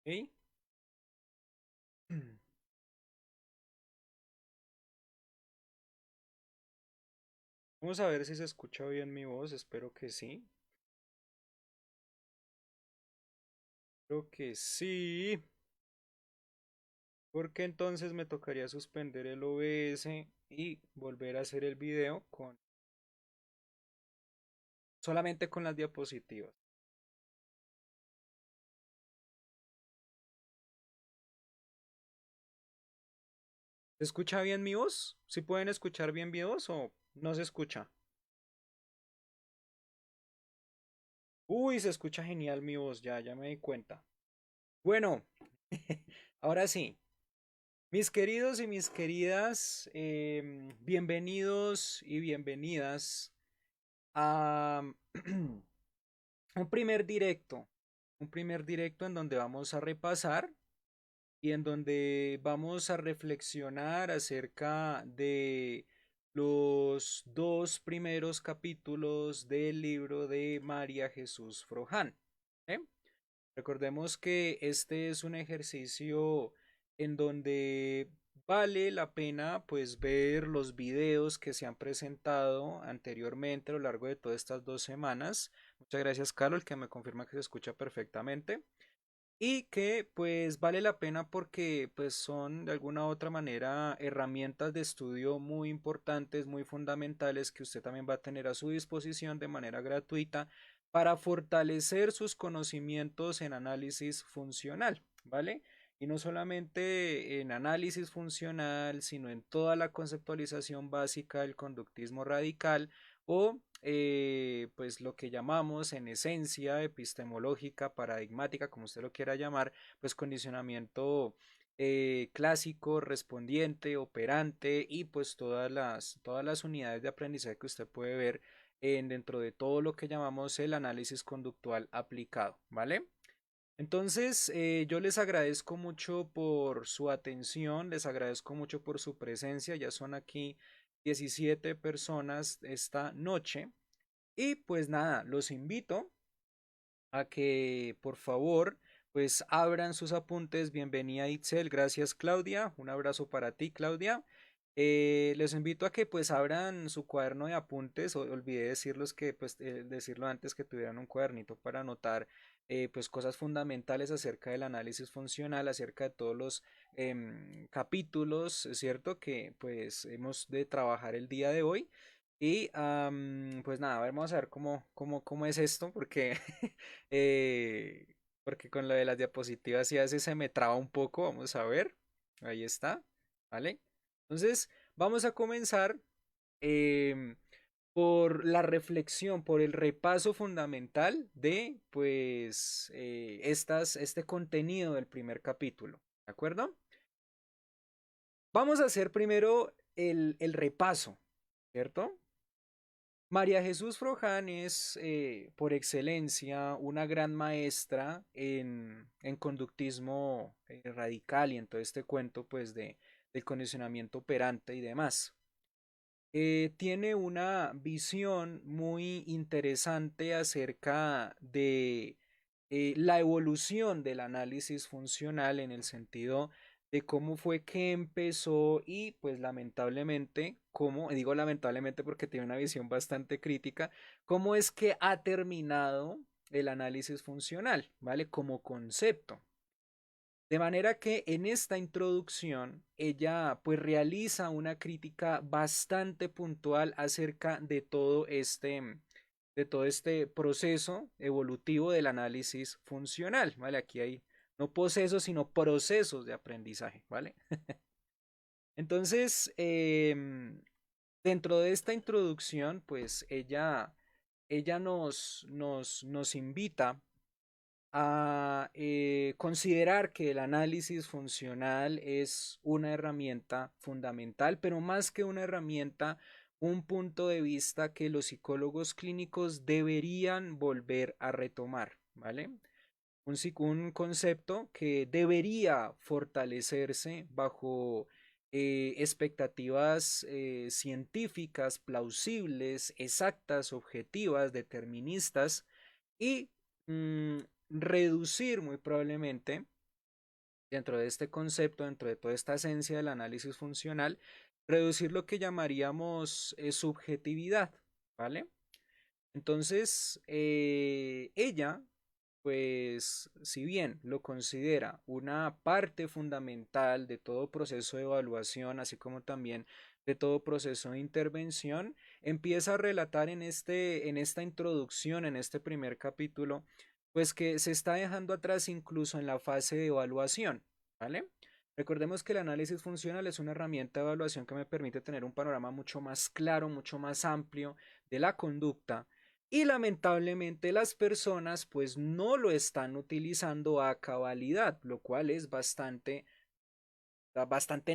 ¿Ok? Vamos a ver si se escucha bien mi voz, espero que sí. Creo que sí, porque entonces me tocaría suspender el OBS y volver a hacer el video con solamente con las diapositivas. ¿Se escucha bien mi voz? ¿Sí pueden escuchar bien mi voz o no se escucha? Uy, se escucha genial mi voz, ya me di cuenta. Bueno, ahora sí. Mis queridos y mis queridas, bienvenidos y bienvenidas a un primer directo, un primer directo en donde vamos a repasar y en donde vamos a reflexionar acerca de los dos primeros capítulos del libro de María Jesús Froján. ¿Eh? Recordemos que este es un ejercicio en donde vale la pena pues ver los videos que se han presentado anteriormente a lo largo de todas estas 2 semanas. Muchas gracias, Carlos, que me confirma que se escucha perfectamente. Y que pues vale la pena porque pues son de alguna u otra manera herramientas de estudio muy importantes, muy fundamentales que usted también va a tener a su disposición de manera gratuita para fortalecer sus conocimientos en análisis funcional, ¿vale? Y no solamente en análisis funcional, sino en toda la conceptualización básica del conductismo radical o pues lo que llamamos en esencia epistemológica, paradigmática, como usted lo quiera llamar, pues condicionamiento clásico, respondiente, operante y pues todas las unidades de aprendizaje que usted puede ver dentro de todo lo que llamamos el análisis conductual aplicado, ¿vale? Entonces, yo les agradezco mucho por su atención, les agradezco mucho por su presencia, ya son aquí 17 personas esta noche. Y pues nada, los invito a que por favor pues abran sus apuntes. Bienvenida Itzel, gracias Claudia, un abrazo para ti Claudia. Les invito a que pues abran su cuaderno de apuntes, olvidé decirlos que pues decirlo antes que tuvieran un cuadernito para anotar pues cosas fundamentales acerca del análisis funcional, acerca de todos los capítulos, ¿cierto? Que pues hemos de trabajar el día de hoy. Y pues nada, vamos a ver cómo es esto, porque, eh, porque con lo de las diapositivas sí a veces se me traba un poco. Vamos a ver, ahí está, ¿vale? Entonces, vamos a comenzar em, por la reflexión, por el repaso fundamental de, pues, este contenido del primer capítulo, ¿de acuerdo? Vamos a hacer primero el repaso, ¿cierto? María Jesús Froján es por excelencia una gran maestra en conductismo radical y en todo este cuento pues del condicionamiento operante y demás. Tiene una visión muy interesante acerca de la evolución del análisis funcional en el sentido de cómo fue que empezó y pues lamentablemente, cómo, digo lamentablemente porque tiene una visión bastante crítica, cómo es que ha terminado el análisis funcional, ¿vale? Como concepto. De manera que en esta introducción ella pues realiza una crítica bastante puntual acerca de todo este proceso evolutivo del análisis funcional, ¿vale? Aquí hay no procesos, sino procesos de aprendizaje, ¿vale? Entonces, dentro de esta introducción, pues ella nos invita a considerar que el análisis funcional es una herramienta fundamental, pero más que una herramienta, un punto de vista que los psicólogos clínicos deberían volver a retomar, ¿vale? Un concepto que debería fortalecerse bajo expectativas científicas, plausibles, exactas, objetivas, deterministas y mm, reducir muy probablemente. dentro de este concepto, dentro de toda esta esencia del análisis funcional, reducir lo que llamaríamos subjetividad, ¿vale? Entonces, ella, pues, si bien lo considera una parte fundamental de todo proceso de evaluación, así como también de todo proceso de intervención, empieza a relatar en esta introducción, en este primer capítulo, pues que se está dejando atrás incluso en la fase de evaluación, ¿vale? Recordemos que el análisis funcional es una herramienta de evaluación que me permite tener un panorama mucho más claro, mucho más amplio de la conducta y lamentablemente las personas pues no lo están utilizando a cabalidad, lo cual es bastante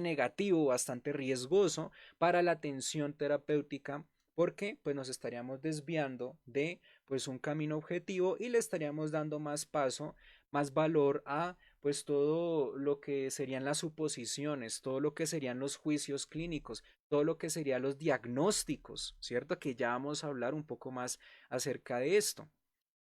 negativo, bastante riesgoso para la atención terapéutica porque pues nos estaríamos desviando de pues un camino objetivo y le estaríamos dando más paso, más valor a pues todo lo que serían las suposiciones, todo lo que serían los juicios clínicos, todo lo que serían los diagnósticos, ¿cierto? Que ya vamos a hablar un poco más acerca de esto.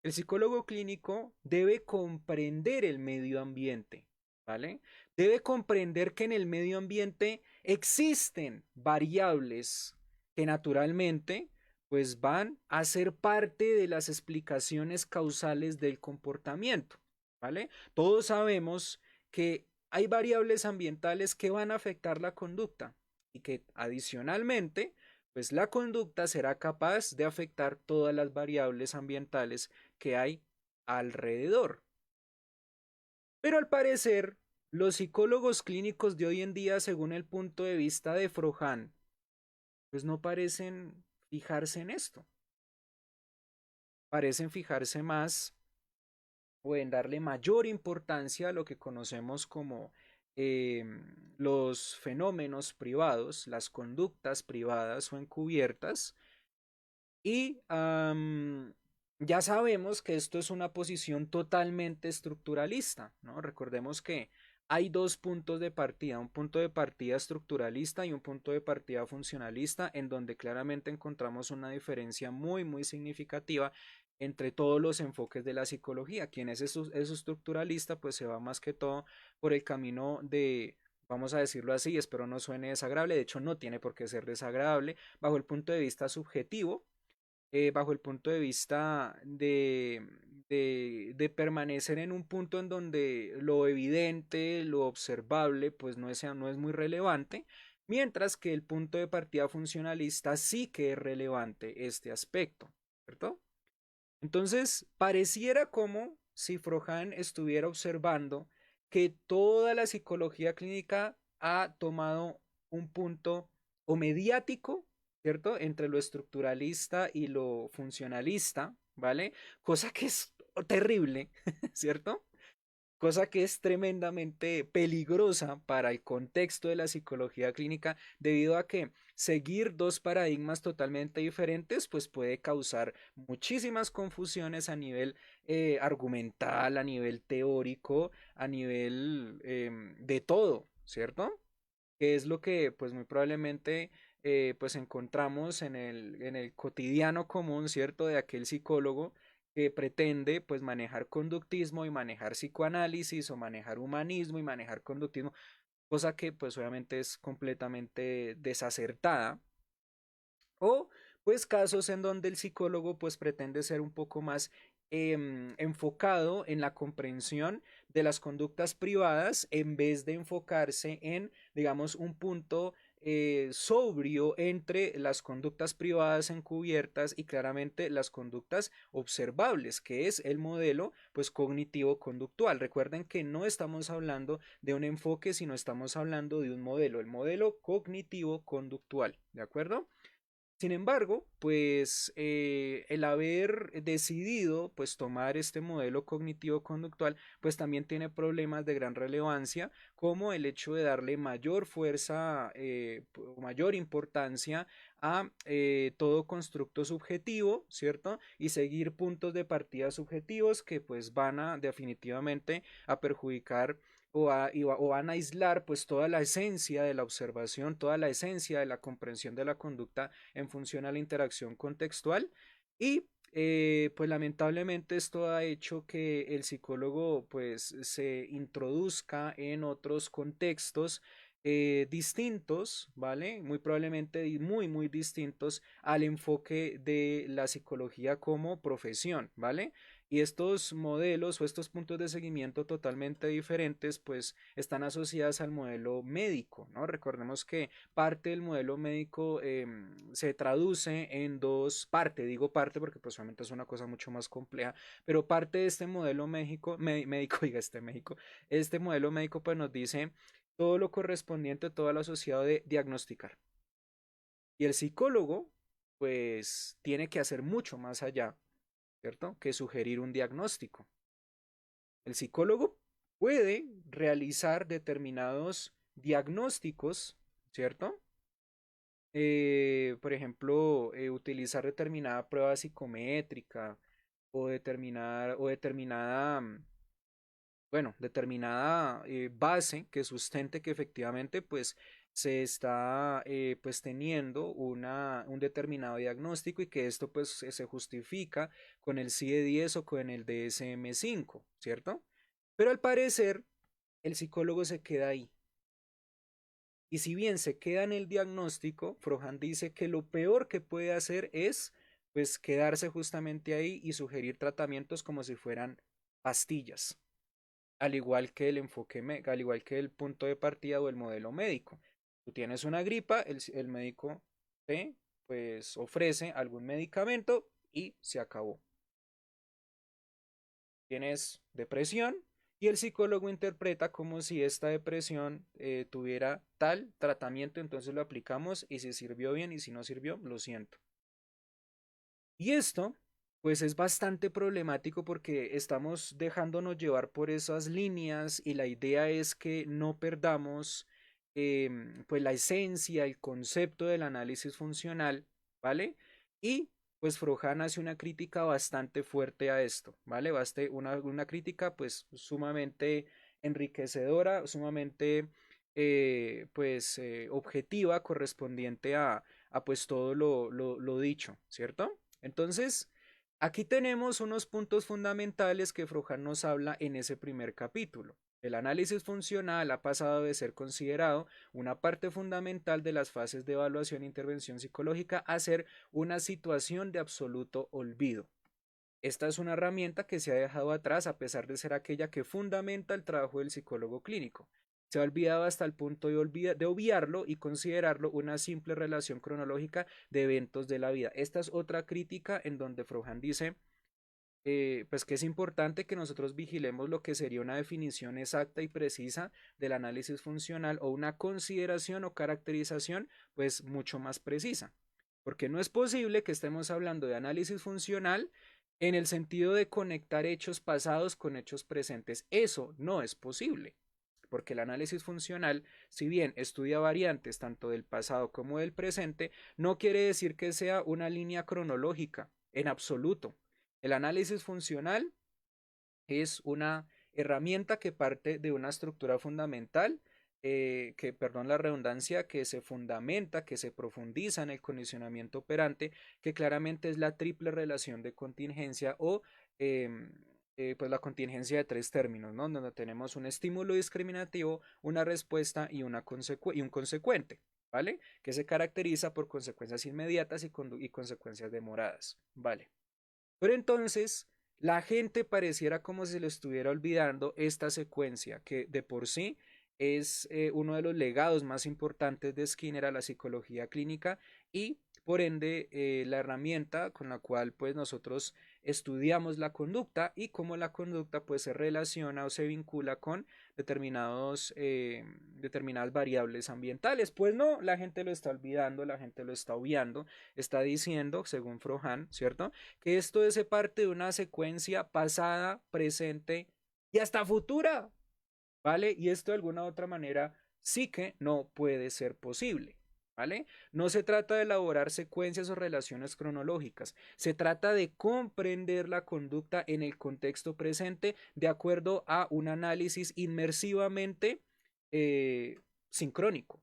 El psicólogo clínico debe comprender el medio ambiente, ¿vale? Debe comprender que en el medio ambiente existen variables que naturalmente pues van a ser parte de las explicaciones causales del comportamiento, ¿vale? Todos sabemos que hay variables ambientales que van a afectar la conducta y que adicionalmente pues la conducta será capaz de afectar todas las variables ambientales que hay alrededor. Pero al parecer, los psicólogos clínicos de hoy en día, según el punto de vista de Frohan, pues no parecen fijarse en esto. Parecen fijarse más o en darle mayor importancia a lo que conocemos como eh, los fenómenos privados, las conductas privadas o encubiertas. Y ya sabemos que esto es una posición totalmente estructuralista, ¿no? Recordemos que hay dos puntos de partida, un punto de partida estructuralista y un punto de partida funcionalista, en donde claramente encontramos una diferencia muy, muy significativa entre todos los enfoques de la psicología. Quien es estructuralista, pues se va más que todo por el camino de, vamos a decirlo así, espero no suene desagradable, de hecho no tiene por qué ser desagradable, bajo el punto de vista subjetivo, bajo el punto de vista de permanecer en un punto en donde lo evidente, lo observable, pues no es muy relevante, mientras que el punto de partida funcionalista sí que es relevante este aspecto, ¿cierto? Entonces, pareciera como si Frohan estuviera observando que toda la psicología clínica ha tomado un punto o mediático, ¿cierto? Entre lo estructuralista y lo funcionalista, ¿vale? Cosa que es terrible, ¿cierto? Cosa que es tremendamente peligrosa para el contexto de la psicología clínica debido a que seguir dos paradigmas totalmente diferentes pues puede causar muchísimas confusiones a nivel argumental, a nivel teórico, a nivel de todo, ¿cierto? Que es lo que pues muy probablemente pues encontramos en el cotidiano común, ¿cierto? De aquel psicólogo que pretende pues manejar conductismo y manejar psicoanálisis o manejar humanismo y manejar conductismo, cosa que pues obviamente es completamente desacertada. O pues casos en donde el psicólogo pues pretende ser un poco más enfocado en la comprensión de las conductas privadas en vez de enfocarse en, digamos, un punto sobrio entre las conductas privadas encubiertas y claramente las conductas observables, que es el modelo pues cognitivo-conductual. Recuerden que no estamos hablando de un enfoque, sino estamos hablando de un modelo, el modelo cognitivo-conductual, ¿de acuerdo? Sin embargo, pues el haber decidido pues tomar este modelo cognitivo-conductual pues también tiene problemas de gran relevancia como el hecho de darle mayor fuerza o mayor importancia a todo constructo subjetivo, ¿cierto? Y seguir puntos de partida subjetivos que pues van a definitivamente a perjudicar o van a aislar pues toda la esencia de la observación, toda la esencia de la comprensión de la conducta en función a la interacción contextual y pues lamentablemente esto ha hecho que el psicólogo pues se introduzca en otros contextos distintos, ¿vale? Muy probablemente muy distintos al enfoque de la psicología como profesión, ¿vale? Y estos modelos o estos puntos de seguimiento totalmente diferentes, pues están asociados al modelo médico, ¿no? Recordemos que parte del modelo médico se traduce en dos partes, digo parte porque pues obviamente es una cosa mucho más compleja, pero parte de este modelo médico, diga este modelo médico pues nos dice todo lo correspondiente, todo lo asociado de diagnosticar. Y el psicólogo pues tiene que hacer mucho más allá, ¿cierto? Que sugerir un diagnóstico. El psicólogo puede realizar determinados diagnósticos, ¿cierto? Por ejemplo, utilizar determinada prueba psicométrica o determinada, bueno, determinada base que sustente que efectivamente pues se está pues teniendo un determinado diagnóstico y que esto pues se justifica con el CIE-10 o con el DSM-5, ¿cierto? Pero al parecer el psicólogo se queda ahí. Y si bien se queda en el diagnóstico, Frohan dice que lo peor que puede hacer es pues quedarse justamente ahí y sugerir tratamientos como si fueran pastillas, al igual que al igual que el punto de partida o el modelo médico. Tú tienes una gripa, el médico te pues ofrece algún medicamento y se acabó. Tienes depresión y el psicólogo interpreta como si esta depresión tuviera tal tratamiento, entonces lo aplicamos y si sirvió bien y si no sirvió, lo siento. Y esto, pues es bastante problemático porque estamos dejándonos llevar por esas líneas y la idea es que no perdamos pues la esencia, el concepto del análisis funcional, ¿vale? Y pues Frohan hace una crítica bastante fuerte a esto, ¿vale? Una crítica pues sumamente enriquecedora, sumamente objetiva, correspondiente a pues todo lo dicho, ¿cierto? Entonces, aquí tenemos unos puntos fundamentales que Frohan nos habla en ese primer capítulo. El análisis funcional ha pasado de ser considerado una parte fundamental de las fases de evaluación e intervención psicológica a ser una situación de absoluto olvido. Esta es una herramienta que se ha dejado atrás a pesar de ser aquella que fundamenta el trabajo del psicólogo clínico. Se ha olvidado hasta el punto de obviarlo y considerarlo una simple relación cronológica de eventos de la vida. Esta es otra crítica en donde Frohan dice pues que es importante que nosotros vigilemos lo que sería una definición exacta y precisa del análisis funcional o una consideración o caracterización pues mucho más precisa. Porque no es posible que estemos hablando de análisis funcional en el sentido de conectar hechos pasados con hechos presentes. Eso no es posible. Porque el análisis funcional, si bien estudia variantes tanto del pasado como del presente, no quiere decir que sea una línea cronológica en absoluto. El análisis funcional es una herramienta que parte de una estructura fundamental, perdón la redundancia, que se fundamenta, que se profundiza en el condicionamiento operante, que claramente es la triple relación de contingencia o pues la contingencia de tres términos, ¿no? Donde tenemos un estímulo discriminativo, una respuesta y un consecuente, ¿vale? Que se caracteriza por consecuencias inmediatas y consecuencias demoradas, ¿vale? Pero entonces la gente pareciera como si le estuviera olvidando esta secuencia que de por sí es uno de los legados más importantes de Skinner a la psicología clínica y por ende la herramienta con la cual pues nosotros estudiamos la conducta y cómo la conducta pues se relaciona o se vincula con determinadas variables ambientales. Pues no, la gente lo está olvidando, la gente lo está obviando, está diciendo, según Frohan, ¿cierto? Que esto es parte de una secuencia pasada, presente y hasta futura, ¿vale? Y esto de alguna u otra manera sí que no puede ser posible, ¿vale? No se trata de elaborar secuencias o relaciones cronológicas, se trata de comprender la conducta en el contexto presente de acuerdo a un análisis inmersivamente sincrónico,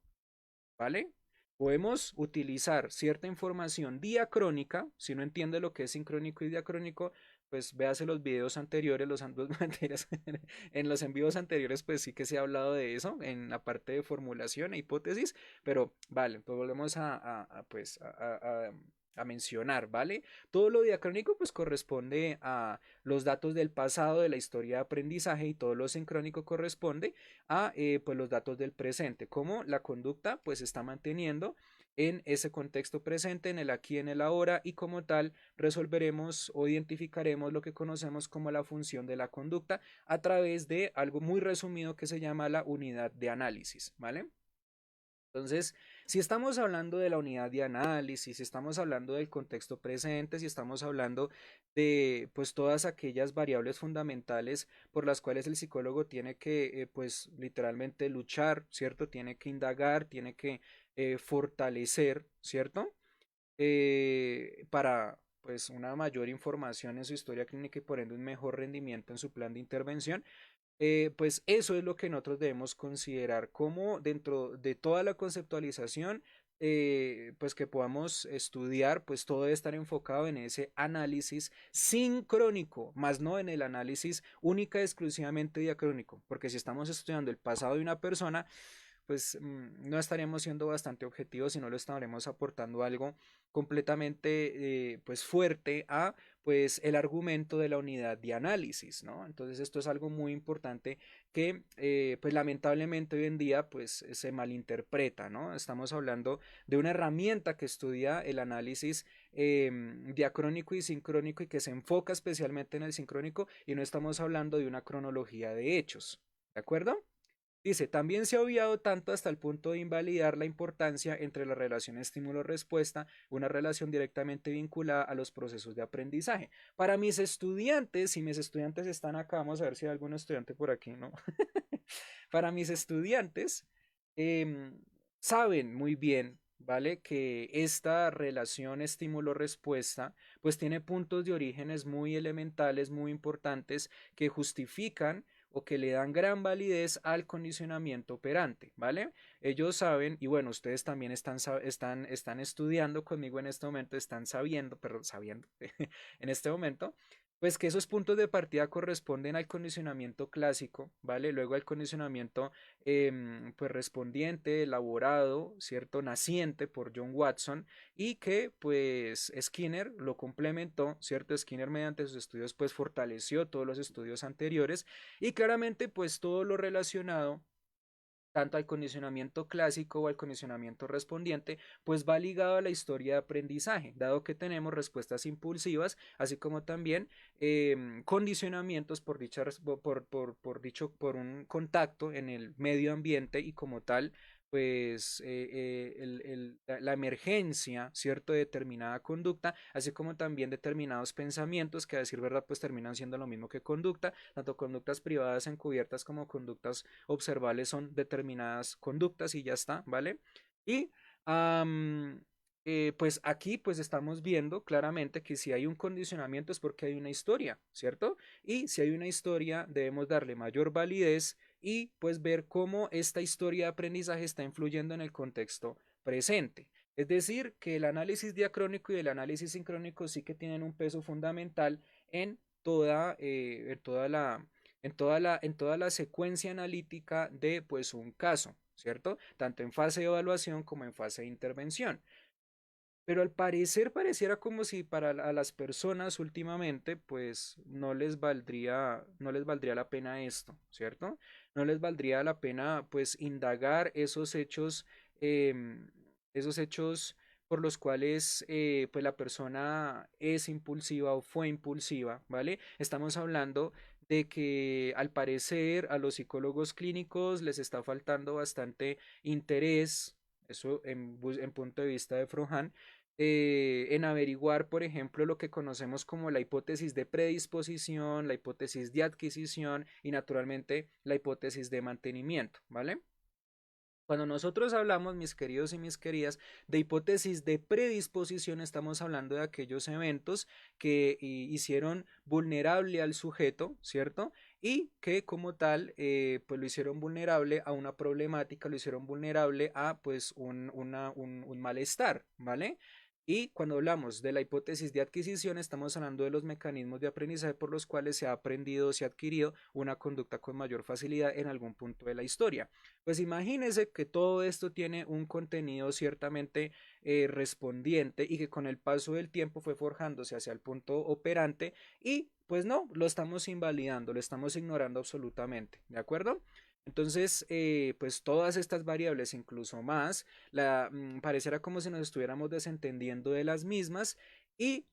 ¿vale? Podemos utilizar cierta información diacrónica. Si no entiende lo que es sincrónico y diacrónico, pues véase los videos anteriores, en los en vivos anteriores, pues sí que se ha hablado de eso, en la parte de formulación e hipótesis, pero vale, pues volvemos pues, a mencionar, ¿vale? Todo lo diacrónico pues corresponde a los datos del pasado de la historia de aprendizaje, y todo lo sincrónico corresponde a pues los datos del presente, como la conducta pues se está manteniendo en ese contexto presente, en el aquí, en el ahora, y como tal resolveremos o identificaremos lo que conocemos como la función de la conducta a través de algo muy resumido que se llama la unidad de análisis, ¿vale? Entonces, si estamos hablando de la unidad de análisis, si estamos hablando del contexto presente, si estamos hablando de pues todas aquellas variables fundamentales por las cuales el psicólogo tiene que pues literalmente luchar, ¿cierto? Tiene que indagar, tiene que fortalecer, ¿cierto? Para pues una mayor información en su historia clínica y por ende un mejor rendimiento en su plan de intervención. Pues eso es lo que nosotros debemos considerar como dentro de toda la conceptualización, pues que podamos estudiar, pues todo debe estar enfocado en ese análisis sincrónico, más no en el análisis única y exclusivamente diacrónico, porque si estamos estudiando el pasado de una persona, pues no estaremos siendo bastante objetivos, sino lo estaremos aportando algo completamente pues fuerte a pues el argumento de la unidad de análisis, ¿no? Entonces esto es algo muy importante que pues lamentablemente hoy en día pues se malinterpreta, ¿no? Estamos hablando de una herramienta que estudia el análisis diacrónico y sincrónico y que se enfoca especialmente en el sincrónico, y no estamos hablando de una cronología de hechos, ¿de acuerdo? Dice, también se ha obviado tanto hasta el punto de invalidar la importancia entre la relación estímulo-respuesta, una relación directamente vinculada a los procesos de aprendizaje. Para mis estudiantes, si mis estudiantes están acá, vamos a ver si hay algún estudiante por aquí, ¿no? Para mis estudiantes, eh, saben muy bien, ¿vale? Que esta relación estímulo-respuesta, pues tiene puntos de orígenes muy elementales, muy importantes, que justifican o que le dan gran validez al condicionamiento operante, ¿vale? Ellos saben, y bueno, ustedes también están estudiando conmigo en este momento, están sabiendo, perdón, sabiendo, en este momento, pues que esos puntos de partida corresponden al condicionamiento clásico, ¿vale? Luego al condicionamiento pues respondiente, elaborado, ¿cierto? Naciente por John Watson, y que pues Skinner lo complementó, ¿cierto? Skinner mediante sus estudios pues fortaleció todos los estudios anteriores, y claramente pues todo lo relacionado tanto al condicionamiento clásico o al condicionamiento respondiente, pues va ligado a la historia de aprendizaje, dado que tenemos respuestas impulsivas, así como también condicionamientos por un contacto en el medio ambiente, y como tal, pues la emergencia, ¿cierto?, de determinada conducta, así como también determinados pensamientos que a decir verdad pues terminan siendo lo mismo que conducta, tanto conductas privadas encubiertas como conductas observables son determinadas conductas y ya está, ¿vale? Y pues aquí pues estamos viendo claramente que si hay un condicionamiento es porque hay una historia, ¿cierto? Y si hay una historia debemos darle mayor validez y pues ver cómo esta historia de aprendizaje está influyendo en el contexto presente. Es decir, que el análisis diacrónico y el análisis sincrónico sí que tienen un peso fundamental en en toda la secuencia analítica de pues un caso, ¿cierto? Tanto en fase de evaluación como en fase de intervención. Pero al parecer pareciera como si para a las personas últimamente pues no les valdría la pena esto, ¿cierto? No les valdría la pena pues indagar esos hechos por los cuales pues la persona es impulsiva o fue impulsiva, ¿vale? Estamos hablando de que al parecer a los psicólogos clínicos les está faltando bastante interés, eso en punto de vista de Frohan, en averiguar, por ejemplo, lo que conocemos como la hipótesis de predisposición, la hipótesis de adquisición y naturalmente la hipótesis de mantenimiento, ¿vale? Cuando nosotros hablamos, mis queridos y mis queridas, de hipótesis de predisposición, estamos hablando de aquellos eventos que hicieron vulnerable al sujeto, ¿cierto? y que como tal pues lo hicieron vulnerable a una problemática, lo hicieron vulnerable a pues un malestar, ¿vale? Y cuando hablamos de la hipótesis de adquisición, estamos hablando de los mecanismos de aprendizaje por los cuales se ha aprendido o se ha adquirido una conducta con mayor facilidad en algún punto de la historia. Pues imagínense que todo esto tiene un contenido ciertamente respondiente y que con el paso del tiempo fue forjándose hacia el punto operante y pues no, lo estamos invalidando, lo estamos ignorando absolutamente, ¿de acuerdo? Entonces, pues todas estas variables, incluso más, pareciera como si nos estuviéramos desentendiendo de las mismas y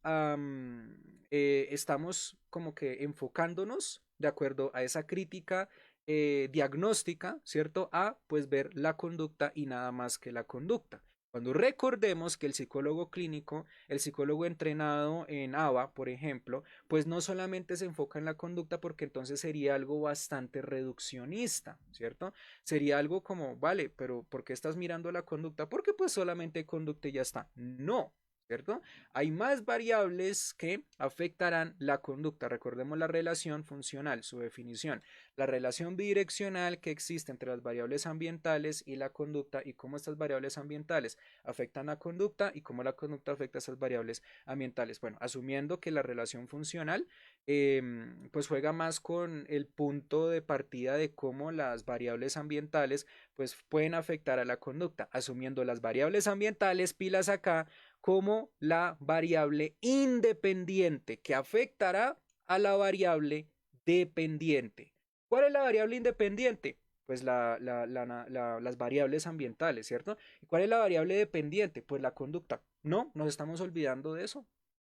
estamos como que enfocándonos de acuerdo a esa crítica diagnóstica, ¿cierto? A pues ver la conducta y nada más que la conducta. Cuando recordemos que el psicólogo clínico, el psicólogo entrenado en ABA, por ejemplo, pues no solamente se enfoca en la conducta porque entonces sería algo bastante reduccionista, ¿cierto? Sería algo como, vale, pero ¿por qué estás mirando la conducta? Porque pues solamente conducta y ya está. No, ¿cierto? Hay más variables que afectarán la conducta. Recordemos la relación funcional, su definición. La relación bidireccional que existe entre las variables ambientales y la conducta y cómo estas variables ambientales afectan la conducta y cómo la conducta afecta a esas variables ambientales. Bueno, asumiendo que la relación funcional pues juega más con el punto de partida de cómo las variables ambientales pues pueden afectar a la conducta, asumiendo las variables ambientales, pilas acá, como la variable independiente que afectará a la variable dependiente. ¿Cuál es la variable independiente? Pues las variables ambientales, ¿cierto? ¿Y cuál es la variable dependiente? Pues la conducta. No, nos estamos olvidando de eso.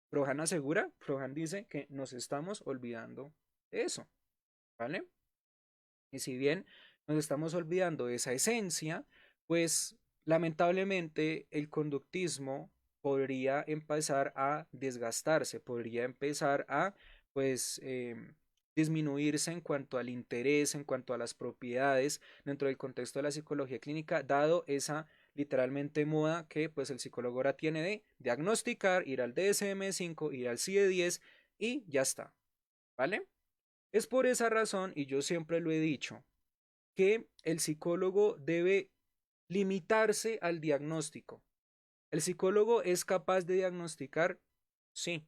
Frohan asegura, Frohan dice que nos estamos olvidando de eso, ¿vale? Y si bien nos estamos olvidando de esa esencia, pues lamentablemente el conductismo podría empezar a desgastarse, podría empezar a pues disminuirse en cuanto al interés, en cuanto a las propiedades dentro del contexto de la psicología clínica, dado esa literalmente moda que pues el psicólogo ahora tiene de diagnosticar, ir al DSM-5, ir al CIE-10 y ya está, ¿vale? Es por esa razón, y yo siempre lo he dicho, que el psicólogo debe limitarse al diagnóstico. ¿El psicólogo es capaz de diagnosticar? Sí,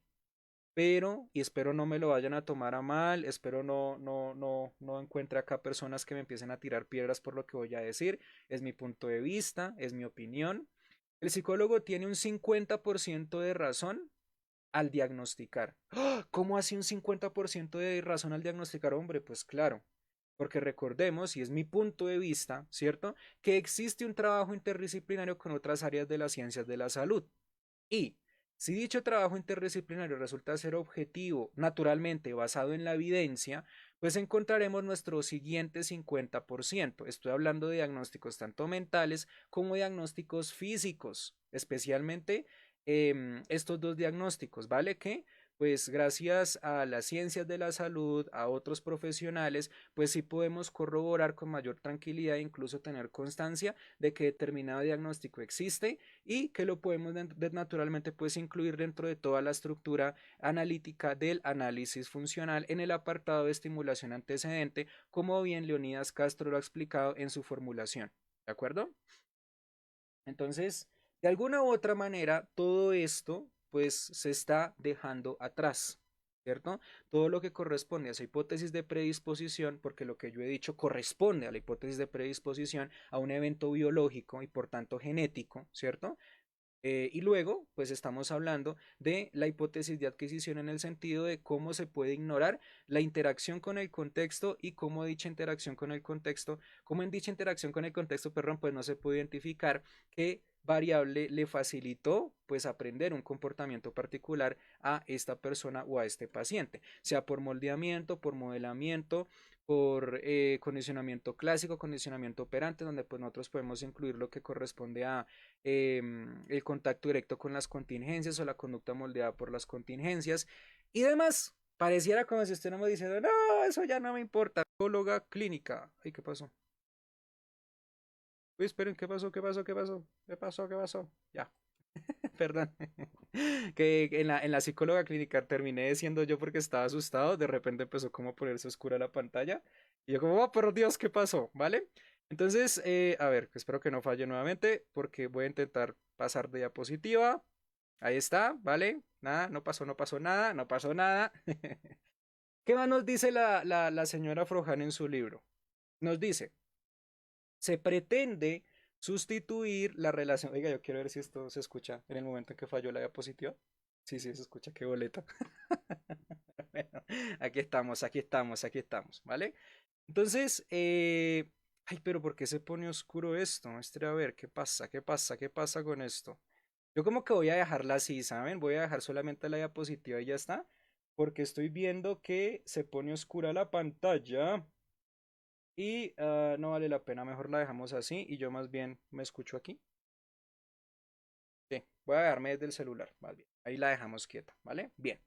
pero, y espero no me lo vayan a tomar a mal, espero no encuentre acá personas que me empiecen a tirar piedras por lo que voy a decir, es mi punto de vista, es mi opinión. El psicólogo tiene un 50% de razón al diagnosticar. ¡Ah! ¿Cómo así un 50% de razón al diagnosticar, hombre? Pues claro, porque recordemos, y es mi punto de vista, ¿cierto? Que existe un trabajo interdisciplinario con otras áreas de las ciencias de la salud. Y si dicho trabajo interdisciplinario resulta ser objetivo, naturalmente basado en la evidencia, pues encontraremos nuestro siguiente 50%. Estoy hablando de diagnósticos tanto mentales como diagnósticos físicos, especialmente estos dos diagnósticos, ¿vale? Que pues gracias a las ciencias de la salud, a otros profesionales, pues sí podemos corroborar con mayor tranquilidad e incluso tener constancia de que determinado diagnóstico existe y que lo podemos naturalmente pues incluir dentro de toda la estructura analítica del análisis funcional en el apartado de estimulación antecedente, como bien Leonidas Castro lo ha explicado en su formulación. ¿De acuerdo? Entonces, de alguna u otra manera, todo esto pues se está dejando atrás, ¿cierto? Todo lo que corresponde a esa hipótesis de predisposición, porque lo que yo he dicho corresponde a la hipótesis de predisposición a un evento biológico y por tanto genético, ¿cierto? Y luego, pues estamos hablando de la hipótesis de adquisición en el sentido de cómo se puede ignorar la interacción con el contexto y cómo dicha interacción con el contexto, cómo en dicha interacción con el contexto, perdón, pues no se puede identificar qué variable le facilitó pues aprender un comportamiento particular a esta persona o a este paciente, sea por moldeamiento, por modelamiento, por condicionamiento clásico, condicionamiento operante, donde pues nosotros podemos incluir lo que corresponde a el contacto directo con las contingencias o la conducta moldeada por las contingencias y demás. Pareciera como si estuviéramos diciendo, no, eso ya no me importa. Psicóloga clínica. Ay, ¿qué pasó? Uy, esperen, ¿qué pasó? ¿Qué pasó? ¿Qué pasó? ¿Qué pasó? ¿Qué pasó? Ya. Perdón. Que en la psicóloga clínica terminé siendo yo porque estaba asustado. De repente empezó como a ponerse oscura la pantalla. Y yo como, oh, por Dios, ¿qué pasó? ¿Vale? Entonces, a ver, espero que no falle nuevamente porque voy a intentar pasar de diapositiva. Ahí está, ¿vale? Nada, no pasó, no pasó nada, no pasó nada. ¿Qué más nos dice la señora Frojan en su libro? Nos dice, se pretende sustituir la relación. Oiga, yo quiero ver si esto se escucha en el momento en que falló la diapositiva. Sí, sí, se escucha, qué boleta. Bueno, aquí estamos, aquí estamos, aquí estamos, ¿vale? Entonces, ay, pero ¿por qué se pone oscuro esto? A ver, ¿qué pasa? ¿Qué pasa? ¿Qué pasa con esto? Yo como que voy a dejarla así, ¿saben? Voy a dejar solamente la diapositiva y ya está, porque estoy viendo que se pone oscura la pantalla. Y no vale la pena, mejor la dejamos así y yo más bien me escucho aquí. Sí, voy a dejarme desde el celular, más bien. Ahí la dejamos quieta, ¿vale? Bien.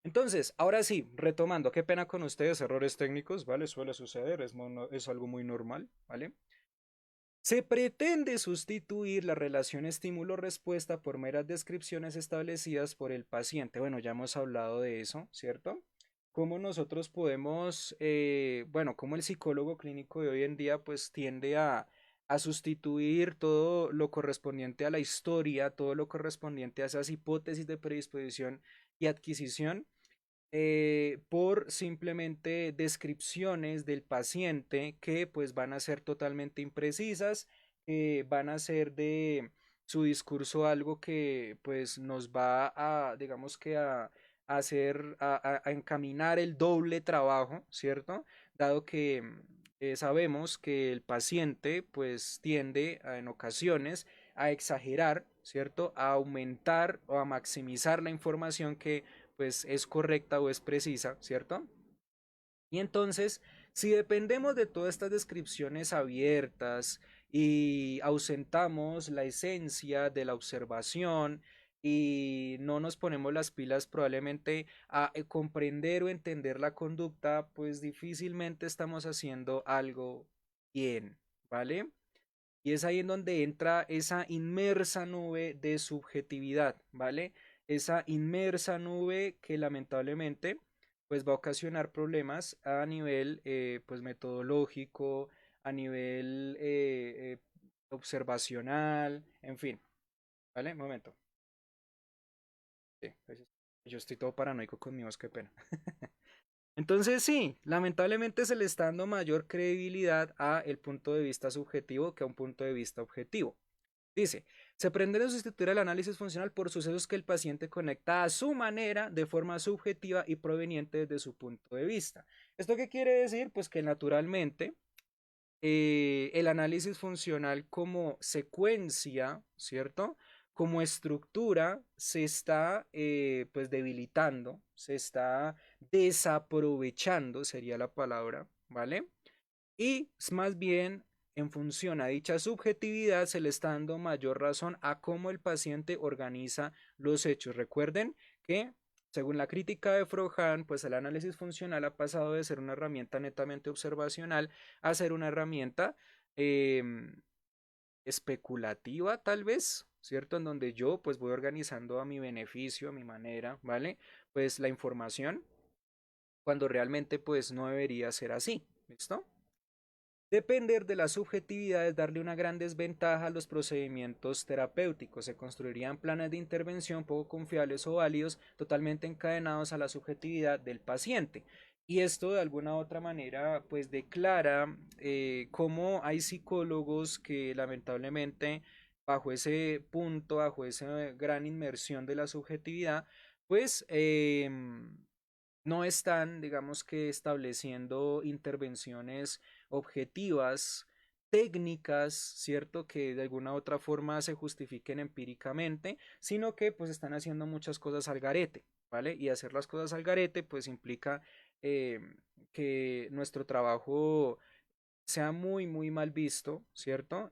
Entonces, ahora sí, retomando, qué pena con ustedes, errores técnicos, ¿vale? Suele suceder, es algo muy normal, ¿vale? Se pretende sustituir la relación estímulo-respuesta por meras descripciones establecidas por el paciente. Bueno, ya hemos hablado de eso, ¿cierto? Cómo nosotros podemos, bueno, cómo el psicólogo clínico de hoy en día pues tiende a sustituir todo lo correspondiente a la historia, todo lo correspondiente a esas hipótesis de predisposición y adquisición por simplemente descripciones del paciente que pues van a ser totalmente imprecisas, van a ser de su discurso algo que pues nos va a, digamos que a hacer, a encaminar el doble trabajo, ¿cierto? Dado que sabemos que el paciente pues tiende en ocasiones a exagerar, ¿cierto? A aumentar o a maximizar la información que pues es correcta o es precisa, ¿cierto? Y entonces, si dependemos de todas estas descripciones abiertas y ausentamos la esencia de la observación y no nos ponemos las pilas probablemente a comprender o entender la conducta, pues difícilmente estamos haciendo algo bien, ¿vale? Y es ahí en donde entra esa inmersa nube de subjetividad, ¿vale? Esa inmersa nube que lamentablemente pues va a ocasionar problemas a nivel pues metodológico, a nivel observacional, en fin, ¿vale? Un momento. Sí, pues, yo estoy todo paranoico con mi voz, qué pena. Entonces sí, lamentablemente se le está dando mayor credibilidad a el punto de vista subjetivo que a un punto de vista objetivo. Dice, se pretende sustituir el análisis funcional por sucesos que el paciente conecta a su manera de forma subjetiva y proveniente desde su punto de vista. ¿Esto qué quiere decir? Pues que naturalmente el análisis funcional como secuencia, ¿cierto? Como estructura se está pues debilitando, se está desaprovechando, sería la palabra, ¿vale? Y más bien, en función a dicha subjetividad, se le está dando mayor razón a cómo el paciente organiza los hechos. Recuerden que, según la crítica de Frohan, pues el análisis funcional ha pasado de ser una herramienta netamente observacional a ser una herramienta eh, especulativa, tal vez, ¿cierto? En donde yo pues voy organizando a mi beneficio, a mi manera, ¿vale? Pues la información, cuando realmente pues no debería ser así, ¿listo? Depender de la subjetividad es darle una gran desventaja a los procedimientos terapéuticos. Se construirían planes de intervención poco confiables o válidos, totalmente encadenados a la subjetividad del paciente. Y esto de alguna u otra manera pues declara cómo hay psicólogos que lamentablemente bajo ese punto, bajo esa gran inmersión de la subjetividad, pues no están, digamos que, estableciendo intervenciones objetivas, técnicas, ¿cierto? Que de alguna u otra forma se justifiquen empíricamente, sino que pues están haciendo muchas cosas al garete, ¿vale? Y hacer las cosas al garete pues implica eh, que nuestro trabajo sea muy, muy mal visto, ¿cierto?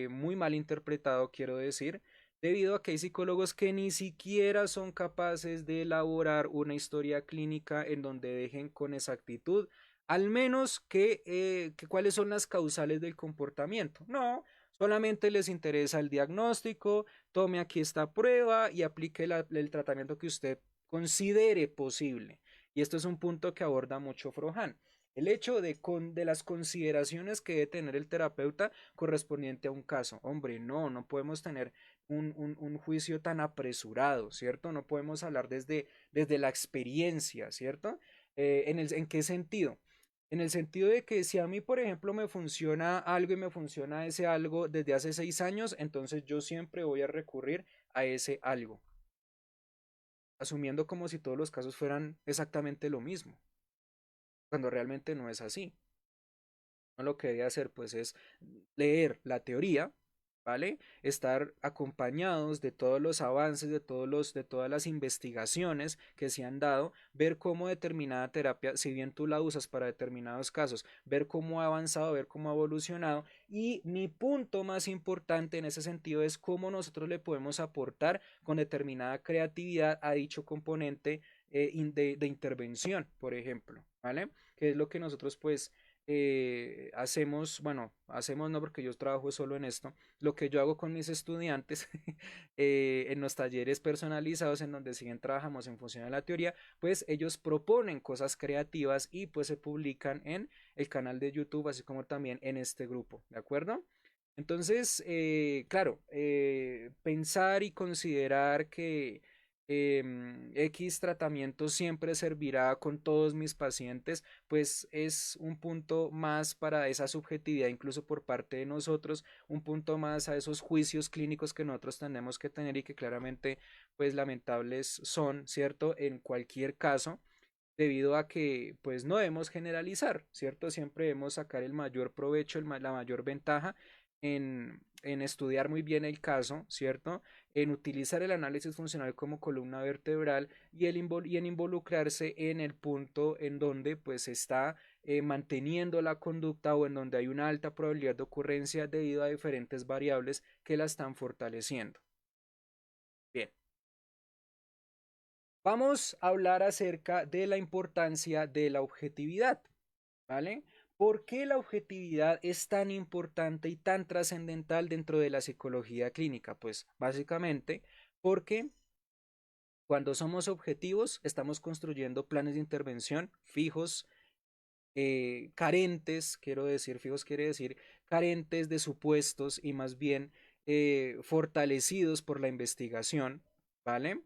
Muy mal interpretado, quiero decir, debido a que hay psicólogos que ni siquiera son capaces de elaborar una historia clínica en donde dejen con exactitud, al menos que cuáles son las causales del comportamiento. No, Solamente les interesa el diagnóstico, tome aquí esta prueba y aplique el tratamiento que usted considere posible. Y esto es un punto que aborda mucho Frohan. El hecho de las consideraciones que debe tener el terapeuta correspondiente a un caso. Hombre, no podemos tener un juicio tan apresurado, ¿cierto? No podemos hablar desde la experiencia, ¿cierto? ¿En qué sentido? En el sentido de que si a mí, por ejemplo, me funciona algo y me funciona ese algo desde hace 6 años, entonces yo siempre voy a recurrir a ese algo, asumiendo como si todos los casos fueran exactamente lo mismo, cuando realmente no es así. No, lo que debe hacer pues es leer la teoría, ¿vale? Estar acompañados de todos los avances, de todas las investigaciones que se han dado, ver cómo determinada terapia, si bien tú la usas para determinados casos, ver cómo ha avanzado, ver cómo ha evolucionado. Y mi punto más importante en ese sentido es cómo nosotros le podemos aportar con determinada creatividad a dicho componente de intervención, por ejemplo, ¿vale? Que es lo que nosotros pues hacemos, bueno, hacemos no porque yo trabajo solo en esto, lo que yo hago con mis estudiantes en los talleres personalizados en donde siguen trabajamos en función de la teoría, pues ellos proponen cosas creativas y pues se publican en el canal de YouTube, así como también en este grupo, ¿de acuerdo? Entonces, claro, pensar y considerar que X tratamiento siempre servirá con todos mis pacientes, pues es un punto más para esa subjetividad, incluso por parte de nosotros, un punto más a esos juicios clínicos que nosotros tenemos que tener y que claramente, pues lamentables son, ¿cierto? En cualquier caso, debido a que pues no debemos generalizar, ¿cierto? Siempre debemos sacar el mayor provecho, la mayor ventaja en estudiar muy bien el caso, ¿cierto? En utilizar el análisis funcional como columna vertebral y en involucrarse en el punto en donde pues está manteniendo la conducta o en donde hay una alta probabilidad de ocurrencia debido a diferentes variables que la están fortaleciendo. Bien. Vamos a hablar acerca de la importancia de la objetividad, ¿vale? ¿Por qué la objetividad es tan importante y tan trascendental dentro de la psicología clínica? Pues básicamente porque cuando somos objetivos estamos construyendo planes de intervención fijos, carentes, quiero decir, fijos quiere decir carentes de supuestos y más bien fortalecidos por la investigación, ¿vale?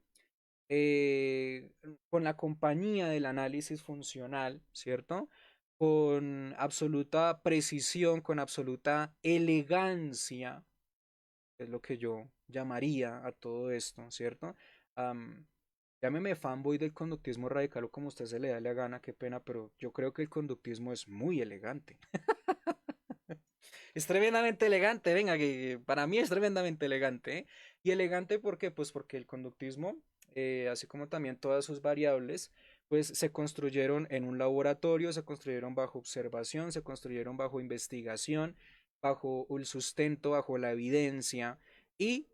eh, con la compañía del análisis funcional, ¿cierto? Con absoluta precisión, con absoluta elegancia, es lo que yo llamaría a todo esto, ¿cierto? Am, Llámeme fanboy del conductismo radical o como usted se le da la gana, qué pena, pero yo creo que el conductismo es muy elegante. Es tremendamente elegante, venga, que para mí es tremendamente elegante, ¿eh? Y elegante ¿por qué? Pues porque el conductismo, así como también todas sus variables, pues se construyeron en un laboratorio, se construyeron bajo observación, se construyeron bajo investigación, bajo el sustento, bajo la evidencia. Y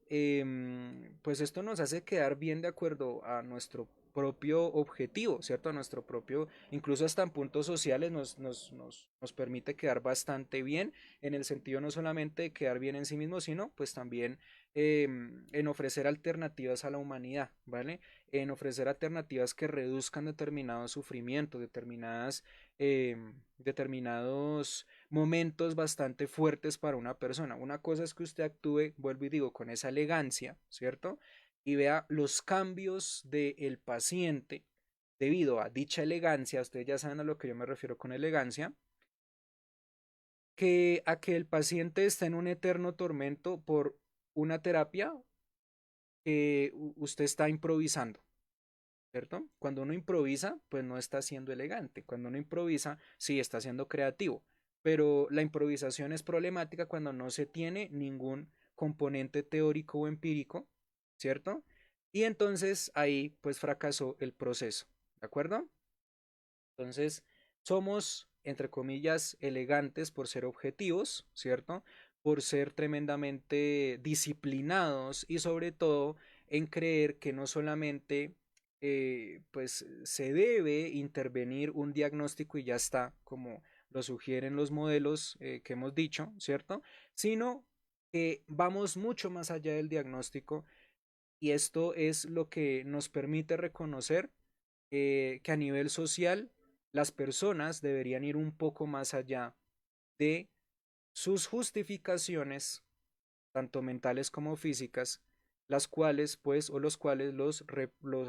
pues esto nos hace quedar bien de acuerdo a nuestro propio objetivo, ¿cierto? A nuestro propio, incluso hasta en puntos sociales nos permite quedar bastante bien en el sentido no solamente de quedar bien en sí mismo, sino pues también en ofrecer alternativas a la humanidad, ¿vale? En ofrecer alternativas que reduzcan determinados sufrimientos, determinados momentos bastante fuertes para una persona. Una cosa es que usted actúe, vuelvo y digo, con esa elegancia, ¿cierto? Y vea los cambios del paciente debido a dicha elegancia, ustedes ya saben a lo que yo me refiero con elegancia, que a que el paciente está en un eterno tormento por una terapia que usted está improvisando, ¿cierto? Cuando uno improvisa, pues no está siendo elegante. Cuando uno improvisa, sí está siendo creativo. Pero la improvisación es problemática cuando no se tiene ningún componente teórico o empírico, ¿cierto? Y entonces ahí pues fracasó el proceso, ¿de acuerdo? Entonces, somos, entre comillas, elegantes por ser objetivos, ¿cierto? Por ser tremendamente disciplinados y sobre todo en creer que no solamente pues se debe intervenir un diagnóstico y ya está, como lo sugieren los modelos que hemos dicho, ¿cierto? Sino que vamos mucho más allá del diagnóstico y esto es lo que nos permite reconocer que a nivel social las personas deberían ir un poco más allá de sus justificaciones, tanto mentales como físicas, las cuales, pues, o los cuales los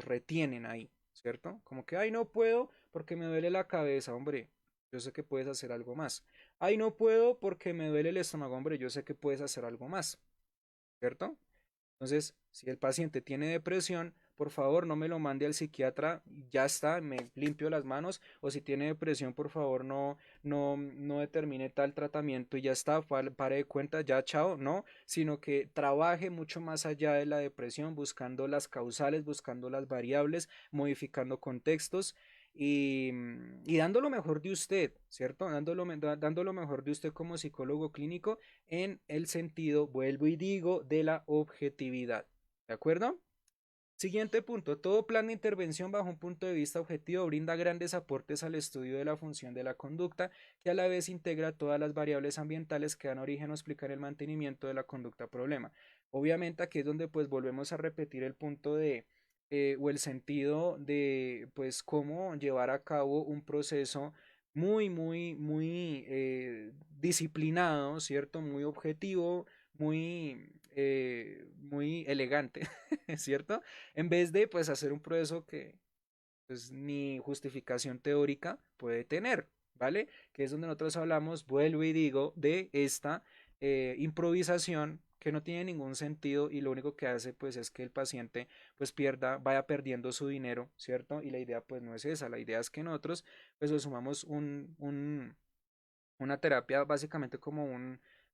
retienen ahí, ¿cierto? Como que, ay, no puedo porque me duele la cabeza, hombre, yo sé que puedes hacer algo más. Ay, no puedo porque me duele el estómago, hombre, yo sé que puedes hacer algo más, ¿cierto? Entonces, si el paciente tiene depresión, por favor no me lo mande al psiquiatra, ya está, me limpio las manos, o si tiene depresión, por favor no determine tal tratamiento y ya está, pare de cuenta, ya chao, no, sino que trabaje mucho más allá de la depresión, buscando las causales, buscando las variables, modificando contextos y dando lo mejor de usted, ¿cierto? Dando lo mejor de usted como psicólogo clínico en el sentido, vuelvo y digo, de la objetividad. ¿De acuerdo? Siguiente punto. Todo plan de intervención bajo un punto de vista objetivo brinda grandes aportes al estudio de la función de la conducta, que a la vez integra todas las variables ambientales que dan origen o explicar el mantenimiento de la conducta problema. Obviamente aquí es donde pues volvemos a repetir el punto de o el sentido de pues cómo llevar a cabo un proceso muy disciplinado, ¿cierto? Muy objetivo, muy elegante, ¿cierto? En vez de pues hacer un proceso que pues ni justificación teórica puede tener, ¿vale? Que es donde nosotros hablamos, vuelvo y digo, de esta improvisación que no tiene ningún sentido y lo único que hace pues es que el paciente pues vaya perdiendo su dinero, ¿cierto? Y la idea pues no es esa, la idea es que nosotros pues sumamos una terapia básicamente como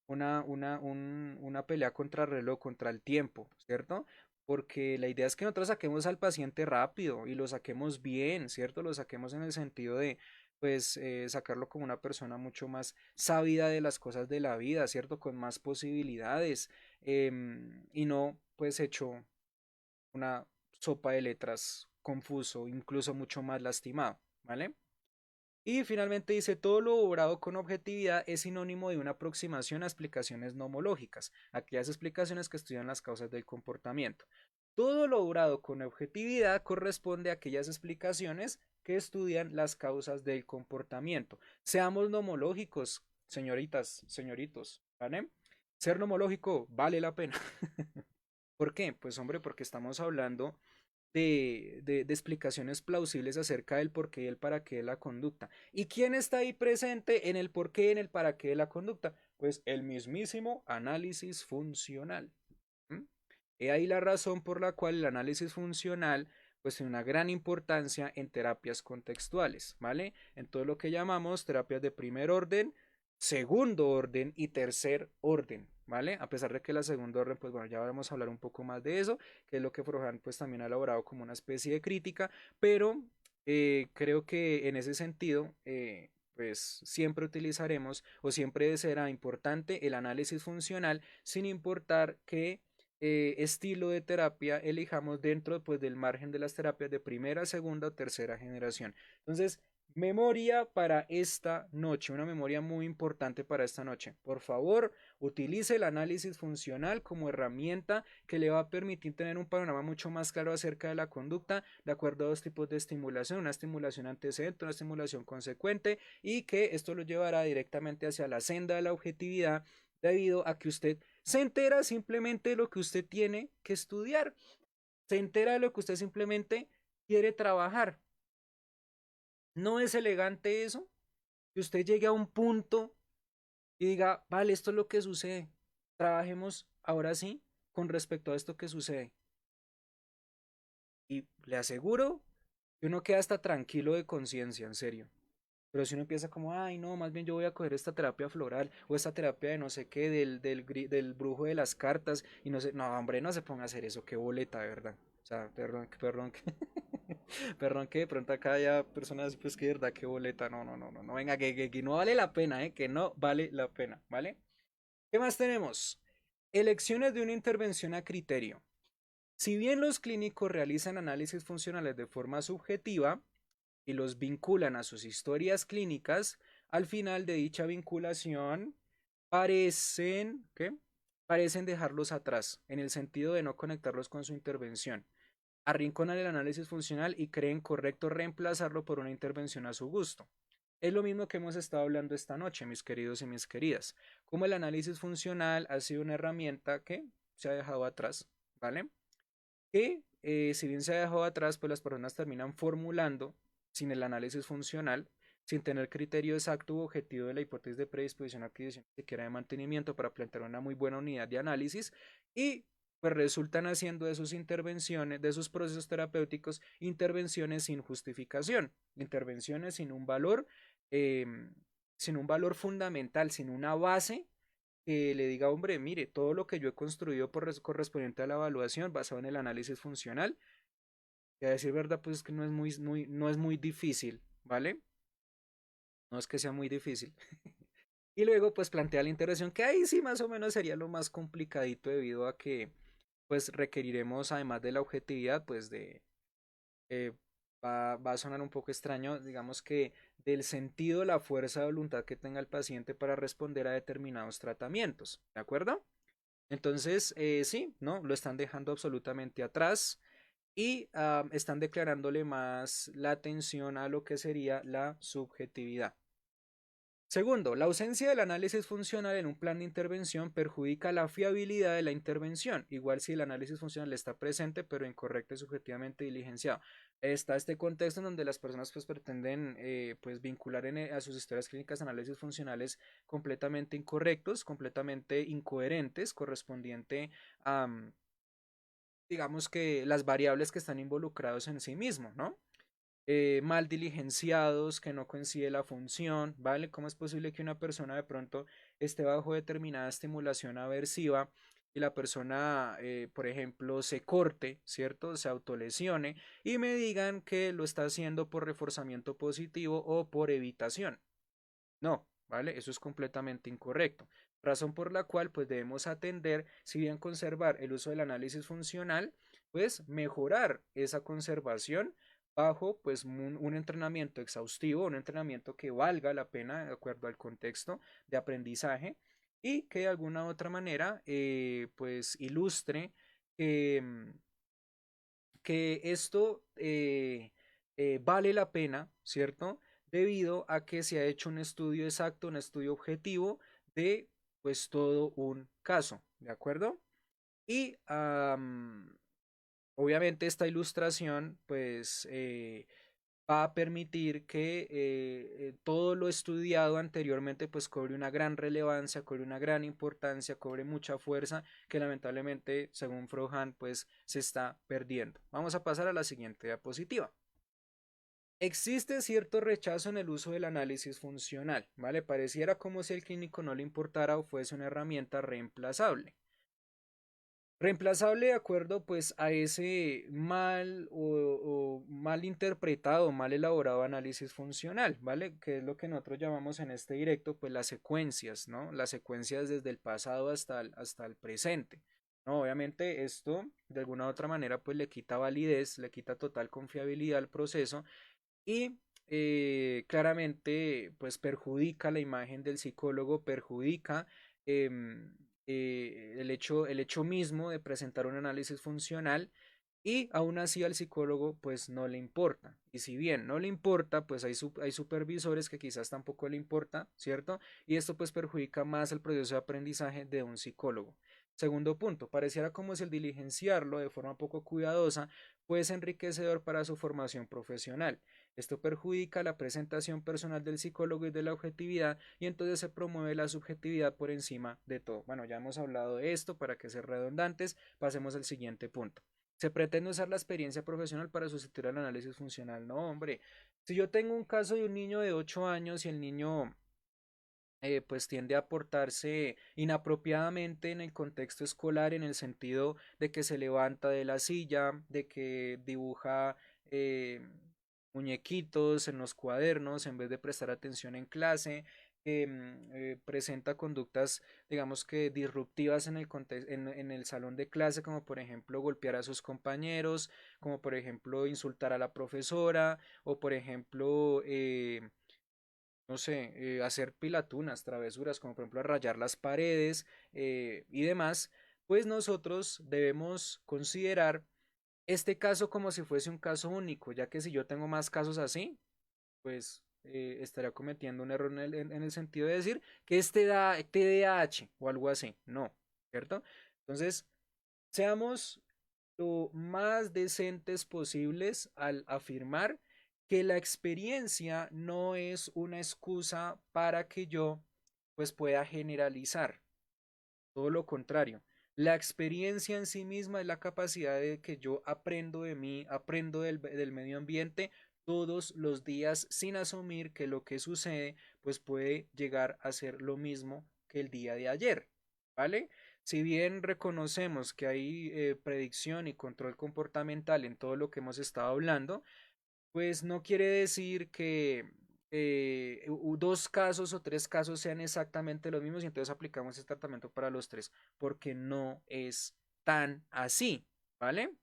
una pelea contra el reloj, contra el tiempo, ¿cierto? Porque la idea es que nosotros saquemos al paciente rápido y lo saquemos bien, ¿cierto? Lo saquemos en el sentido de, pues, sacarlo como una persona mucho más sabida de las cosas de la vida, ¿cierto? Con más posibilidades y no, pues, hecho una sopa de letras confuso, incluso mucho más lastimado, ¿vale? Y finalmente dice, todo lo obrado con objetividad es sinónimo de una aproximación a explicaciones nomológicas, aquellas explicaciones que estudian las causas del comportamiento. Todo lo obrado con objetividad corresponde a aquellas explicaciones que estudian las causas del comportamiento. Seamos nomológicos, señoritas, señoritos, ¿vale? Ser nomológico vale la pena. ¿Por qué? Pues hombre, porque estamos hablando de explicaciones plausibles acerca del por qué y el para qué de la conducta. ¿Y quién está ahí presente en el por qué y en el para qué de la conducta? Pues el mismísimo análisis funcional. ¿Mm? He ahí la razón por la cual el análisis funcional pues tiene una gran importancia en terapias contextuales, ¿vale? En todo lo que llamamos terapias de primer orden, segundo orden y tercer orden, ¿vale? A pesar de que la segunda orden, pues bueno, ya vamos a hablar un poco más de eso, que es lo que Frohan pues también ha elaborado como una especie de crítica, pero creo que en ese sentido, pues siempre utilizaremos o siempre será importante el análisis funcional sin importar que estilo de terapia elijamos dentro pues del margen de las terapias de primera, segunda o tercera generación. Entonces, memoria para esta noche, una memoria muy importante para esta noche. Por favor, utilice el análisis funcional como herramienta que le va a permitir tener un panorama mucho más claro acerca de la conducta de acuerdo a dos tipos de estimulación, una estimulación antecedente, una estimulación consecuente y que esto lo llevará directamente hacia la senda de la objetividad debido a que usted se entera simplemente de lo que usted tiene que estudiar, se entera de lo que usted simplemente quiere trabajar. ¿No es elegante eso? Que usted llegue a un punto y diga, vale, esto es lo que sucede. Trabajemos ahora sí con respecto a esto que sucede. Y le aseguro que uno queda hasta tranquilo de conciencia, en serio. Pero si uno empieza como, ay, no, más bien yo voy a coger esta terapia floral o esta terapia de no sé qué, del brujo de las cartas y no sé, no, hombre, no se ponga a hacer eso, qué boleta, de verdad. O sea, perdón, perdón que de pronto acá haya personas, pues que de verdad, qué boleta, no, venga, que no vale la pena, que no vale la pena, ¿vale? ¿Qué más tenemos? Elecciones de una intervención a criterio. Si bien los clínicos realizan análisis funcionales de forma subjetiva, y los vinculan a sus historias clínicas, al final de dicha vinculación parecen, ¿qué? parecen dejarlos atrás, en el sentido de no conectarlos con su intervención. Arrinconan el análisis funcional y creen correcto reemplazarlo por una intervención a su gusto. Es lo mismo que hemos estado hablando esta noche, mis queridos y mis queridas. Como el análisis funcional ha sido una herramienta que se ha dejado atrás, ¿vale? Que si bien se ha dejado atrás, pues las personas terminan formulando sin el análisis funcional, sin tener criterio exacto u objetivo de la hipótesis de predisposición, adquisición, siquiera de mantenimiento para plantear una muy buena unidad de análisis y pues resultan haciendo de sus intervenciones, de sus procesos terapéuticos, intervenciones sin justificación, intervenciones eh, sin un valor fundamental, sin una base que le diga, hombre, mire, todo lo que yo he construido correspondiente a la evaluación basado en el análisis funcional, y a decir verdad, pues es que no es muy difícil, ¿vale? No es que sea muy difícil. Y luego, pues plantea la integración, que ahí sí más o menos sería lo más complicadito debido a que, pues requeriremos, además de la objetividad, pues eh, va a sonar un poco extraño, digamos que del sentido, la fuerza de voluntad que tenga el paciente para responder a determinados tratamientos, ¿de acuerdo? Entonces, sí, ¿no? Lo están dejando absolutamente atrás y están declarándole más la atención a lo que sería la subjetividad. Segundo, la ausencia del análisis funcional en un plan de intervención perjudica la fiabilidad de la intervención, igual si el análisis funcional está presente pero incorrecto y subjetivamente diligenciado. Está este contexto en donde las personas pues pretenden pues vincular a sus historias clínicas análisis funcionales completamente incorrectos, completamente incoherentes, correspondiente a digamos que las variables que están involucrados en sí mismo, ¿no? Mal diligenciados, que no coincide la función, ¿vale? ¿Cómo es posible que una persona de pronto esté bajo determinada estimulación aversiva y la persona, por ejemplo, se corte, ¿cierto? Se autolesione y me digan que lo está haciendo por reforzamiento positivo o por evitación? No, ¿vale? Eso es completamente incorrecto. Razón por la cual pues debemos atender, si bien conservar el uso del análisis funcional, pues mejorar esa conservación bajo pues un entrenamiento exhaustivo, un entrenamiento que valga la pena de acuerdo al contexto de aprendizaje y que de alguna u otra manera pues ilustre que, que esto vale la pena, ¿cierto? Debido a que se ha hecho un estudio exacto, un estudio objetivo de pues todo un caso, ¿de acuerdo? Y obviamente esta ilustración pues va a permitir que todo lo estudiado anteriormente pues cobre una gran relevancia, cobre una gran importancia, cobre mucha fuerza que lamentablemente según Frohan pues se está perdiendo. Vamos a pasar a la siguiente diapositiva. Existe cierto rechazo en el uso del análisis funcional, ¿vale? Pareciera como si el clínico no le importara o fuese una herramienta reemplazable. Reemplazable de acuerdo pues a ese mal o mal interpretado, mal elaborado análisis funcional, ¿vale? Que es lo que nosotros llamamos en este directo pues las secuencias, ¿no? Las secuencias desde el pasado hasta el presente. No, obviamente esto de alguna u otra manera pues le quita validez, le quita total confiabilidad al proceso y claramente pues perjudica la imagen del psicólogo, perjudica el hecho mismo de presentar un análisis funcional y aún así al psicólogo pues no le importa. Y si bien no le importa, pues hay supervisores que quizás tampoco le importa, ¿cierto? Y esto pues perjudica más el proceso de aprendizaje de un psicólogo. Segundo punto, pareciera como si el diligenciarlo de forma poco cuidadosa pues enriquecedor para su formación profesional. Esto perjudica la presentación personal del psicólogo y de la objetividad y entonces se promueve la subjetividad por encima de todo. Bueno, ya hemos hablado de esto para que ser redundantes, pasemos al siguiente punto. Se pretende usar la experiencia profesional para sustituir al análisis funcional. No, hombre, si yo tengo un caso de un niño de 8 años y el niño pues tiende a portarse inapropiadamente en el contexto escolar en el sentido de que se levanta de la silla, de que dibuja muñequitos en los cuadernos en vez de prestar atención en clase, que presenta conductas, digamos que disruptivas en en el salón de clase, como por ejemplo golpear a sus compañeros, como por ejemplo insultar a la profesora, o por ejemplo no sé, hacer pilatunas, travesuras, como por ejemplo rayar las paredes y demás, pues nosotros debemos considerar este caso como si fuese un caso único, ya que si yo tengo más casos así, pues estaría cometiendo un error en el sentido de decir que es TDAH o algo así. No, ¿cierto? Entonces, seamos lo más decentes posibles al afirmar que la experiencia no es una excusa para que yo pues pueda generalizar. Todo lo contrario. La experiencia en sí misma es la capacidad de que yo aprendo de mí, aprendo del medio ambiente todos los días sin asumir que lo que sucede pues puede llegar a ser lo mismo que el día de ayer. ¿Vale? Si bien reconocemos que hay predicción y control comportamental en todo lo que hemos estado hablando, pues no quiere decir que dos casos o tres casos sean exactamente los mismos y entonces aplicamos este tratamiento para los tres, porque no es tan así, ¿vale?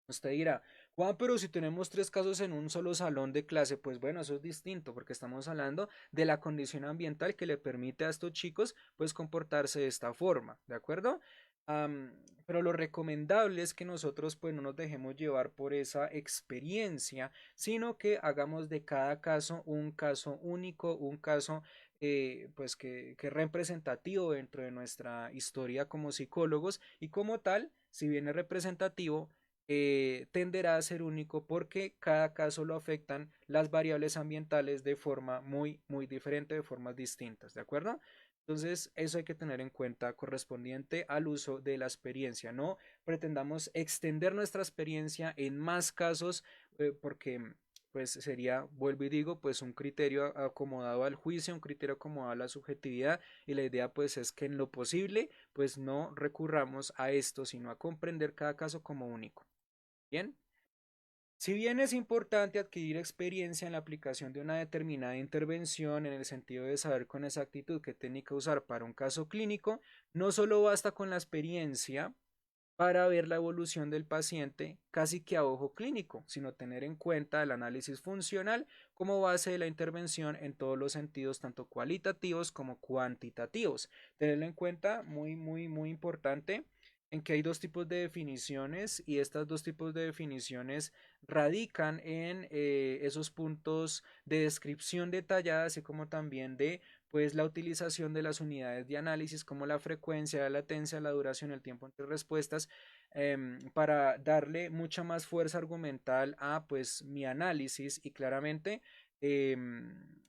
Usted dirá, Juan, pero si tenemos tres casos en un solo salón de clase, pues bueno, eso es distinto, porque estamos hablando de la condición ambiental que le permite a estos chicos, pues, comportarse de esta forma, ¿de acuerdo? Am, pero lo recomendable es que nosotros, pues, no nos dejemos llevar por esa experiencia, sino que hagamos de cada caso un caso único, un caso, pues, que es representativo dentro de nuestra historia como psicólogos y como tal, si bien es representativo, tenderá a ser único porque cada caso lo afectan las variables ambientales de forma muy diferente, de formas distintas, ¿de acuerdo? Entonces, eso hay que tener en cuenta correspondiente al uso de la experiencia. No pretendamos extender nuestra experiencia en más casos porque pues sería, vuelvo y digo, pues un criterio acomodado al juicio, un criterio acomodado a la subjetividad y la idea pues es que en lo posible pues no recurramos a esto, sino a comprender cada caso como único. Bien, si bien es importante adquirir experiencia en la aplicación de una determinada intervención en el sentido de saber con exactitud qué técnica usar para un caso clínico, no solo basta con la experiencia para ver la evolución del paciente casi que a ojo clínico, sino tener en cuenta el análisis funcional como base de la intervención en todos los sentidos, tanto cualitativos como cuantitativos. Tenerlo en cuenta, muy importante, en que hay dos tipos de definiciones y estas dos tipos de definiciones radican en esos puntos de descripción detallada, así como también de pues la utilización de las unidades de análisis como la frecuencia, la latencia, la duración, el tiempo entre respuestas, para darle mucha más fuerza argumental a pues mi análisis y claramente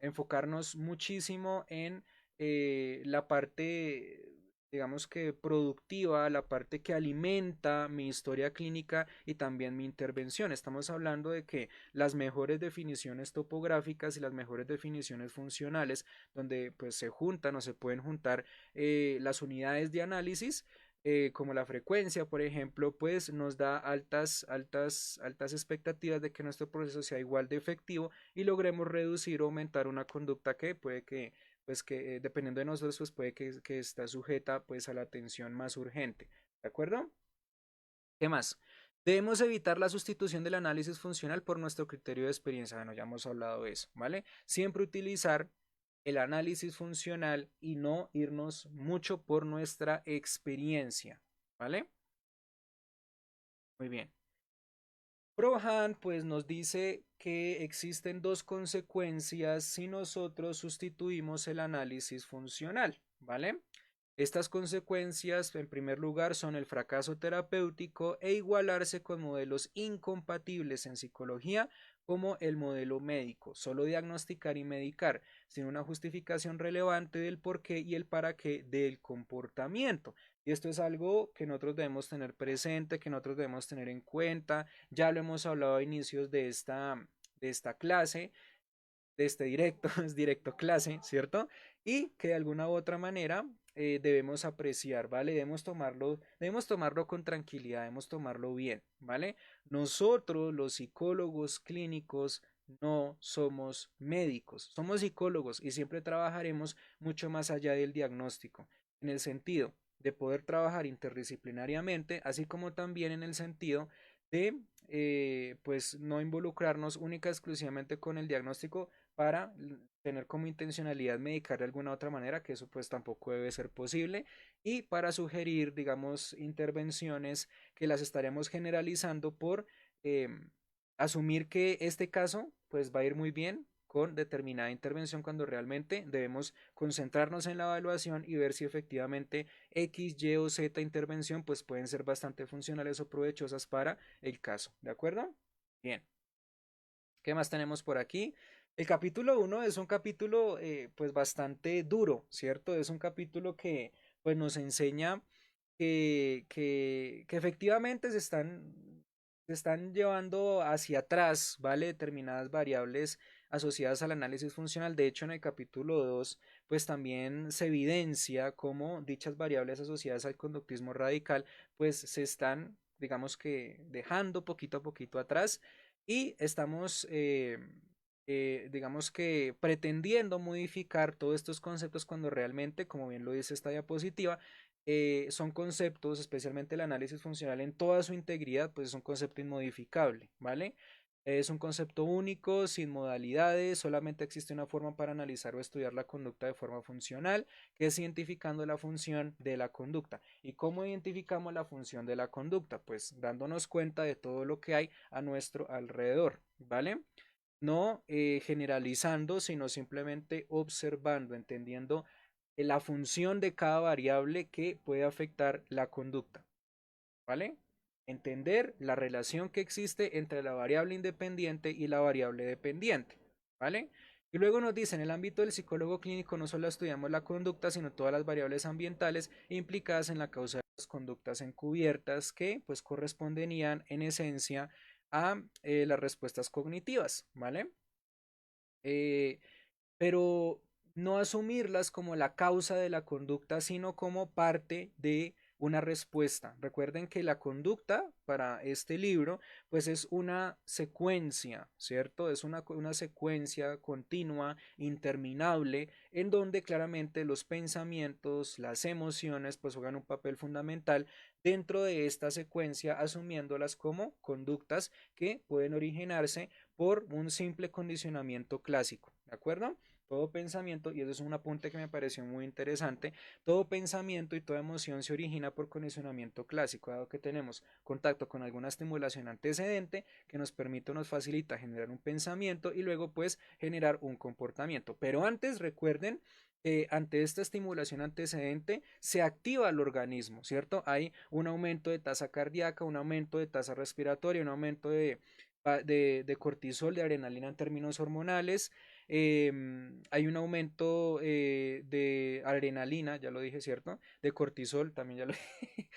enfocarnos muchísimo en la parte digamos que productiva, la parte que alimenta mi historia clínica y también mi intervención. Estamos hablando de que las mejores definiciones topográficas y las mejores definiciones funcionales, donde pues se juntan o se pueden juntar las unidades de análisis, como la frecuencia, por ejemplo, pues nos da altas expectativas de que nuestro proceso sea igual de efectivo y logremos reducir o aumentar una conducta que puede que pues que dependiendo de nosotros, pues puede que está sujeta pues a la atención más urgente. ¿De acuerdo? ¿Qué más? Debemos evitar la sustitución del análisis funcional por nuestro criterio de experiencia. Bueno, ya hemos hablado de eso, ¿vale? Siempre utilizar el análisis funcional y no irnos mucho por nuestra experiencia, ¿vale? Muy bien. Prohan pues nos dice que existen dos consecuencias si nosotros sustituimos el análisis funcional, ¿vale? Estas consecuencias, en primer lugar, son el fracaso terapéutico e igualarse con modelos incompatibles en psicología como el modelo médico, solo diagnosticar y medicar, sin una justificación relevante del por qué y el para qué del comportamiento. Y esto es algo que nosotros debemos tener presente, que nosotros debemos tener en cuenta. Ya lo hemos hablado a inicios de esta clase, de este directo, es directo clase, ¿cierto? Y que de alguna u otra manera debemos apreciar, ¿vale? Debemos tomarlo con tranquilidad, debemos tomarlo bien, ¿vale? Nosotros, los psicólogos clínicos, no somos médicos, somos psicólogos y siempre trabajaremos mucho más allá del diagnóstico, en el sentido de poder trabajar interdisciplinariamente, así como también en el sentido de pues no involucrarnos única y exclusivamente con el diagnóstico, para tener como intencionalidad medicar de alguna otra manera, que eso pues tampoco debe ser posible, y para sugerir, digamos, intervenciones que las estaremos generalizando por asumir que este caso pues va a ir muy bien con determinada intervención cuando realmente debemos concentrarnos en la evaluación y ver si efectivamente X, Y o Z intervención pues pueden ser bastante funcionales o provechosas para el caso. ¿De acuerdo? Bien. ¿Qué más tenemos por aquí? El capítulo uno es un capítulo pues bastante duro, ¿cierto? Es un capítulo que pues nos enseña que efectivamente se están llevando hacia atrás, ¿vale? Determinadas variables asociadas al análisis funcional. De hecho, en el capítulo 2 pues también se evidencia cómo dichas variables asociadas al conductismo radical, pues se están, digamos que, dejando poquito a poquito atrás y estamos, digamos que, pretendiendo modificar todos estos conceptos cuando realmente, como bien lo dice esta diapositiva, son conceptos, especialmente el análisis funcional en toda su integridad, pues es un concepto inmodificable, ¿vale? Es un concepto único, sin modalidades, solamente existe una forma para analizar o estudiar la conducta de forma funcional, que es identificando la función de la conducta. ¿Y cómo identificamos la función de la conducta? Pues dándonos cuenta de todo lo que hay a nuestro alrededor, ¿vale? No generalizando, sino simplemente observando, entendiendo la función de cada variable que puede afectar la conducta, ¿vale? Entender la relación que existe entre la variable independiente y la variable dependiente, ¿vale? Y luego nos dice, en el ámbito del psicólogo clínico no solo estudiamos la conducta, sino todas las variables ambientales implicadas en la causa de las conductas encubiertas que pues corresponderían en esencia a las respuestas cognitivas, ¿vale? Eh, pero no asumirlas como la causa de la conducta, sino como parte de una respuesta. Recuerden que la conducta para este libro, pues es una secuencia, ¿cierto? Es una secuencia continua, interminable, en donde claramente los pensamientos, las emociones, pues juegan un papel fundamental dentro de esta secuencia, asumiéndolas como conductas que pueden originarse por un simple condicionamiento clásico, ¿de acuerdo? Todo pensamiento, y eso es un apunte que me pareció muy interesante, todo pensamiento y toda emoción se origina por condicionamiento clásico, dado que tenemos contacto con alguna estimulación antecedente que nos permite o nos facilita generar un pensamiento y luego pues generar un comportamiento. Pero antes recuerden ante esta estimulación antecedente se activa el organismo, ¿cierto? Hay un aumento de tasa cardíaca, un aumento de tasa respiratoria, un aumento de cortisol, de adrenalina en términos hormonales. Hay un aumento de adrenalina, ya lo dije, ¿cierto? De cortisol, también ya lo dije.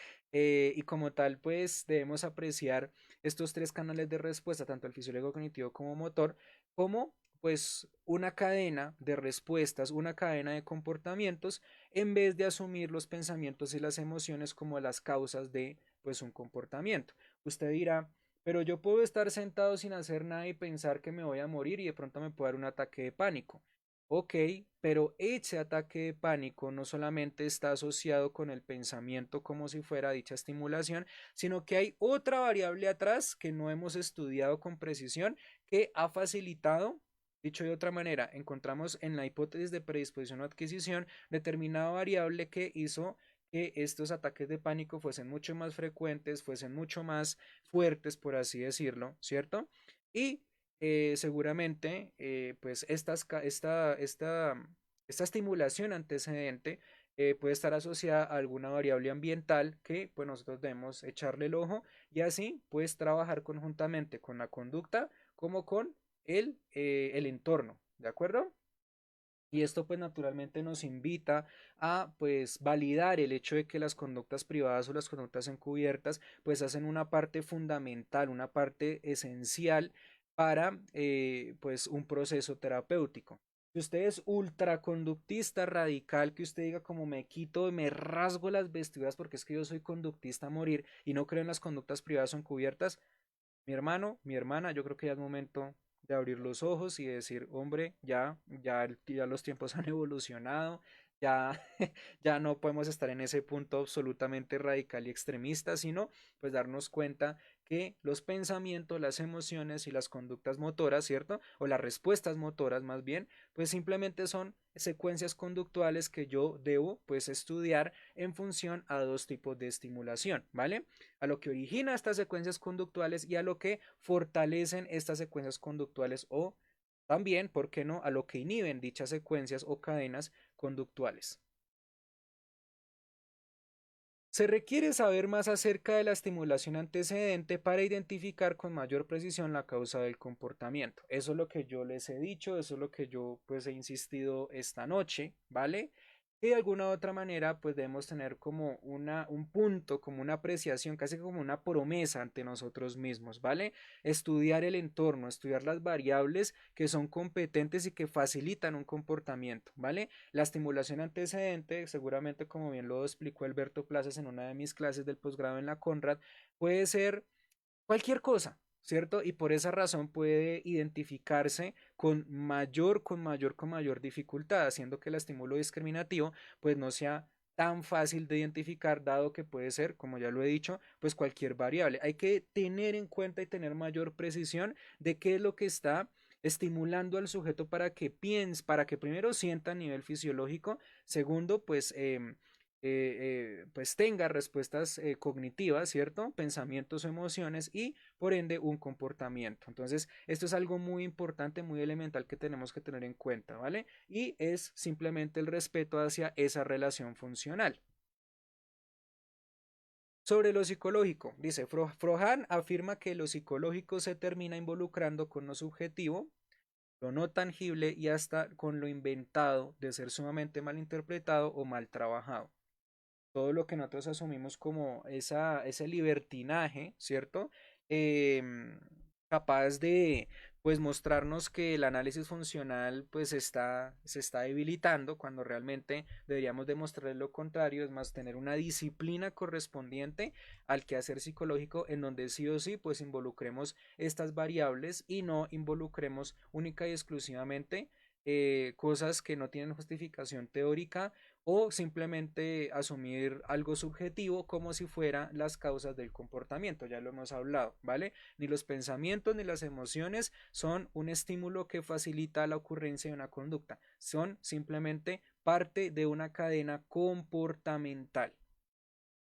Y como tal, pues debemos apreciar estos tres canales de respuesta, tanto el fisiológico, cognitivo como motor, como pues una cadena de respuestas, una cadena de comportamientos, en vez de asumir los pensamientos y las emociones como las causas de pues un comportamiento. Usted dirá, pero yo puedo estar sentado sin hacer nada y pensar que me voy a morir y de pronto me puede dar un ataque de pánico. Ok, pero ese ataque de pánico no solamente está asociado con el pensamiento como si fuera dicha estimulación, sino que hay otra variable atrás que no hemos estudiado con precisión que ha facilitado. Dicho de otra manera, encontramos en la hipótesis de predisposición o adquisición determinada variable que hizo que estos ataques de pánico fuesen mucho más frecuentes, fuesen mucho más fuertes, por así decirlo, ¿cierto? Y seguramente, pues esta estimulación antecedente puede estar asociada a alguna variable ambiental que pues nosotros debemos echarle el ojo y así pues trabajar conjuntamente con la conducta como con el entorno, ¿de acuerdo? Y esto pues naturalmente nos invita a pues validar el hecho de que las conductas privadas o las conductas encubiertas pues hacen una parte fundamental, una parte esencial para pues un proceso terapéutico. Si usted es ultraconductista radical, que usted diga como me quito, me rasgo las vestiduras porque es que yo soy conductista a morir y no creo en las conductas privadas o encubiertas, mi hermano, mi hermana, yo creo que ya es momento de abrir los ojos y decir, hombre, ya los tiempos han evolucionado, ya, ya no podemos estar en ese punto absolutamente radical y extremista, sino pues darnos cuenta que los pensamientos, las emociones y las conductas motoras, ¿cierto? O las respuestas motoras más bien, pues simplemente son secuencias conductuales que yo debo pues estudiar en función a dos tipos de estimulación, ¿vale? A lo que origina estas secuencias conductuales y a lo que fortalecen estas secuencias conductuales o también, ¿por qué no?, a lo que inhiben dichas secuencias o cadenas conductuales. Se requiere saber más acerca de la estimulación antecedente para identificar con mayor precisión la causa del comportamiento. Eso es lo que yo les he dicho, eso es lo que yo pues he insistido esta noche, ¿vale? Y de alguna u otra manera pues debemos tener como un punto, como una apreciación, casi como una promesa ante nosotros mismos, ¿vale? Estudiar el entorno, estudiar las variables que son competentes y que facilitan un comportamiento, ¿vale? La estimulación antecedente, seguramente como bien lo explicó Alberto Plazas en una de mis clases del posgrado en la Conrad, puede ser cualquier cosa, ¿cierto? Y por esa razón puede identificarse con mayor dificultad, haciendo que el estímulo discriminativo pues no sea tan fácil de identificar, dado que puede ser, como ya lo he dicho, pues cualquier variable. Hay que tener en cuenta y tener mayor precisión de qué es lo que está estimulando al sujeto para que piense, para que primero sienta a nivel fisiológico, segundo, pues tenga respuestas cognitivas, ¿cierto? Pensamientos o emociones y por ende un comportamiento. Entonces, esto es algo muy importante, muy elemental que tenemos que tener en cuenta, ¿vale? Y es simplemente el respeto hacia esa relación funcional. Sobre lo psicológico, dice Frohan afirma que lo psicológico se termina involucrando con lo subjetivo, lo no tangible y hasta con lo inventado de ser sumamente mal interpretado o mal trabajado. Todo lo que nosotros asumimos como ese libertinaje, ¿cierto? Em, Capaz de pues mostrarnos que el análisis funcional pues se está debilitando cuando realmente deberíamos demostrar lo contrario, es más, tener una disciplina correspondiente al quehacer psicológico en donde sí o sí pues involucremos estas variables y no involucremos única y exclusivamente cosas que no tienen justificación teórica o simplemente asumir algo subjetivo como si fueran las causas del comportamiento, ya lo hemos hablado, ¿vale? Ni los pensamientos ni las emociones son un estímulo que facilita la ocurrencia de una conducta, son simplemente parte de una cadena comportamental.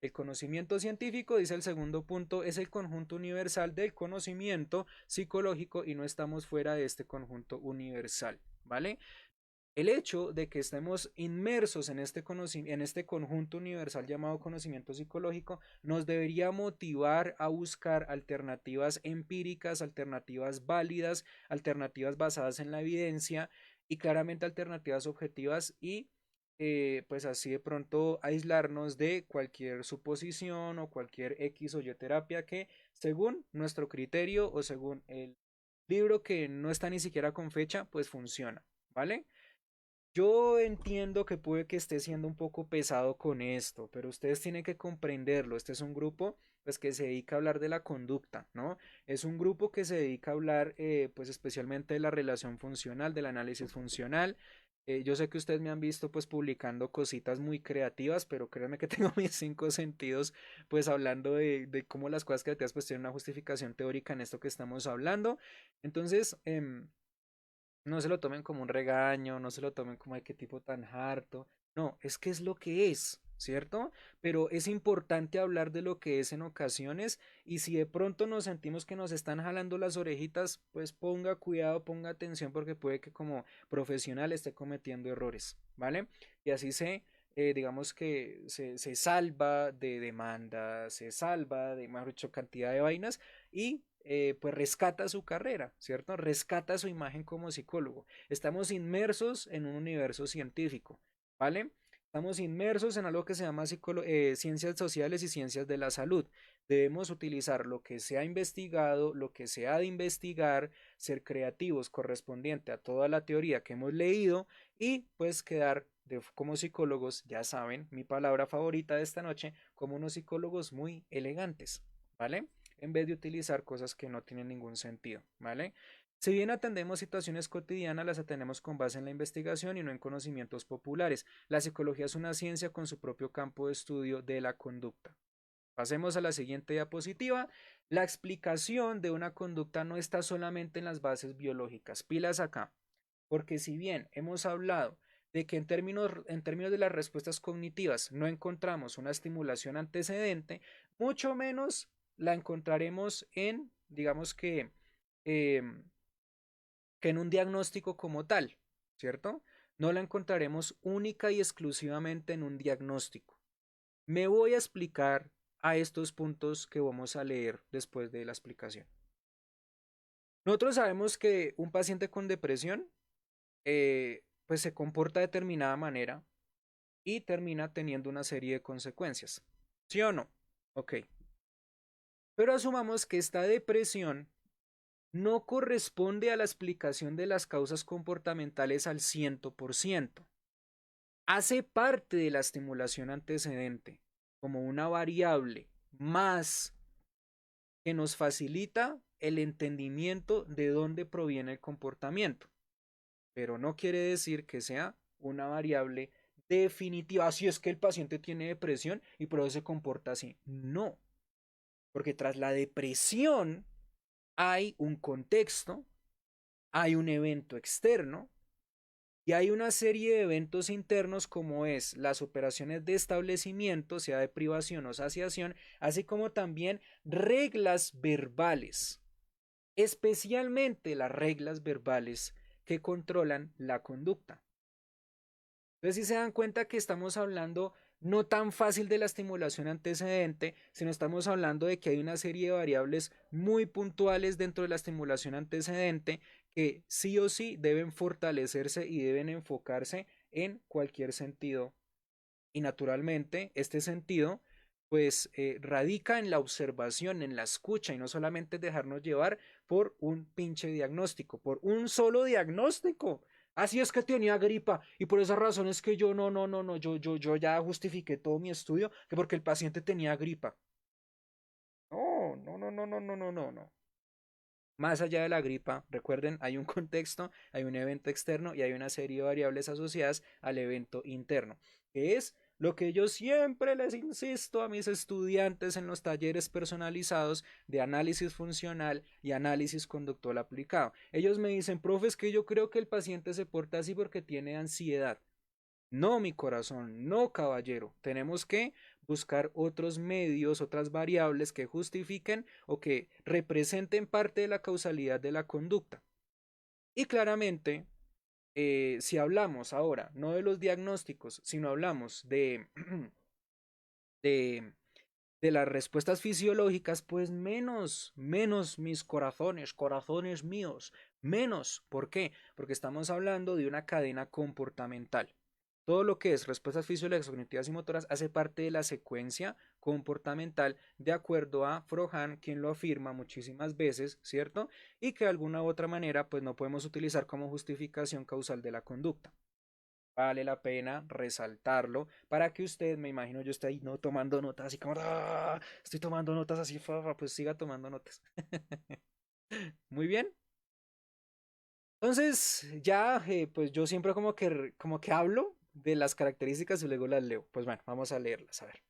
El conocimiento científico, dice el segundo punto, es el conjunto universal del conocimiento psicológico y no estamos fuera de este conjunto universal, ¿vale? El hecho de que estemos inmersos en en este conjunto universal llamado conocimiento psicológico nos debería motivar a buscar alternativas empíricas, alternativas válidas, alternativas basadas en la evidencia y claramente alternativas objetivas y pues así de pronto aislarnos de cualquier suposición o cualquier X o Y terapia que según nuestro criterio o según el libro que no está ni siquiera con fecha, pues funciona, ¿vale? Yo entiendo que puede que esté siendo un poco pesado con esto, pero ustedes tienen que comprenderlo. Este es un grupo pues que se dedica a hablar de la conducta, ¿no? Es un grupo que se dedica a hablar pues especialmente de la relación funcional, del análisis funcional. Yo sé que ustedes me han visto pues publicando cositas muy creativas, pero créanme que tengo mis cinco sentidos pues hablando de cómo las cosas creativas pues tienen una justificación teórica en esto que estamos hablando. Entonces, no se lo tomen como un regaño, no se lo tomen como de qué tipo tan harto. No, es que es lo que es, ¿cierto? Pero es importante hablar de lo que es en ocasiones y si de pronto nos sentimos que nos están jalando las orejitas, pues ponga cuidado, ponga atención porque puede que como profesional esté cometiendo errores, ¿vale? Y así digamos que se salva de demandas, se salva de, mejor dicho, cantidad de vainas y pues rescata su carrera, ¿cierto? Rescata su imagen como psicólogo. Estamos inmersos en un universo científico, ¿vale? Estamos inmersos en algo que se llama ciencias sociales y ciencias de la salud. Debemos utilizar lo que se ha investigado, lo que se ha de investigar, ser creativos correspondiente a toda la teoría que hemos leído y pues quedar como psicólogos, ya saben, mi palabra favorita de esta noche, como unos psicólogos muy elegantes, ¿vale? En vez de utilizar cosas que no tienen ningún sentido, ¿vale? Si bien atendemos situaciones cotidianas, las atendemos con base en la investigación y no en conocimientos populares. La psicología es una ciencia con su propio campo de estudio de la conducta. Pasemos a la siguiente diapositiva. La explicación de una conducta no está solamente en las bases biológicas. Pilas acá. Porque si bien hemos hablado de que en términos de las respuestas cognitivas no encontramos una estimulación antecedente, mucho menos la encontraremos en, digamos eh, que en un diagnóstico como tal, ¿cierto? No la encontraremos única y exclusivamente en un diagnóstico. Me voy a explicar a estos puntos que vamos a leer después de la explicación. Nosotros sabemos que un paciente con depresión pues se comporta de determinada manera y termina teniendo una serie de consecuencias. ¿Sí o no? Ok. Pero asumamos que esta depresión no corresponde a la explicación de las causas comportamentales al 100%. Hace parte de la estimulación antecedente como una variable más que nos facilita el entendimiento de dónde proviene el comportamiento, pero no quiere decir que sea una variable definitiva. Así es que el paciente tiene depresión y por eso se comporta así. No, porque tras la depresión hay un contexto, hay un evento externo y hay una serie de eventos internos como es las operaciones de establecimiento, sea de privación o saciación, así como también reglas verbales, especialmente las reglas verbales que controlan la conducta. Entonces, si se dan cuenta que estamos hablando no tan fácil de la estimulación antecedente, sino estamos hablando de que hay una serie de variables muy puntuales dentro de la estimulación antecedente que sí o sí deben fortalecerse y deben enfocarse en cualquier sentido. Y naturalmente, este sentido pues radica en la observación, en la escucha y no solamente dejarnos llevar por un pinche diagnóstico, por un solo diagnóstico. Así es que tenía gripa y por esa razón es que yo no, yo ya justifiqué todo mi estudio que porque el paciente tenía gripa. No. Más allá de la gripa, recuerden, hay un contexto, hay un evento externo y hay una serie de variables asociadas al evento interno, que es lo que yo siempre les insisto a mis estudiantes en los talleres personalizados de análisis funcional y análisis conductual aplicado. Ellos me dicen, profe, es que yo creo que el paciente se porta así porque tiene ansiedad. No, mi corazón, no, caballero. Tenemos que buscar otros medios, otras variables que justifiquen o que representen parte de la causalidad de la conducta. Y claramente, si hablamos ahora no de los diagnósticos, sino hablamos de, de las respuestas fisiológicas, pues menos mis corazones, corazones míos, menos. ¿Por qué? Porque estamos hablando de una cadena comportamental. Todo lo que es respuestas fisiológicas, cognitivas y motoras hace parte de la secuencia comportamental de acuerdo a Frohan, quien lo afirma muchísimas veces, ¿cierto? Y que de alguna u otra manera pues no podemos utilizar como justificación causal de la conducta. Vale la pena resaltarlo para que usted, me imagino yo estoy ahí no tomando notas así como ¡ah! Estoy tomando notas así, pues siga tomando notas. Muy bien. Entonces, ya, pues yo siempre como que hablo de las características y luego las leo. Pues bueno, vamos a leerlas, a ver.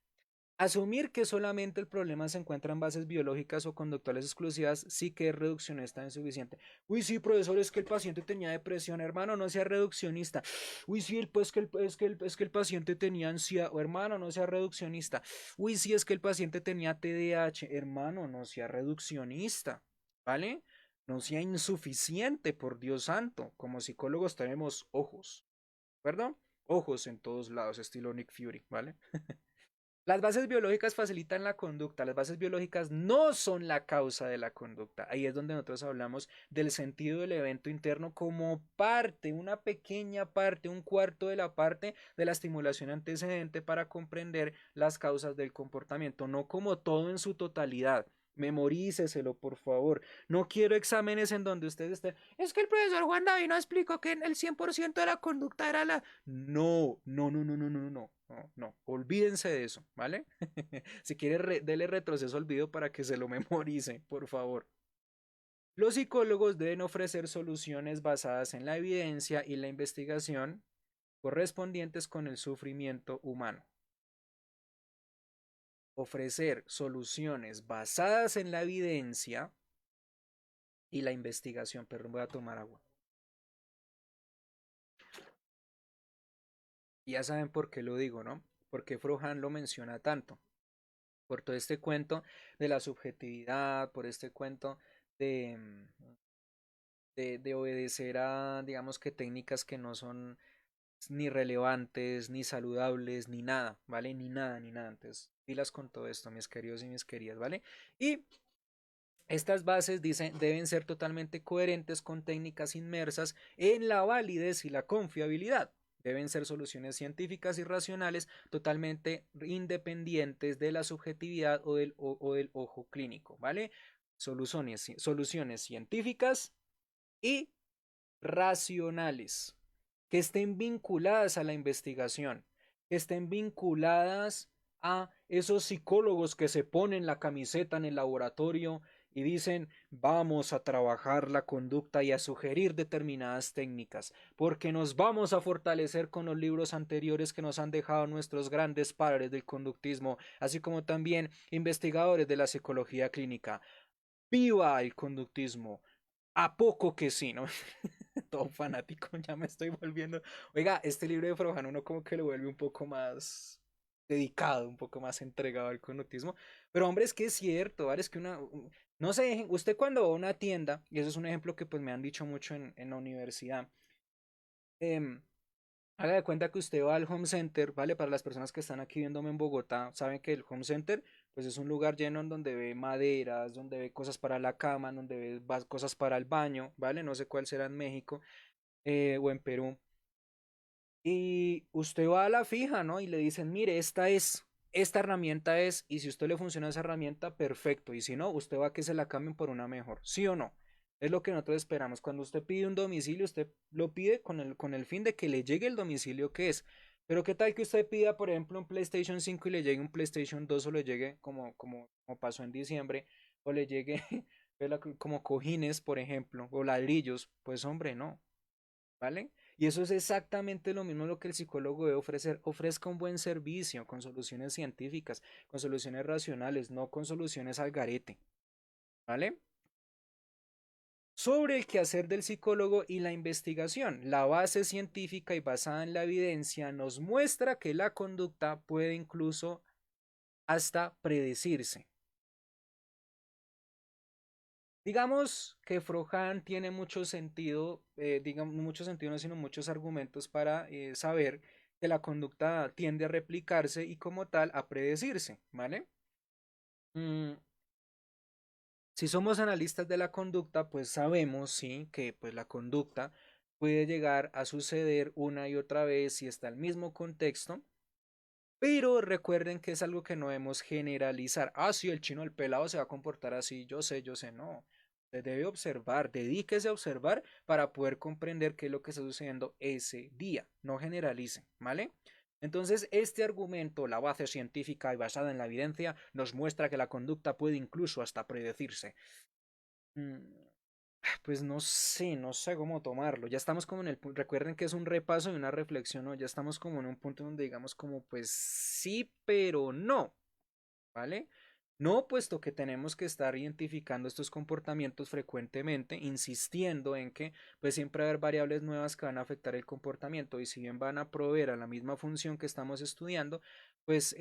Asumir que solamente el problema se encuentra en bases biológicas o conductuales exclusivas sí que es reduccionista insuficiente. Uy, sí, profesor, es que el paciente tenía depresión, hermano, no sea reduccionista. Uy, sí, pues es que el paciente tenía ansiedad, o hermano, no sea reduccionista. Uy, sí, es que el paciente tenía TDAH, hermano, no sea reduccionista, ¿vale? No sea insuficiente, por Dios santo. Como psicólogos tenemos ojos, ¿verdad? Ojos en todos lados, estilo Nick Fury, ¿vale? Las bases biológicas facilitan la conducta, las bases biológicas no son la causa de la conducta. Ahí es donde nosotros hablamos del sentido del evento interno como parte, una pequeña parte, un cuarto de la parte de la estimulación antecedente para comprender las causas del comportamiento, no como todo en su totalidad. Memoríceselo, por favor. No quiero exámenes en donde ustedes estén. Es que el profesor Juan David no explicó que el 100% de la conducta era la. No. Olvídense de eso, ¿vale? Si quiere, dele retroceso al video para que se lo memorice, por favor. Los psicólogos deben ofrecer soluciones basadas en la evidencia y la investigación correspondientes con el sufrimiento humano. Ofrecer soluciones basadas en la evidencia y la investigación. Perdón, voy a tomar agua. Y ya saben por qué lo digo, ¿no? ¿Por qué Frohan lo menciona tanto? Por todo este cuento de la subjetividad, por este cuento de, de obedecer a, digamos que técnicas que no son ni relevantes, ni saludables, ni nada, ¿vale? Ni nada, ni nada. Entonces, pilas con todo esto, mis queridos y mis queridas, ¿vale? Y estas bases dicen, deben ser totalmente coherentes con técnicas inmersas en la validez y la confiabilidad. Deben ser soluciones científicas y racionales totalmente independientes de la subjetividad o del ojo clínico, ¿vale? Soluciones científicas y racionales, que estén vinculadas a la investigación, que estén vinculadas a esos psicólogos que se ponen la camiseta en el laboratorio y dicen vamos a trabajar la conducta y a sugerir determinadas técnicas, porque nos vamos a fortalecer con los libros anteriores que nos han dejado nuestros grandes padres del conductismo, así como también investigadores de la psicología clínica. ¡Viva el conductismo! A poco que sí, ¿no? Todo fanático, ya me estoy volviendo. Oiga, este libro de Frojan uno como que lo vuelve un poco más dedicado, un poco más entregado al conductismo. Pero hombre, es que es cierto, ¿vale? Es que no sé, usted cuando va a una tienda, y eso es un ejemplo que pues me han dicho mucho en la universidad, eh, haga de cuenta que usted va al home center, ¿vale? Para las personas que están aquí viéndome en Bogotá, saben que el home center pues es un lugar lleno en donde ve maderas, donde ve cosas para la cama, donde ve cosas para el baño, ¿vale? No sé cuál será en México o en Perú. Y usted va a la fija, ¿no? Y le dicen, mire, esta herramienta es, y si a usted le funciona esa herramienta, perfecto. Y si no, usted va a que se la cambien por una mejor, ¿sí o no? Es lo que nosotros esperamos. Cuando usted pide un domicilio, usted lo pide con el fin de que le llegue el domicilio que es. Pero qué tal que usted pida, por ejemplo, un PlayStation 5 y le llegue un PlayStation 2 o le llegue como pasó en diciembre, o le llegue como cojines, por ejemplo, o ladrillos. Pues hombre, no. ¿Vale? Y eso es exactamente lo mismo lo que el psicólogo debe ofrecer. Ofrezca un buen servicio con soluciones científicas, con soluciones racionales, no con soluciones al garete. ¿Vale? Sobre el quehacer del psicólogo y la investigación. La base científica y basada en la evidencia nos muestra que la conducta puede incluso hasta predecirse. Digamos que Frohan tiene mucho sentido, digamos, mucho sentido, no, sino muchos argumentos para saber que la conducta tiende a replicarse y como tal a predecirse, ¿vale? Mm, si somos analistas de la conducta, pues sabemos, sí, que pues la conducta puede llegar a suceder una y otra vez si está el mismo contexto, pero recuerden que es algo que no debemos generalizar. Ah, sí, el chino, el pelado se va a comportar así, yo sé, no. Usted debe observar, dedíquese a observar para poder comprender qué es lo que está sucediendo ese día. No generalice, ¿vale? Entonces, este argumento, la base científica y basada en la evidencia, nos muestra que la conducta puede incluso hasta predecirse. Mm, pues no sé cómo tomarlo. Ya estamos como en el punto, recuerden que es un repaso y una reflexión, ¿no? Ya estamos como en un punto donde digamos como pues sí, pero no, ¿vale? No, puesto que tenemos que estar identificando estos comportamientos frecuentemente, insistiendo en que pues siempre va a haber variables nuevas que van a afectar el comportamiento y si bien van a proveer a la misma función que estamos estudiando, pues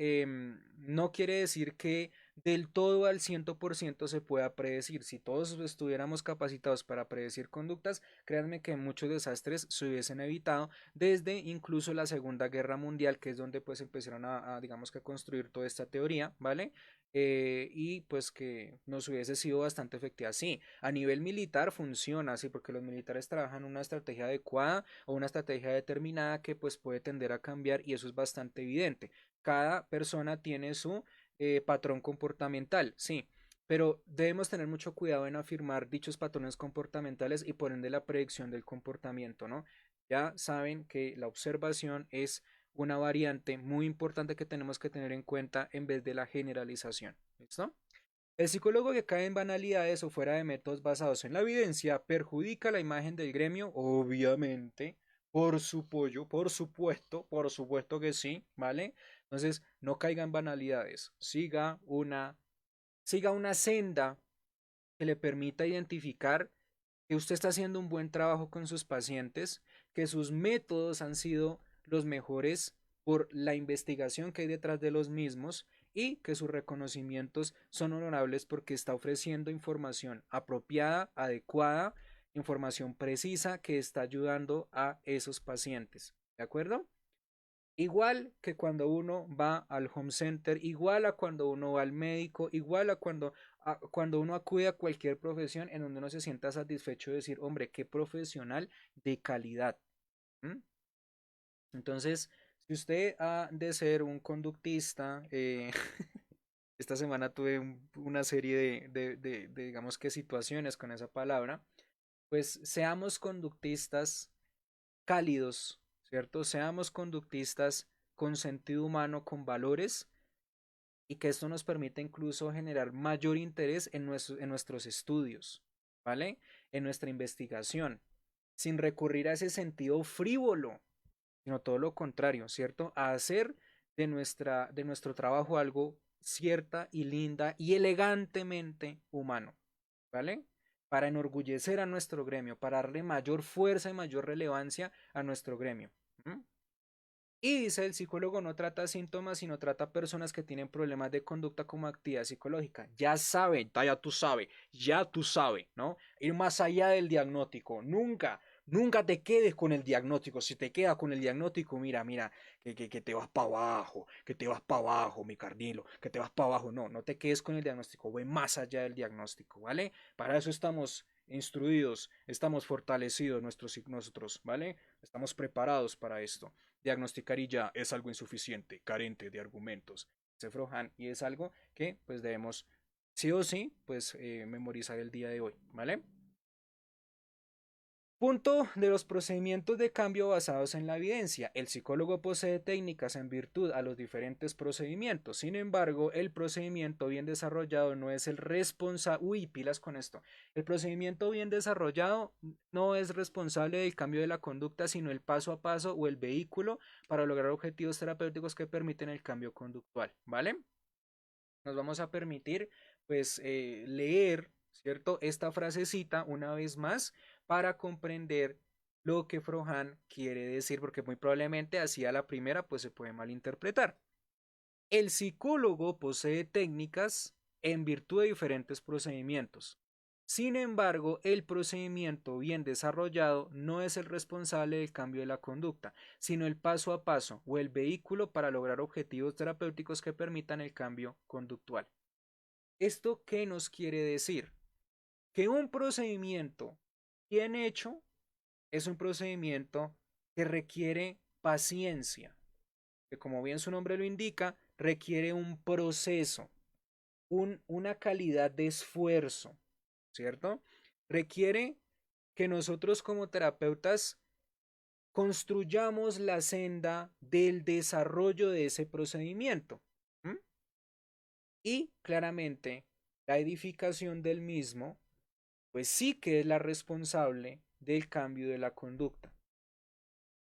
no quiere decir que del todo al 100% se pueda predecir. Si todos estuviéramos capacitados para predecir conductas, créanme que muchos desastres se hubiesen evitado desde incluso la Segunda Guerra Mundial, que es donde pues empezaron digamos que a construir toda esta teoría, ¿vale? Y pues que nos hubiese sido bastante efectiva. Sí, a nivel militar funciona así porque los militares trabajan una estrategia adecuada o una estrategia determinada que pues puede tender a cambiar y eso es bastante evidente. Cada persona tiene su patrón comportamental, sí, pero debemos tener mucho cuidado en afirmar dichos patrones comportamentales y por ende la predicción del comportamiento, ¿no? Ya saben que la observación es una variante muy importante que tenemos que tener en cuenta en vez de la generalización. ¿Listo? El psicólogo que cae en banalidades o fuera de métodos basados en la evidencia perjudica la imagen del gremio, obviamente, por supuesto que sí, ¿vale? Entonces, no caiga en banalidades, siga una senda que le permita identificar que usted está haciendo un buen trabajo con sus pacientes, que sus métodos han sido los mejores por la investigación que hay detrás de los mismos y que sus reconocimientos son honorables porque está ofreciendo información apropiada, adecuada, información precisa que está ayudando a esos pacientes. ¿De acuerdo? Igual que cuando uno va al home center, igual a cuando uno va al médico, igual cuando uno acude a cualquier profesión en donde uno se sienta satisfecho de decir, hombre, qué profesional de calidad. ¿Mm? Entonces, si usted ha de ser un conductista, esta semana tuve una serie digamos que situaciones con esa palabra, pues seamos conductistas cálidos, ¿cierto? Seamos conductistas con sentido humano, con valores y que esto nos permita incluso generar mayor interés en nuestros estudios, ¿vale? En nuestra investigación, sin recurrir a ese sentido frívolo, sino todo lo contrario, ¿cierto? A hacer de nuestro trabajo algo cierta y linda y elegantemente humano, ¿vale? Para enorgullecer a nuestro gremio, para darle mayor fuerza y mayor relevancia a nuestro gremio. ¿Mm? Y dice, el psicólogo no trata síntomas, sino trata personas que tienen problemas de conducta como actividad psicológica. Ya sabe, ya tú sabes, ¿no? Ir más allá del diagnóstico. Nunca te quedes con el diagnóstico. Si te quedas con el diagnóstico, mira, que te vas para abajo, mi Cardilo, que te vas para abajo. No te quedes con el diagnóstico, ve más allá del diagnóstico, ¿vale? Para eso estamos instruidos, estamos fortalecidos nosotros, ¿vale? Estamos preparados para esto. Diagnosticar y ya es algo insuficiente, carente de argumentos. Se Frohan y es algo que pues debemos sí o sí pues memorizar el día de hoy, ¿vale? Punto de los procedimientos de cambio basados en la evidencia. El psicólogo posee técnicas en virtud a los diferentes procedimientos. Sin embargo, el procedimiento bien desarrollado no es el responsable. Uy, pilas con esto. El procedimiento bien desarrollado no es responsable del cambio de la conducta, sino el paso a paso o el vehículo para lograr objetivos terapéuticos que permiten el cambio conductual. ¿Vale? Nos vamos a permitir pues leer, ¿cierto? Esta frasecita una vez más para comprender lo que Frohan quiere decir, porque muy probablemente así a la primera pues se puede malinterpretar. El psicólogo posee técnicas en virtud de diferentes procedimientos. Sin embargo, el procedimiento bien desarrollado no es el responsable del cambio de la conducta, sino el paso a paso o el vehículo para lograr objetivos terapéuticos que permitan el cambio conductual. ¿Esto qué nos quiere decir? Que un procedimiento bien hecho es un procedimiento que requiere paciencia, que como bien su nombre lo indica, requiere un proceso, una calidad de esfuerzo, ¿cierto? Requiere que nosotros como terapeutas construyamos la senda del desarrollo de ese procedimiento. ¿M? Y claramente la edificación del mismo, pues sí que es la responsable del cambio de la conducta.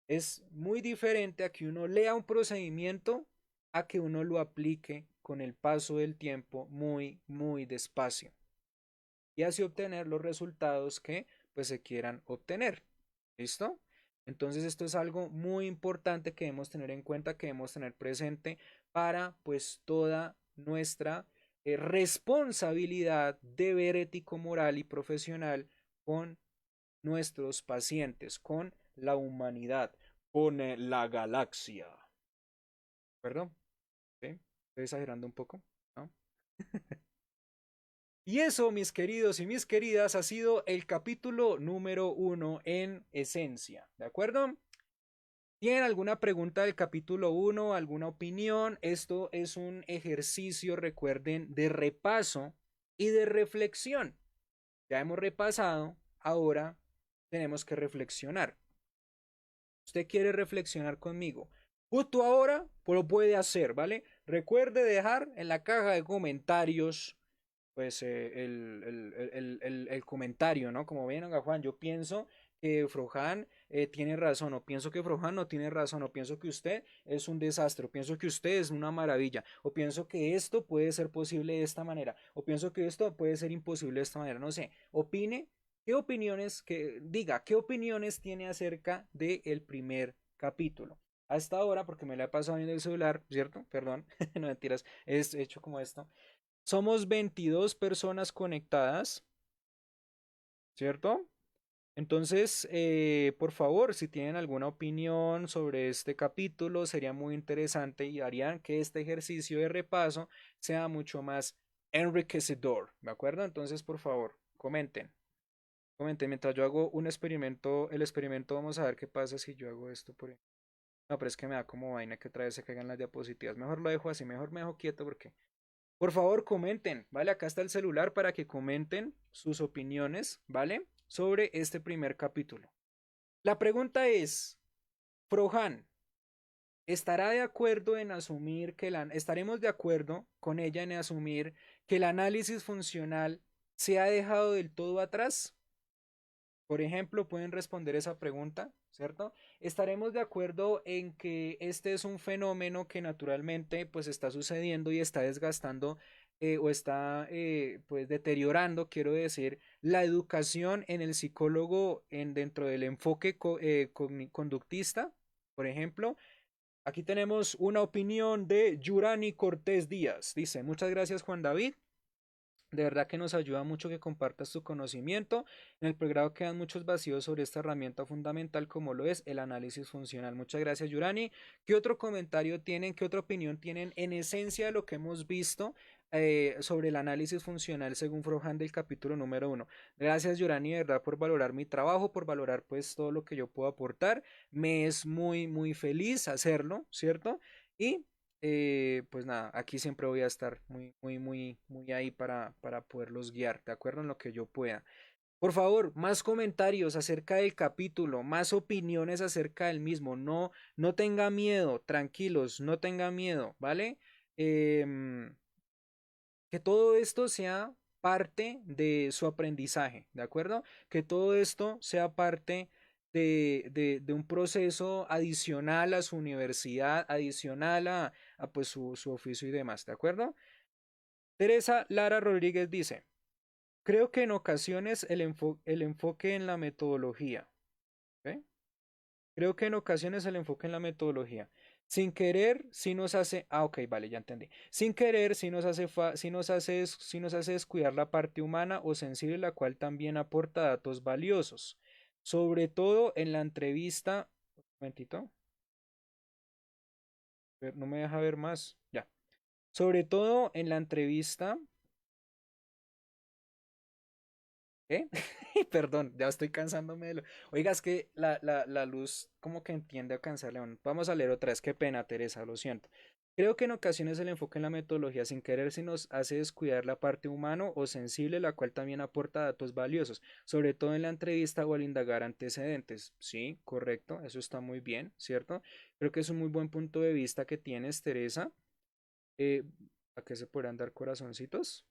Es muy diferente a que uno lea un procedimiento a que uno lo aplique con el paso del tiempo muy despacio y así obtener los resultados que pues se quieran obtener. ¿Listo? Entonces esto es algo muy importante que debemos tener en cuenta, que debemos tener presente para pues toda nuestra responsabilidad, deber ético, moral y profesional con nuestros pacientes, con la humanidad, con la galaxia. ¿Perdón? ¿Sí? Estoy exagerando un poco, ¿no? Y eso, mis queridos y mis queridas, ha sido el capítulo número 1 en esencia. ¿De acuerdo? ¿Tienen alguna pregunta del capítulo 1? ¿Alguna opinión? Esto es un ejercicio, recuerden, de repaso y de reflexión. Ya hemos repasado, ahora tenemos que reflexionar. Usted quiere reflexionar conmigo. Justo ahora, pues lo puede hacer, ¿vale? Recuerde dejar en la caja de comentarios pues el comentario, ¿no? Como ven, oiga, Juan, yo pienso que Frojan tiene razón, o pienso que Frojan no tiene razón, o pienso que usted es un desastre, o pienso que usted es una maravilla, o pienso que esto puede ser posible de esta manera, o pienso que esto puede ser imposible de esta manera, no sé, opine, qué opiniones, que diga, qué opiniones tiene acerca del primer capítulo. Hasta ahora, porque me la he pasado en el celular, ¿cierto? Perdón, no mentiras, es hecho como esto. Somos 22 personas conectadas, ¿cierto? Entonces, por favor, si tienen alguna opinión sobre este capítulo, sería muy interesante y harían que este ejercicio de repaso sea mucho más enriquecedor, ¿de acuerdo? Entonces, por favor, comenten. Comenten mientras yo hago un experimento. El experimento, vamos a ver qué pasa si yo hago esto por ahí. No, pero es que me da como vaina que otra vez se caigan las diapositivas. Mejor lo dejo así, mejor me dejo quieto porque por favor, comenten, ¿vale? Acá está el celular para que comenten sus opiniones, ¿vale? Sobre este primer capítulo. La pregunta es, Frohan, ¿estará de acuerdo en asumir que estaremos de acuerdo con ella en asumir que el análisis funcional se ha dejado del todo atrás? Por ejemplo, pueden responder esa pregunta, ¿cierto? ¿Estaremos de acuerdo en que este es un fenómeno que naturalmente pues está sucediendo y está desgastando o está pues deteriorando, quiero decir, la educación en el psicólogo dentro del enfoque conductista? Por ejemplo, aquí tenemos una opinión de Yurani Cortés Díaz. Dice, muchas gracias Juan David. De verdad que nos ayuda mucho que compartas tu conocimiento. En el pregrado quedan muchos vacíos sobre esta herramienta fundamental como lo es el análisis funcional. Muchas gracias, Yurani. ¿Qué otro comentario tienen? ¿Qué otra opinión tienen en esencia de lo que hemos visto sobre el análisis funcional según Frohan del capítulo número 1? Gracias, Yurani, de verdad, por valorar mi trabajo, por valorar pues todo lo que yo puedo aportar. Me es muy, muy feliz hacerlo, ¿cierto? Y pues nada, aquí siempre voy a estar muy, muy, muy, muy ahí para poderlos guiar, ¿de acuerdo? En lo que yo pueda. Por favor, más comentarios acerca del capítulo, más opiniones acerca del mismo. No, no tenga miedo, tranquilos, no tenga miedo, ¿vale? Em, que todo esto sea parte de su aprendizaje, ¿de acuerdo? Que todo esto sea parte de un proceso adicional a su universidad, adicional a pues su oficio y demás, ¿de acuerdo? Teresa Lara Rodríguez dice, creo que en ocasiones el enfoque en la metodología, ¿ok? Creo que en ocasiones el enfoque en la metodología. Sin querer, si nos hace. Ah, ok, vale, ya entendí. Sin querer, si nos hace descuidar la parte humana o sensible, la cual también aporta datos valiosos. Sobre todo en la entrevista. Un momentito. No me deja ver más. Ya. Sobre todo en la entrevista. ¿Eh? Perdón, ya estoy cansándome de lo. Oiga, es que la luz como que entiende a cansarle. Bueno, vamos a leer otra vez. Qué pena, Teresa, lo siento. Creo que en ocasiones el enfoque en la metodología sin querer se nos hace descuidar la parte humano o sensible, la cual también aporta datos valiosos, sobre todo en la entrevista o al indagar antecedentes. Sí, correcto, eso está muy bien, ¿cierto? Creo que es un muy buen punto de vista que tienes, Teresa. Eh, ¿A qué se podrán dar corazoncitos?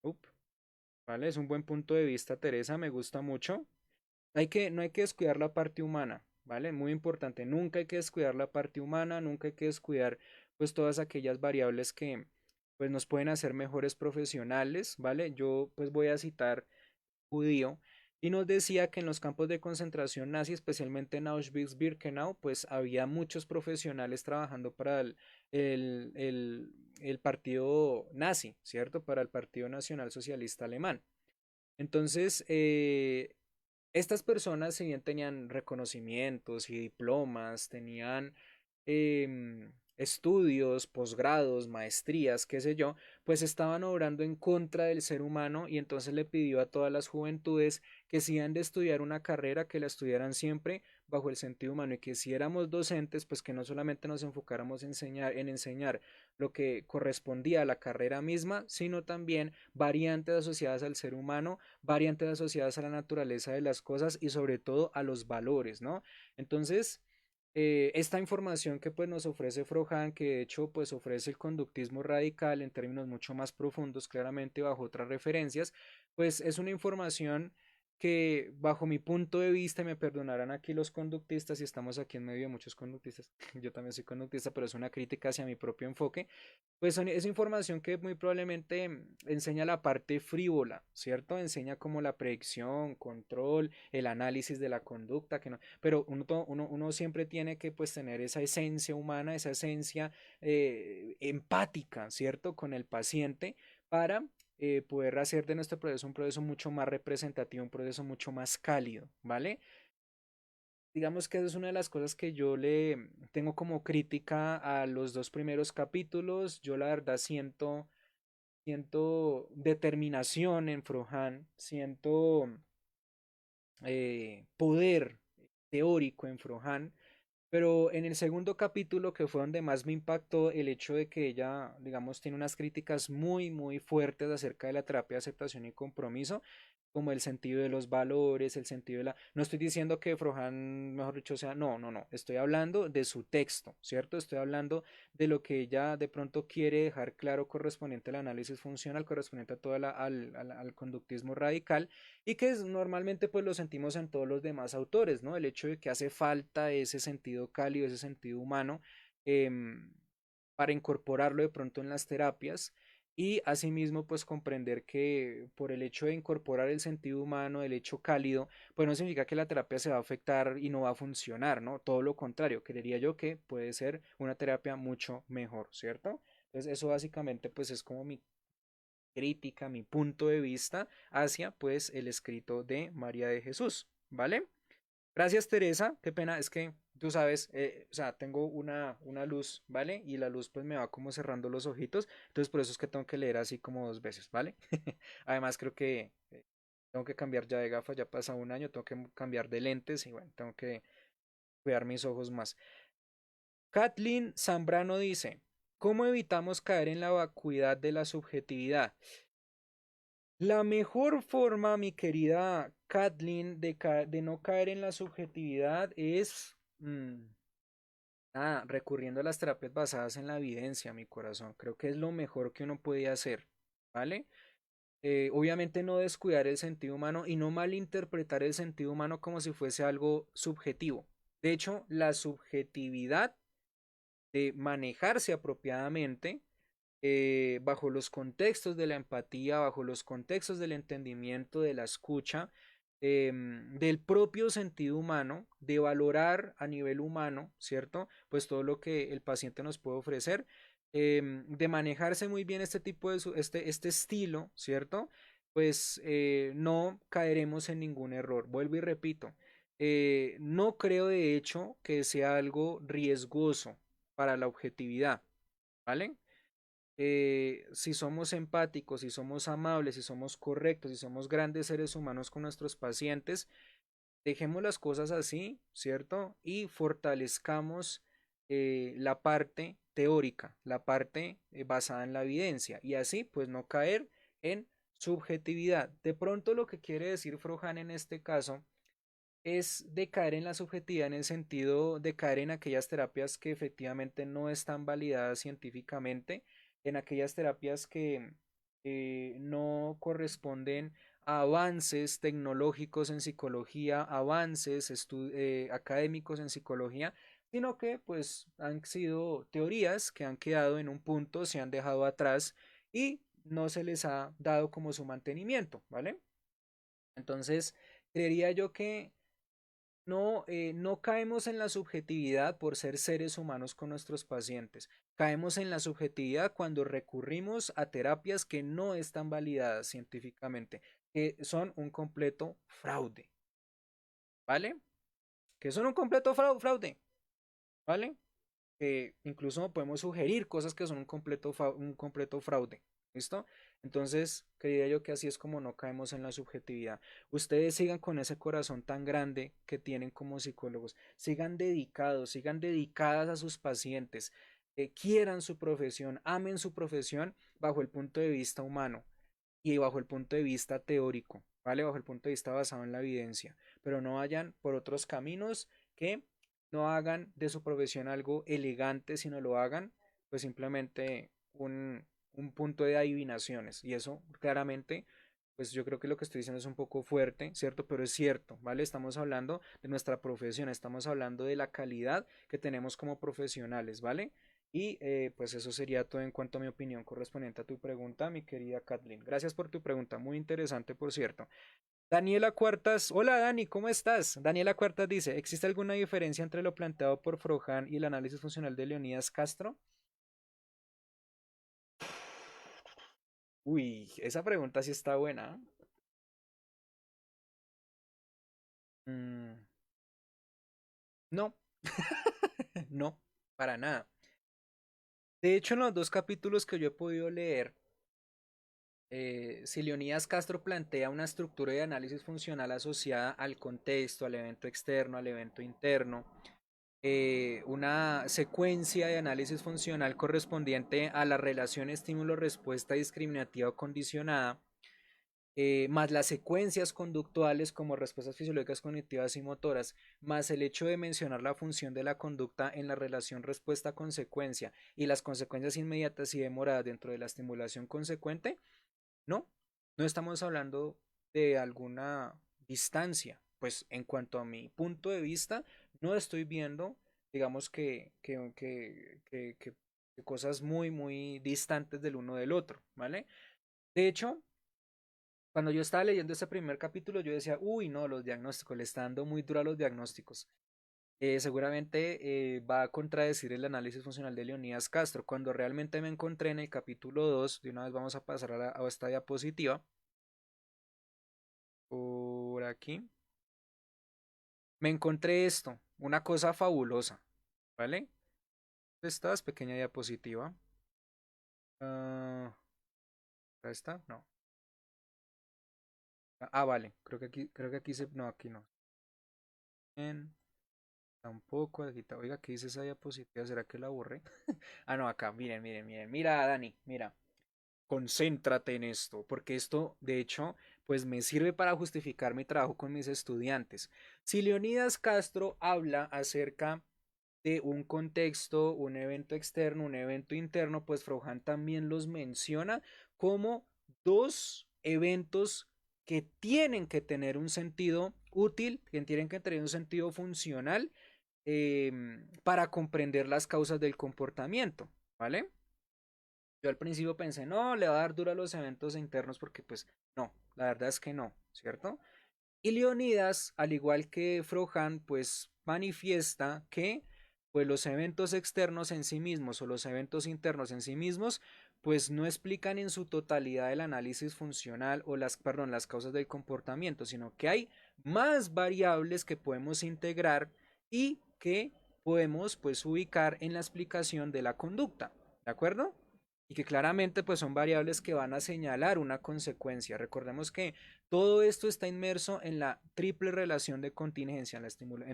Up. Vale, es un buen punto de vista, Teresa, me gusta mucho. No hay que descuidar la parte humana, ¿vale? Muy importante, nunca hay que descuidar la parte humana, nunca hay que descuidar pues todas aquellas variables que pues nos pueden hacer mejores profesionales, ¿vale? Yo pues voy a citar judío y nos decía que en los campos de concentración nazi, especialmente en Auschwitz-Birkenau, pues había muchos profesionales trabajando para el, el, el partido nazi, ¿cierto? Para el Partido Nacional Socialista Alemán. Entonces, estas personas, si bien tenían reconocimientos y diplomas, tenían estudios, posgrados, maestrías, qué sé yo, pues estaban obrando en contra del ser humano y entonces le pidió a todas las juventudes que si han de estudiar una carrera, que la estudiaran siempre bajo el sentido humano y que si éramos docentes, pues que no solamente nos enfocáramos en enseñar lo que correspondía a la carrera misma, sino también variantes asociadas al ser humano, variantes asociadas a la naturaleza de las cosas y sobre todo a los valores, ¿no? Entonces, esta información que pues nos ofrece Frohan, que de hecho pues ofrece el conductismo radical en términos mucho más profundos, claramente bajo otras referencias, pues es una información que bajo mi punto de vista, y me perdonarán aquí los conductistas, y estamos aquí en medio de muchos conductistas, yo también soy conductista, pero es una crítica hacia mi propio enfoque, pues es información que muy probablemente enseña la parte frívola, ¿cierto? Enseña como la predicción, control, el análisis de la conducta, que no, pero uno siempre tiene que pues tener esa esencia humana, esa esencia empática, ¿cierto? Con el paciente para poder hacer de nuestro proceso un proceso mucho más representativo, un proceso mucho más cálido, ¿vale? Digamos que esa es una de las cosas que yo le tengo como crítica a los dos primeros capítulos. Yo la verdad siento determinación en Frohan, siento poder teórico en Frohan, pero en el segundo capítulo, que fue donde más me impactó el hecho de que ella, digamos, tiene unas críticas muy, muy fuertes acerca de la terapia de aceptación y compromiso, como el sentido de los valores, el sentido de la... No estoy diciendo que Frohan, mejor dicho, sea... No, no, no. Estoy hablando de su texto, ¿cierto? Estoy hablando de lo que ella de pronto quiere dejar claro correspondiente al análisis funcional, correspondiente a todo al conductismo radical, y que normalmente pues lo sentimos en todos los demás autores, ¿no? El hecho de que hace falta ese sentido cálido, ese sentido humano, eh, para incorporarlo de pronto en las terapias y asimismo pues comprender que por el hecho de incorporar el sentido humano, el hecho cálido, pues no significa que la terapia se va a afectar y no va a funcionar, ¿no? Todo lo contrario, creería yo que puede ser una terapia mucho mejor, ¿cierto? Entonces eso básicamente pues es como mi crítica, mi punto de vista hacia pues el escrito de María de Jesús, ¿vale? Gracias Teresa, qué pena, es que tú sabes, o sea, tengo una luz, ¿vale? Y la luz pues me va como cerrando los ojitos, entonces por eso es que tengo que leer así como dos veces, ¿vale? Además creo que tengo que cambiar ya de gafas, ya pasa un año, tengo que cambiar de lentes y bueno, tengo que cuidar mis ojos más. Kathleen Zambrano dice, ¿cómo evitamos caer en la vacuidad de la subjetividad? La mejor forma, mi querida Kathleen, de no caer en la subjetividad es recurriendo a las terapias basadas en la evidencia, mi corazón. Creo que es lo mejor que uno puede hacer, ¿vale? Obviamente no descuidar el sentido humano y no malinterpretar el sentido humano como si fuese algo subjetivo. De hecho, la subjetividad de manejarse apropiadamente bajo los contextos de la empatía, bajo los contextos del entendimiento, de la escucha, del propio sentido humano, de valorar a nivel humano, ¿cierto? Pues todo lo que el paciente nos puede ofrecer, de manejarse muy bien este tipo de, este estilo, ¿cierto? Pues no caeremos en ningún error. Vuelvo y repito, no creo de hecho que sea algo riesgoso para la objetividad, ¿vale? Si somos empáticos, si somos amables, si somos correctos, si somos grandes seres humanos con nuestros pacientes, dejemos las cosas así, ¿cierto? Y fortalezcamos la parte teórica, la parte basada en la evidencia y así pues no caer en subjetividad. De pronto lo que quiere decir Frohan en este caso es de caer en la subjetividad en el sentido de caer en aquellas terapias que efectivamente no están validadas científicamente, en aquellas terapias que no corresponden a avances tecnológicos en psicología, avances académicos en psicología, sino que pues han sido teorías que han quedado en un punto, se han dejado atrás y no se les ha dado como su mantenimiento, ¿vale? Entonces, creería yo que no caemos en la subjetividad por ser seres humanos con nuestros pacientes. Caemos en la subjetividad cuando recurrimos a terapias que no están validadas científicamente, que son un completo fraude, ¿vale? Que son un completo fraude, ¿vale? Incluso podemos sugerir cosas que son un completo fraude. ¿Listo? Entonces, creía yo que así es como no caemos en la subjetividad. Ustedes sigan con ese corazón tan grande que tienen como psicólogos. Sigan dedicados, sigan dedicadas a sus pacientes. Quieran su profesión, amen su profesión bajo el punto de vista humano y bajo el punto de vista teórico, ¿vale? Bajo el punto de vista basado en la evidencia. Pero no vayan por otros caminos que no hagan de su profesión algo elegante, sino lo hagan pues simplemente un punto de adivinaciones. Y eso claramente, pues yo creo que lo que estoy diciendo es un poco fuerte, ¿cierto? Pero es cierto, ¿vale? Estamos hablando de nuestra profesión, estamos hablando de la calidad que tenemos como profesionales, ¿vale? Y pues eso sería todo en cuanto a mi opinión correspondiente a tu pregunta, mi querida Kathleen. Gracias por tu pregunta, muy interesante, por cierto. Daniela Cuartas, hola Dani, ¿cómo estás? Daniela Cuartas dice, ¿existe alguna diferencia entre lo planteado por Frojan y el análisis funcional de Leonidas Castro? Uy, esa pregunta sí está buena. Mm, no, no, para nada. De hecho, en los dos capítulos que yo he podido leer, si Leonidas Castro plantea una estructura de análisis funcional asociada al contexto, al evento externo, al evento interno, una secuencia de análisis funcional correspondiente a la relación estímulo-respuesta discriminativa o condicionada, más las secuencias conductuales como respuestas fisiológicas cognitivas y motoras, más el hecho de mencionar la función de la conducta en la relación respuesta-consecuencia y las consecuencias inmediatas y demoradas dentro de la estimulación consecuente, no, no estamos hablando de alguna distancia. Pues en cuanto a mi punto de vista, no estoy viendo, digamos que cosas muy, muy distantes del uno del otro, ¿vale? De hecho, cuando yo estaba leyendo ese primer capítulo, yo decía, uy, no, los diagnósticos, le está dando muy duro a los diagnósticos. Seguramente va a contradecir el análisis funcional de Leonidas Castro, cuando realmente me encontré en el capítulo 2 de una vez vamos a pasar a esta diapositiva, por aquí, me encontré esto, una cosa fabulosa, ¿vale? Esta es pequeña diapositiva. ¿Esta? No. Vale, creo que aquí no, aquí no. En, tampoco, aquí está. Oiga, ¿qué dice esa diapositiva? ¿Será que la borré? No, acá, miren, miren, miren. Mira, Dani, mira. Concéntrate en esto, porque esto, de hecho, pues me sirve para justificar mi trabajo con mis estudiantes. Si Leonidas Castro habla acerca de un contexto, un evento externo, un evento interno, pues Frojan también los menciona como dos eventos que tienen que tener un sentido útil, que tienen que tener un sentido funcional para comprender las causas del comportamiento, ¿vale? Yo al principio pensé, no, le va a dar duro a los eventos internos porque pues no, la verdad es que no, ¿cierto? Y Leonidas, al igual que Frojan, pues manifiesta que pues los eventos externos en sí mismos o los eventos internos en sí mismos pues no explican en su totalidad el análisis funcional o perdón, las causas del comportamiento, sino que hay más variables que podemos integrar y que podemos pues ubicar en la explicación de la conducta, ¿de acuerdo? Y que claramente pues son variables que van a señalar una consecuencia. Recordemos que todo esto está inmerso en la triple relación de contingencia, en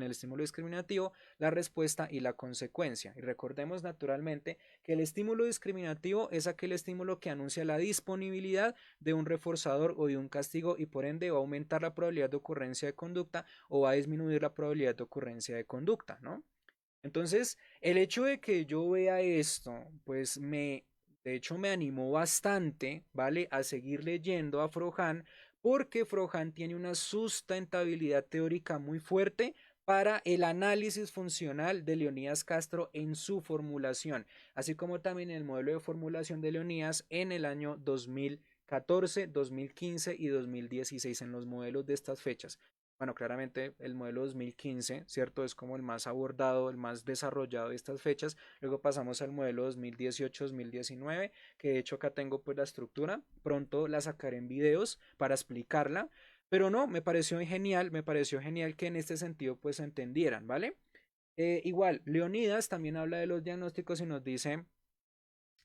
el estímulo discriminativo, la respuesta y la consecuencia. Y recordemos naturalmente que el estímulo discriminativo es aquel estímulo que anuncia la disponibilidad de un reforzador o de un castigo y por ende va a aumentar la probabilidad de ocurrencia de conducta o va a disminuir la probabilidad de ocurrencia de conducta, ¿no? Entonces, el hecho de que yo vea esto, pues de hecho me animó bastante, ¿vale? A seguir leyendo a Frojan, porque Frojan tiene una sustentabilidad teórica muy fuerte para el análisis funcional de Leonidas Castro en su formulación, así como también el modelo de formulación de Leonidas en el año 2014, 2015 y 2016 en los modelos de estas fechas. Bueno, claramente el modelo 2015, ¿cierto? Es como el más abordado, el más desarrollado de estas fechas. Luego pasamos al modelo 2018-2019, que de hecho acá tengo pues la estructura. Pronto la sacaré en videos para explicarla. Pero no, me pareció genial que en este sentido pues se entendieran, ¿vale? Igual, Leonidas también habla de los diagnósticos y nos dice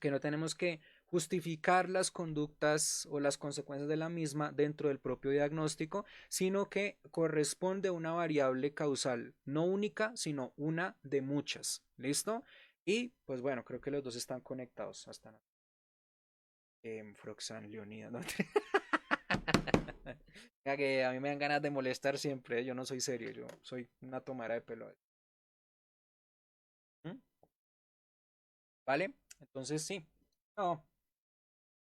que no tenemos que justificar las conductas o las consecuencias de la misma dentro del propio diagnóstico, sino que corresponde a una variable causal, no única, sino una de muchas. ¿Listo? Y pues bueno, creo que los dos están conectados hasta Froxan, Leonidas. ¿No? Que a mí me dan ganas de molestar siempre, yo no soy serio, yo soy una tomara de pelo. ¿vale? Entonces sí, no,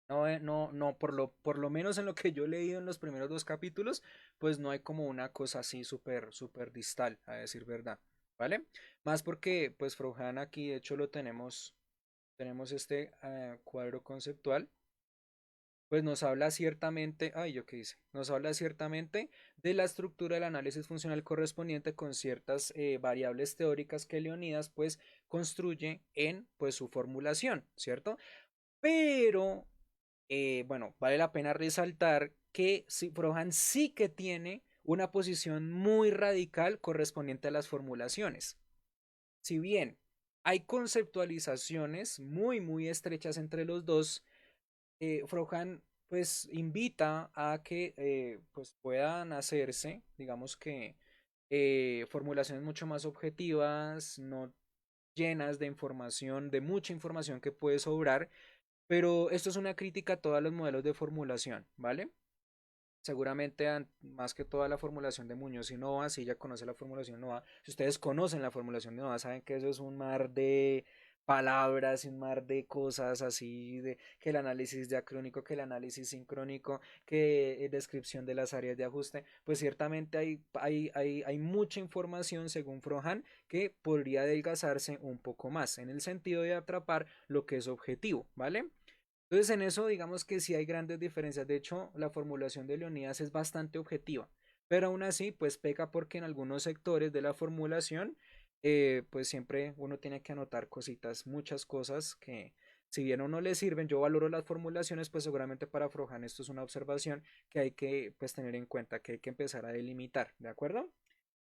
no, por lo menos en lo que yo he leído en los primeros dos capítulos, pues no hay como una cosa así súper, súper distal, a decir verdad, ¿vale? Más porque, pues Frojan aquí, de hecho, lo tenemos este cuadro conceptual, pues nos habla ciertamente, ay, ¿yo qué hice? Nos habla ciertamente de la estructura del análisis funcional correspondiente con ciertas variables teóricas que Leonidas, pues, construye en, pues, su formulación, ¿cierto? Pero bueno, vale la pena resaltar que Frohan sí que tiene una posición muy radical correspondiente a las formulaciones. Si bien hay conceptualizaciones muy, muy estrechas entre los dos, Frohan pues invita a que pues puedan hacerse, digamos que formulaciones mucho más objetivas, no llenas de información, de mucha información que puede sobrar, pero esto es una crítica a todos los modelos de formulación, ¿vale? Seguramente más que toda la formulación de Muñoz y Nova, si ya conoce la formulación Nova, si ustedes conocen la formulación de Nova, saben que eso es un mar de palabras, un mar de cosas así, de que el análisis diacrónico, que el análisis sincrónico, que descripción de las áreas de ajuste, pues ciertamente hay mucha información según Frohan que podría adelgazarse un poco más en el sentido de atrapar lo que es objetivo, ¿vale? Entonces en eso digamos que sí hay grandes diferencias. De hecho, la formulación de Leonidas es bastante objetiva, pero aún así pues peca porque en algunos sectores de la formulación pues siempre uno tiene que anotar cositas, muchas cosas que si bien a uno le sirven, yo valoro las formulaciones, pues seguramente para Frojan esto es una observación que hay que pues tener en cuenta, que hay que empezar a delimitar, ¿de acuerdo?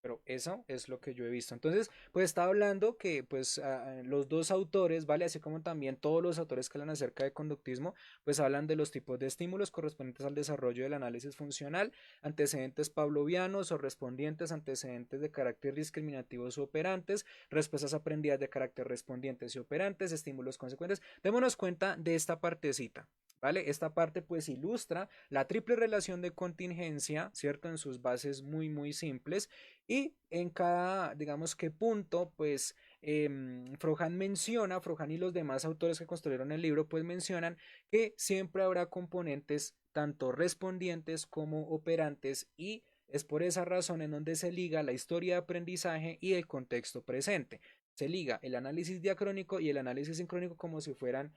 Pero eso es lo que yo he visto. Entonces, pues está hablando que pues los dos autores, ¿vale? Así como también todos los autores que hablan acerca de conductismo, pues hablan de los tipos de estímulos correspondientes al desarrollo del análisis funcional, antecedentes pavlovianos o respondientes, antecedentes de carácter discriminativos o operantes, respuestas aprendidas de carácter respondientes y operantes, estímulos consecuentes. Démonos cuenta de esta partecita. ¿Vale? Esta parte pues ilustra la triple relación de contingencia, ¿cierto? En sus bases muy, muy simples y en cada, digamos que punto, pues Frojan y los demás autores que construyeron el libro, pues mencionan que siempre habrá componentes tanto respondientes como operantes y es por esa razón en donde se liga la historia de aprendizaje y el contexto presente. Se liga el análisis diacrónico y el análisis sincrónico como si fueran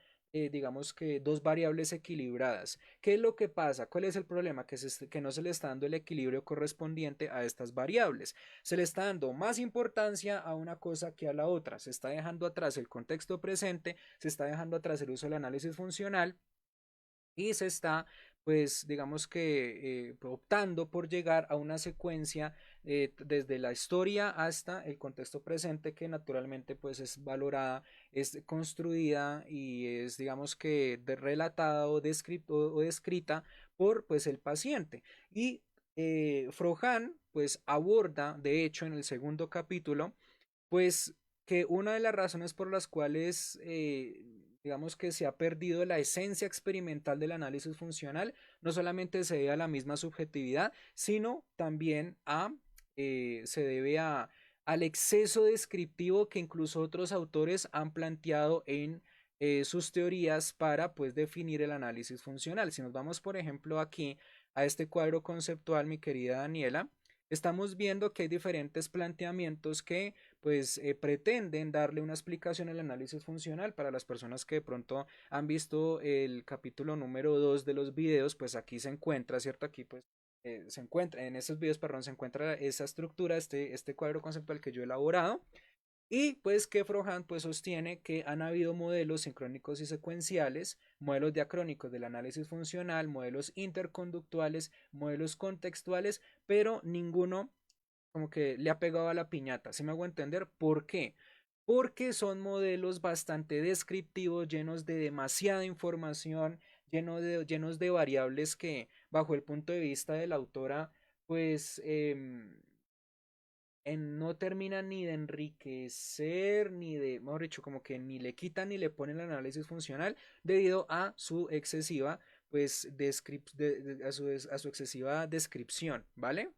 digamos que dos variables equilibradas. ¿Qué es lo que pasa? ¿Cuál es el problema? Que no se le está dando el equilibrio correspondiente a estas variables. Se le está dando más importancia a una cosa que a la otra. Se está dejando atrás el contexto presente, se está dejando atrás el uso del análisis funcional y se está, pues, digamos que optando por llegar a una secuencia desde la historia hasta el contexto presente que naturalmente, pues, es valorada, es construida y es, digamos que, relatada o descrita por, pues, el paciente. Y Frojan, pues, aborda, de hecho, en el segundo capítulo, pues que una de las razones por las cuales, digamos que se ha perdido la esencia experimental del análisis funcional, no solamente se debe a la misma subjetividad, sino también se debe al exceso descriptivo que incluso otros autores han planteado en sus teorías para pues definir el análisis funcional. Si nos vamos, por ejemplo, aquí a este cuadro conceptual, mi querida Daniela, estamos viendo que hay diferentes planteamientos que pues pretenden darle una explicación al análisis funcional para las personas que de pronto han visto el capítulo número 2 de los videos, pues aquí se encuentra, ¿cierto? Aquí pues se encuentra, en estos videos, perdón, se encuentra esa estructura, este cuadro conceptual que yo he elaborado. Y pues que Frohan pues sostiene que han habido modelos sincrónicos y secuenciales, modelos diacrónicos del análisis funcional, modelos interconductuales, modelos contextuales, pero ninguno como que le ha pegado a la piñata. ¿Sí me hago entender? ¿Por qué? Porque son modelos bastante descriptivos, llenos de demasiada información, llenos de variables que, bajo el punto de vista de la autora, pues no terminan ni de enriquecer, ni de, mejor dicho, como que ni le quitan ni le ponen el análisis funcional debido a su excesiva, pues, a su excesiva descripción, ¿vale?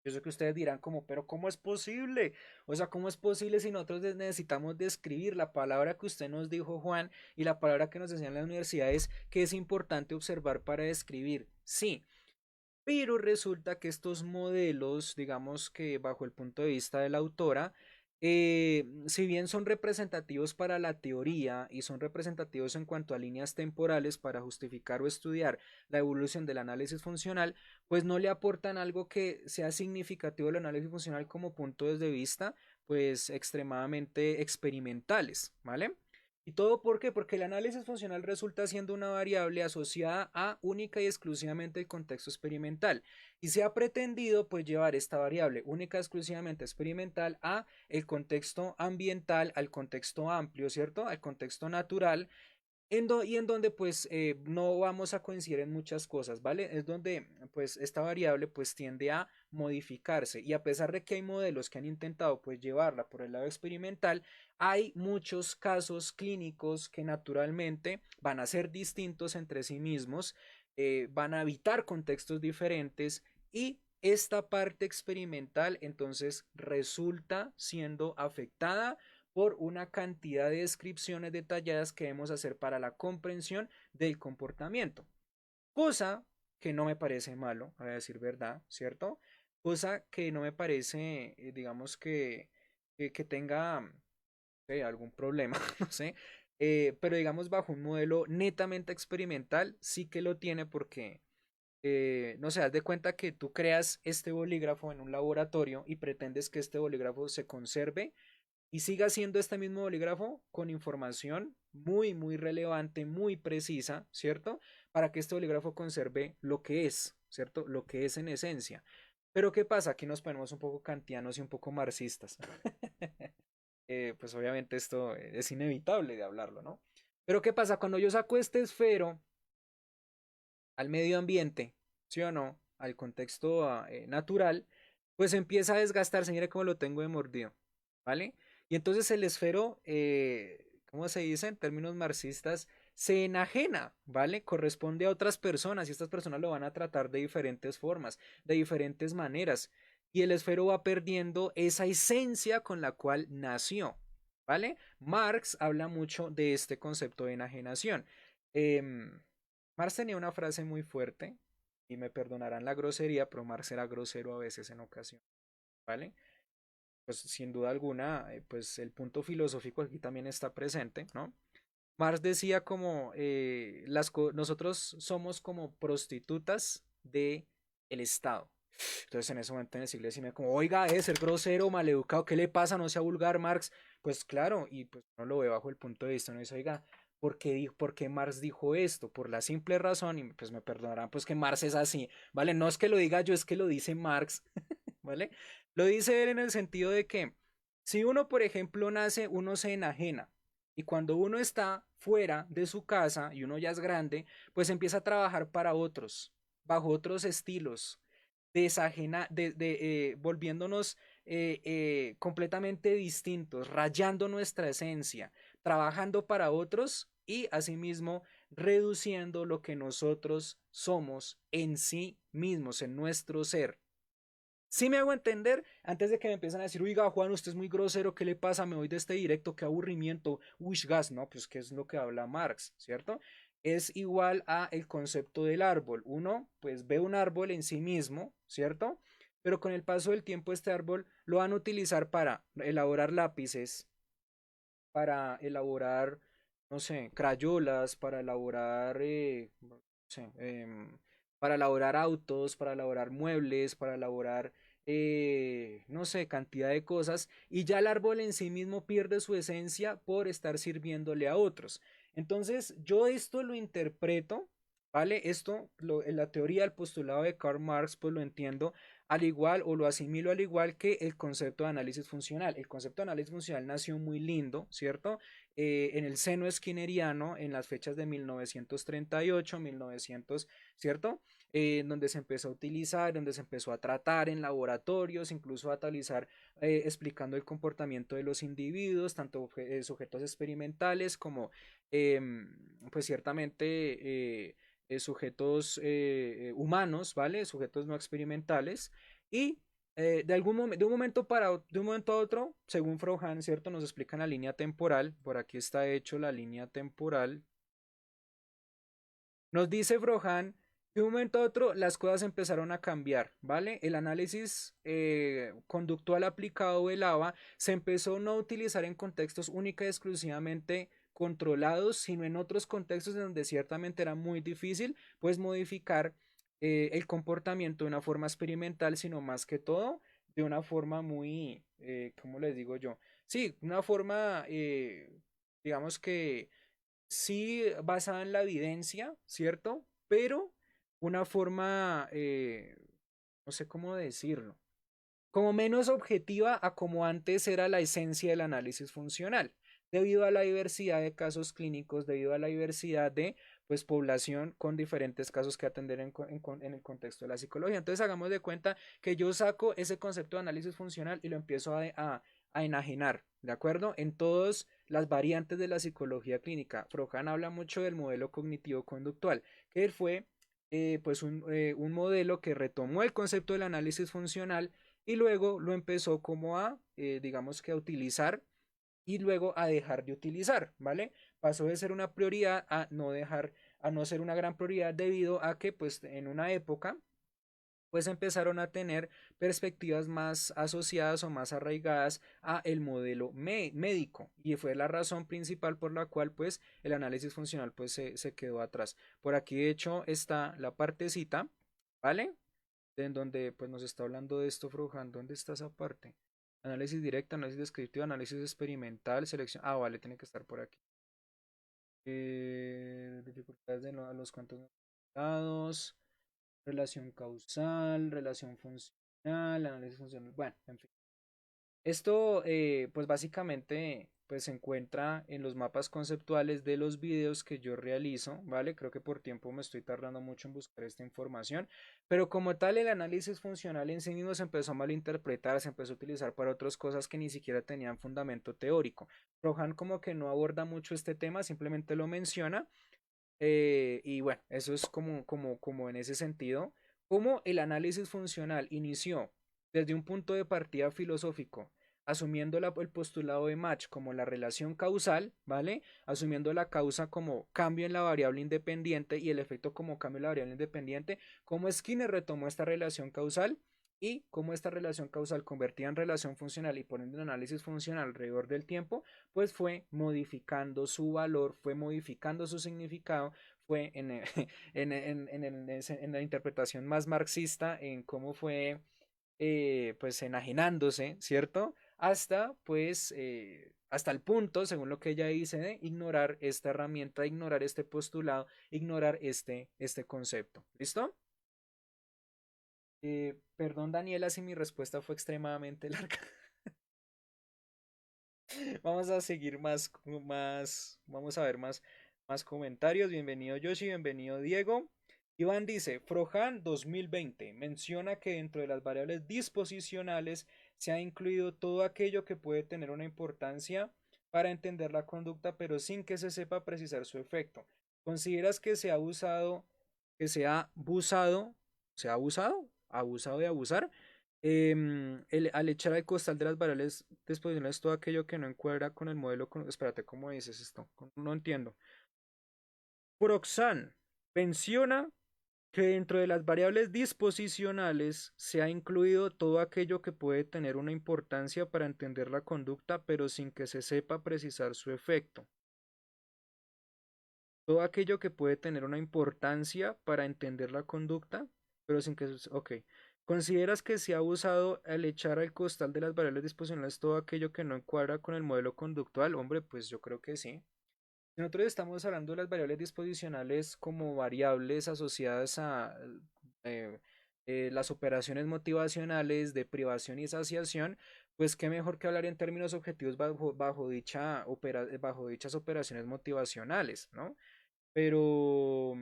Yo sé que ustedes dirán como, pero ¿cómo es posible? O sea, ¿cómo es posible si nosotros necesitamos describir la palabra que usted nos dijo, Juan, y la palabra que nos enseñan en la universidad es que es importante observar para describir? Sí, pero resulta que estos modelos, digamos que bajo el punto de vista de la autora, si bien son representativos para la teoría y son representativos en cuanto a líneas temporales para justificar o estudiar la evolución del análisis funcional, pues no le aportan algo que sea significativo del análisis funcional como puntos de vista, pues extremadamente experimentales, ¿vale? ¿Y todo por qué? Porque el análisis funcional resulta siendo una variable asociada a única y exclusivamente el contexto experimental. Y se ha pretendido pues llevar esta variable única y exclusivamente experimental a el contexto ambiental, al contexto amplio, ¿cierto? Al contexto natural y en donde pues no vamos a coincidir en muchas cosas, ¿vale? Es donde pues esta variable pues tiende a modificarse y a pesar de que hay modelos que han intentado pues llevarla por el lado experimental, hay muchos casos clínicos que naturalmente van a ser distintos entre sí mismos, van a habitar contextos diferentes y esta parte experimental entonces resulta siendo afectada por una cantidad de descripciones detalladas que debemos hacer para la comprensión del comportamiento. Cosa que no me parece malo, a decir verdad, ¿cierto? Cosa que no me parece, digamos que tenga algún problema, no sé. Pero digamos bajo un modelo netamente experimental sí que lo tiene porque no sé, haz de cuenta que tú creas este bolígrafo en un laboratorio y pretendes que este bolígrafo se conserve y siga siendo este mismo bolígrafo con información muy relevante, muy precisa, ¿cierto? Para que este bolígrafo conserve lo que es, ¿cierto? Lo que es en esencia. Pero ¿qué pasa? Aquí nos ponemos un poco kantianos y un poco marxistas. Pues obviamente esto es inevitable de hablarlo, ¿no? Pero ¿qué pasa? Cuando yo saco este esfero al medio ambiente, ¿sí o no? Al contexto natural, pues empieza a desgastarse. Mire cómo lo tengo de mordido, ¿vale? Y entonces el esfero, ¿cómo se dice en términos marxistas? Se enajena, ¿vale? Corresponde a otras personas y estas personas lo van a tratar de diferentes formas, de diferentes maneras. Y el esfero va perdiendo esa esencia con la cual nació, ¿vale? Marx habla mucho de este concepto de enajenación. Marx tenía una frase muy fuerte, y me perdonarán la grosería, pero Marx era grosero a veces en ocasión, ¿vale? Pues sin duda alguna, pues el punto filosófico aquí también está presente, ¿no? Marx decía como nosotros somos como prostitutas de el Estado. Entonces en ese momento en el siglo XIX como, oiga, es ser grosero, maleducado, ¿qué le pasa? No sea vulgar, Marx. Pues claro, y pues uno lo ve bajo el punto de vista, no dice, oiga, ¿por qué Marx dijo esto? Por la simple razón, y pues me perdonarán, pues que Marx es así, ¿vale? No es que lo diga yo, es que lo dice Marx, ¿vale? Lo dice él en el sentido de que si uno, por ejemplo, nace, uno se enajena. Y cuando uno está fuera de su casa y uno ya es grande, pues empieza a trabajar para otros, bajo otros estilos, volviéndonos completamente distintos, rayando nuestra esencia, trabajando para otros y asimismo reduciendo lo que nosotros somos en sí mismos, en nuestro ser. Si me hago entender, antes de que me empiecen a decir, oiga, Juan, usted es muy grosero, ¿qué le pasa? Me voy de este directo, qué aburrimiento, uy, gas, no, pues qué es lo que habla Marx, ¿cierto? Es igual a el concepto del árbol. Uno, pues ve un árbol en sí mismo, ¿cierto? Pero con el paso del tiempo este árbol lo van a utilizar para elaborar lápices, para elaborar, no sé, crayolas, para elaborar, no sé, para elaborar autos, para elaborar muebles, para elaborar, no sé, cantidad de cosas, y ya el árbol en sí mismo pierde su esencia por estar sirviéndole a otros. Entonces, yo esto lo interpreto, ¿vale? Esto, en la teoría del postulado de Karl Marx, pues lo entiendo al igual o lo asimilo al igual que el concepto de análisis funcional. El concepto de análisis funcional nació muy lindo, ¿cierto? En el seno skinneriano en las fechas de 1938, 1900, ¿cierto? Donde se empezó a utilizar, donde se empezó a tratar en laboratorios, incluso a analizar, explicando el comportamiento de los individuos, tanto sujetos experimentales como, pues ciertamente, sujetos humanos, ¿vale? Sujetos no experimentales. Y de un momento a otro, según Frohan, ¿cierto? Nos explican la línea temporal, por aquí está hecho la línea temporal. Nos dice Frohan, de un momento a otro las cosas empezaron a cambiar, ¿vale? El análisis conductual aplicado del ABA se empezó no a utilizar en contextos única y exclusivamente controlados, sino en otros contextos en donde ciertamente era muy difícil, pues modificar el comportamiento de una forma experimental, sino más que todo de una forma muy, ¿cómo les digo yo? Sí, una forma, digamos que sí basada en la evidencia, ¿cierto? Pero una forma, no sé cómo decirlo, como menos objetiva a como antes era la esencia del análisis funcional, debido a la diversidad de casos clínicos, debido a la diversidad de pues población con diferentes casos que atender en el contexto de la psicología. Entonces hagamos de cuenta que yo saco ese concepto de análisis funcional y lo empiezo a enajenar, ¿de acuerdo? En todas las variantes de la psicología clínica. Frohan habla mucho del modelo cognitivo-conductual, que fue pues un modelo que retomó el concepto del análisis funcional y luego lo empezó como a, digamos que a utilizar y luego a dejar de utilizar, ¿vale? Pasó de ser una prioridad a no dejar, a no ser una gran prioridad debido a que pues en una época pues empezaron a tener perspectivas más asociadas o más arraigadas a el modelo médico y fue la razón principal por la cual pues el análisis funcional pues se quedó atrás. Por aquí de hecho está la partecita, ¿vale? En donde pues nos está hablando de esto, Frujan. ¿Dónde está esa parte? Análisis directo, análisis descriptivo, análisis experimental, selección. Ah, vale, tiene que estar por aquí. Dificultades de los cuantos dados, relación causal, relación funcional, análisis funcional. Bueno, en fin. Esto, pues básicamente, pues se encuentra en los mapas conceptuales de los videos que yo realizo, ¿vale? Creo que por tiempo me estoy tardando mucho en buscar esta información, pero como tal el análisis funcional en sí mismo se empezó a malinterpretar, se empezó a utilizar para otras cosas que ni siquiera tenían fundamento teórico. Rohan como que no aborda mucho este tema, simplemente lo menciona, y bueno, eso es como en ese sentido, como el análisis funcional inició desde un punto de partida filosófico, asumiendo el postulado de Match como la relación causal, ¿vale? Asumiendo la causa como cambio en la variable independiente y el efecto como cambio en la variable independiente, como Skinner retomó esta relación causal y cómo esta relación causal convertida en relación funcional y poniendo un análisis funcional alrededor del tiempo, pues fue modificando su valor, fue modificando su significado, fue en la interpretación más marxista, en cómo fue pues enajenándose, ¿cierto? Hasta pues hasta el punto, según lo que ella dice, de ignorar esta herramienta, ignorar este postulado, ignorar este concepto. ¿Listo? Perdón, Daniela, si mi respuesta fue extremadamente larga. Vamos a seguir vamos a ver más comentarios. Bienvenido Yoshi, bienvenido Diego. Iván dice, Frohan 2020 menciona que dentro de las variables disposicionales se ha incluido todo aquello que puede tener una importancia para entender la conducta, pero sin que se sepa precisar su efecto. ¿Consideras que se ha usado, que se ha abusado, abusado de abusar? Al echar al costal de las variables disposicionales todo aquello que no encuadra con el modelo. Espérate, ¿cómo dices esto? No entiendo. Proxan menciona que dentro de las variables disposicionales se ha incluido todo aquello que puede tener una importancia para entender la conducta, pero sin que se sepa precisar su efecto. Todo aquello que puede tener una importancia para entender la conducta, pero sin que... Ok. ¿Consideras que se ha usado al echar al costal de las variables disposicionales todo aquello que no encuadra con el modelo conductual? Hombre, pues yo creo que sí. Nosotros estamos hablando de las variables disposicionales como variables asociadas a eh, las operaciones motivacionales de privación y saciación, pues qué mejor que hablar en términos objetivos bajo dichas operaciones motivacionales, ¿no? Pero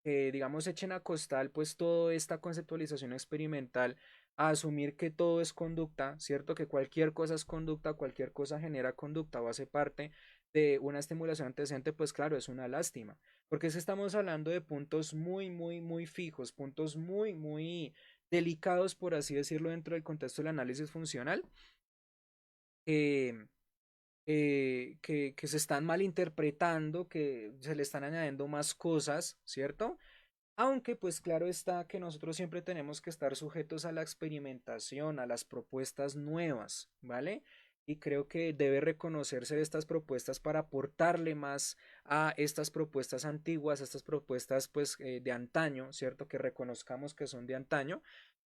digamos, echen a costal pues toda esta conceptualización experimental a asumir que todo es conducta, ¿cierto? Que cualquier cosa es conducta, cualquier cosa genera conducta o hace parte. de una estimulación antecedente, pues claro, es una lástima, porque es que estamos hablando de puntos muy, muy, muy fijos, puntos muy, muy delicados, por así decirlo, dentro del contexto del análisis funcional, que, que se están malinterpretando, que se le están añadiendo más cosas, ¿cierto? Aunque pues claro está que nosotros siempre tenemos que estar sujetos a la experimentación, a las propuestas nuevas, ¿vale? Y creo que debe reconocerse estas propuestas para aportarle más a estas propuestas antiguas, a estas propuestas pues de antaño, ¿cierto? Que reconozcamos que son de antaño,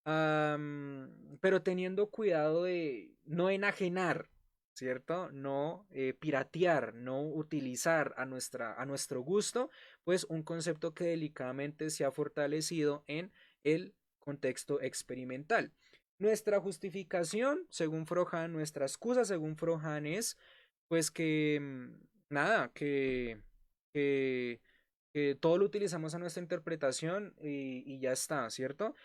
pero teniendo cuidado de no enajenar, ¿cierto? No piratear, no utilizar a nuestro gusto, pues un concepto que delicadamente se ha fortalecido en el contexto experimental. Nuestra justificación, según Frohan, nuestra excusa, según Frohan, es pues que nada, que, que todo lo utilizamos a nuestra interpretación y ya está, ¿cierto?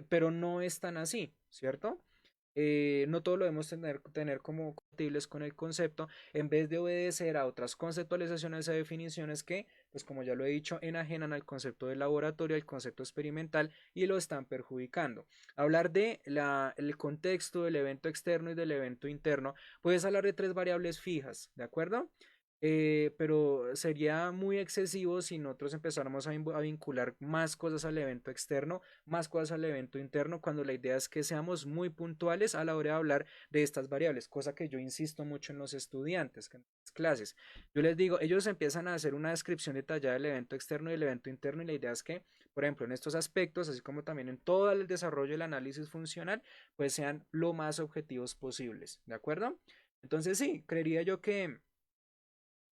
Pero no es tan así, ¿cierto? No todo lo debemos tener como compatibles con el concepto, en vez de obedecer a otras conceptualizaciones y definiciones que, pues como ya lo he dicho, enajenan al concepto de laboratorio, al concepto experimental y lo están perjudicando. Hablar de el contexto del evento externo y del evento interno, puedes hablar de tres variables fijas, ¿de acuerdo? Pero sería muy excesivo si nosotros empezáramos a vincular más cosas al evento externo, más cosas al evento interno, cuando la idea es que seamos muy puntuales a la hora de hablar de estas variables, cosa que yo insisto mucho en los estudiantes, que en las clases. Yo les digo, ellos empiezan a hacer una descripción detallada del evento externo y del evento interno y la idea es que, por ejemplo, en estos aspectos, así como también en todo el desarrollo del análisis funcional, pues sean lo más objetivos posibles, ¿de acuerdo? Entonces sí, creería yo que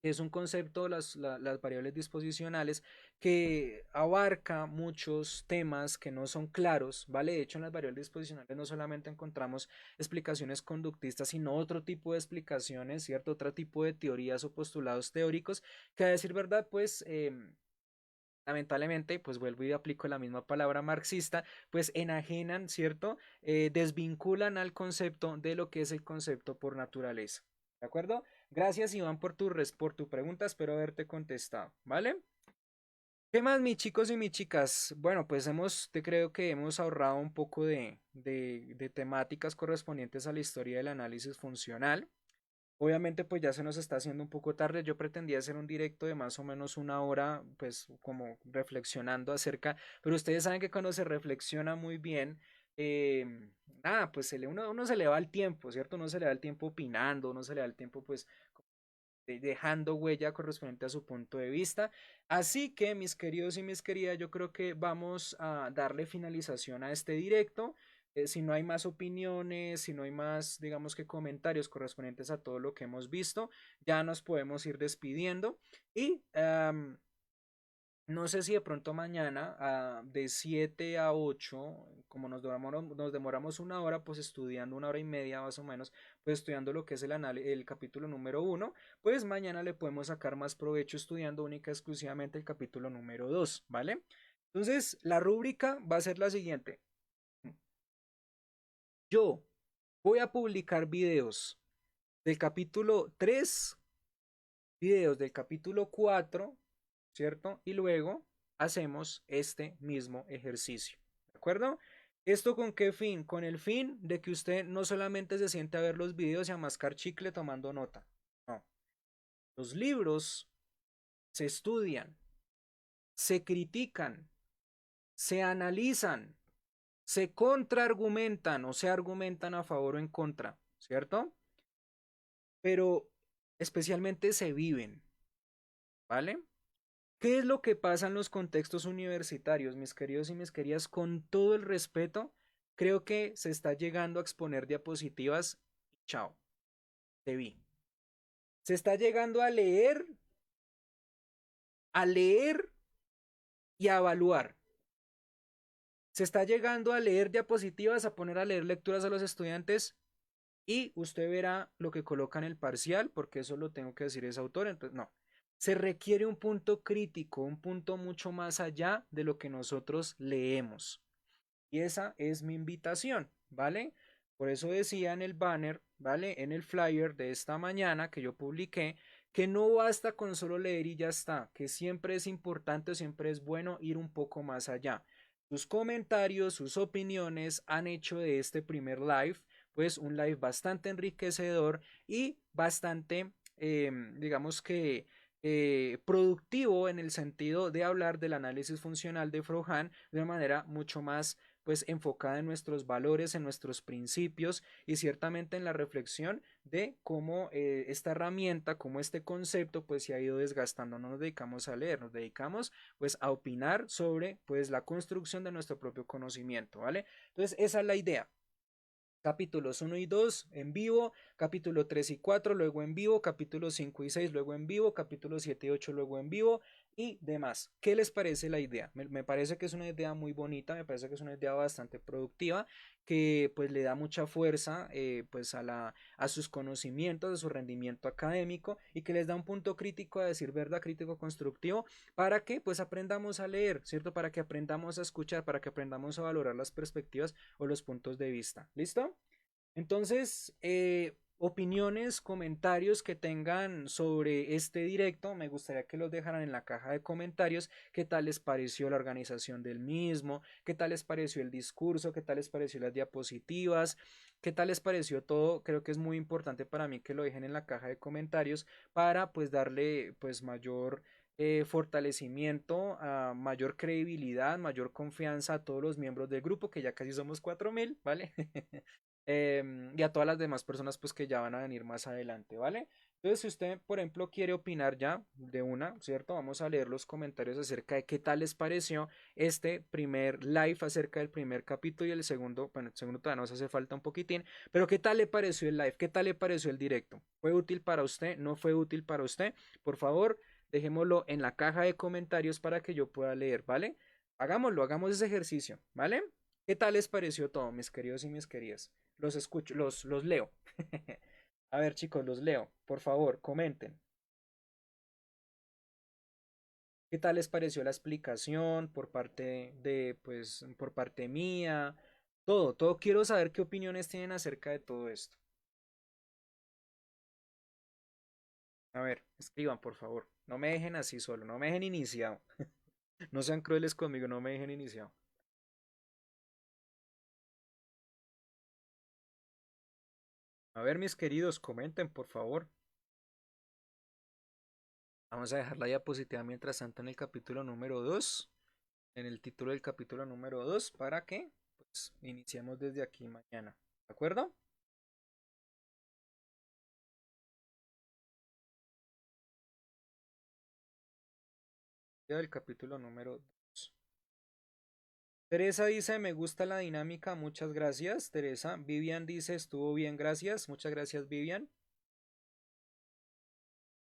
es un concepto, las variables disposicionales, que abarca muchos temas que no son claros, ¿vale? De hecho, en las variables disposicionales no solamente encontramos explicaciones conductistas, sino otro tipo de explicaciones, ¿cierto? Otro tipo de teorías o postulados teóricos que, a decir verdad, pues lamentablemente, pues vuelvo y aplico la misma palabra marxista, pues enajenan, ¿cierto? Desvinculan al concepto de lo que es el concepto por naturaleza. ¿De acuerdo? Gracias, Iván, por tu pregunta. Espero haberte contestado. ¿Vale? ¿Qué más, mis chicos y mis chicas? Bueno, pues te creo que hemos ahorrado un poco de temáticas correspondientes a la historia del análisis funcional. Obviamente, pues ya se nos está haciendo un poco tarde. Yo pretendía hacer un directo de más o menos una hora, pues como reflexionando acerca, pero ustedes saben que cuando se reflexiona muy bien, nada, pues uno se le va el tiempo, ¿cierto? Uno se le va el tiempo opinando, uno se le va el tiempo, pues dejando huella correspondiente a su punto de vista. Así que, mis queridos y mis queridas, yo creo que vamos a darle finalización a este directo. Si no hay más opiniones, si no hay más, digamos que comentarios correspondientes a todo lo que hemos visto, ya nos podemos ir despidiendo. Y no sé si de pronto mañana de 7 a 8 como nos demoramos una hora, pues estudiando una hora y media más o menos, pues estudiando lo que es el capítulo número uno, pues mañana le podemos sacar más provecho estudiando única y exclusivamente el capítulo número 2, ¿vale? Entonces, la rúbrica va a ser la siguiente. Yo voy a publicar videos del capítulo 3, videos del capítulo 4, ¿cierto? Y luego hacemos este mismo ejercicio, ¿de acuerdo? ¿Esto con qué fin? Con el fin de que usted no solamente se siente a ver los videos y a mascar chicle tomando nota. No. Los libros se estudian, se critican, se analizan, se contraargumentan o se argumentan a favor o en contra, ¿cierto? Pero especialmente se viven, ¿vale? ¿Qué es lo que pasa en los contextos universitarios, mis queridos y mis queridas? Con todo el respeto, creo que se está llegando a exponer diapositivas y chao, te vi. Se está llegando a leer y a evaluar. Se está llegando a leer diapositivas, a poner a leer lecturas a los estudiantes y usted verá lo que coloca en el parcial, porque eso lo tengo que decir ese autor, entonces no. Se requiere un punto crítico, un punto mucho más allá de lo que nosotros leemos. Y esa es mi invitación, ¿vale? Por eso decía en el banner, ¿vale? En el flyer de esta mañana que yo publiqué, que no basta con solo leer y ya está, que siempre es importante o siempre es bueno ir un poco más allá. Sus comentarios, sus opiniones han hecho de este primer live, pues un live bastante enriquecedor y bastante, digamos que productivo en el sentido de hablar del análisis funcional de Frohan de una manera mucho más pues enfocada en nuestros valores, en nuestros principios y ciertamente en la reflexión de cómo esta herramienta, cómo este concepto pues se ha ido desgastando. No nos dedicamos a leer, nos dedicamos pues a opinar sobre pues la construcción de nuestro propio conocimiento, ¿vale? Entonces esa es la idea. Capítulos 1 y 2 en vivo, capítulo 3 y 4 luego en vivo, capítulos 5 y 6 luego en vivo, capítulos 7 y 8 luego en vivo y demás. ¿Qué les parece la idea? Me parece que es una idea muy bonita, me parece que es una idea bastante productiva que pues le da mucha fuerza pues a sus conocimientos, a su rendimiento académico y que les da un punto crítico a decir verdad, crítico constructivo para que pues aprendamos a leer, ¿cierto? Para que aprendamos a escuchar, para que aprendamos a valorar las perspectivas o los puntos de vista. ¿Listo? Entonces, opiniones, comentarios que tengan sobre este directo, me gustaría que los dejaran en la caja de comentarios. ¿Qué tal les pareció la organización del mismo? ¿Qué tal les pareció el discurso? ¿Qué tal les pareció las diapositivas? ¿Qué tal les pareció todo? Creo que es muy importante para mí que lo dejen en la caja de comentarios para pues darle pues mayor fortalecimiento, mayor credibilidad, mayor confianza a todos los miembros del grupo, que ya casi somos 4000, ¿vale? Y a todas las demás personas pues que ya van a venir más adelante, ¿vale? Entonces, si usted, por ejemplo, quiere opinar ya de una, ¿cierto? Vamos a leer los comentarios acerca de qué tal les pareció este primer live acerca del primer capítulo y el segundo, bueno, el segundo todavía nos hace falta un poquitín, pero ¿qué tal le pareció el live? ¿Qué tal le pareció el directo? ¿Fue útil para usted? ¿No fue útil para usted? Por favor, dejémoslo en la caja de comentarios para que yo pueda leer, ¿vale? Hagámoslo, hagamos ese ejercicio, ¿vale? ¿Qué tal les pareció todo, mis queridos y mis queridas? Los escucho, los leo. A ver, chicos, los leo. Por favor, comenten. ¿Qué tal les pareció la explicación por parte de, pues, por parte mía? Todo, todo. Quiero saber qué opiniones tienen acerca de todo esto. A ver, escriban, por favor. No me dejen así solo, no me dejen iniciado. No sean crueles conmigo, no me dejen iniciado. A ver, mis queridos, comenten, por favor. Vamos a dejar la diapositiva mientras tanto en el capítulo número 2, en el título del capítulo número 2, para que pues iniciemos desde aquí mañana. ¿De acuerdo? Ya del capítulo número 2. Teresa dice, me gusta la dinámica, muchas gracias, Teresa. Vivian dice, estuvo bien, gracias. Muchas gracias, Vivian.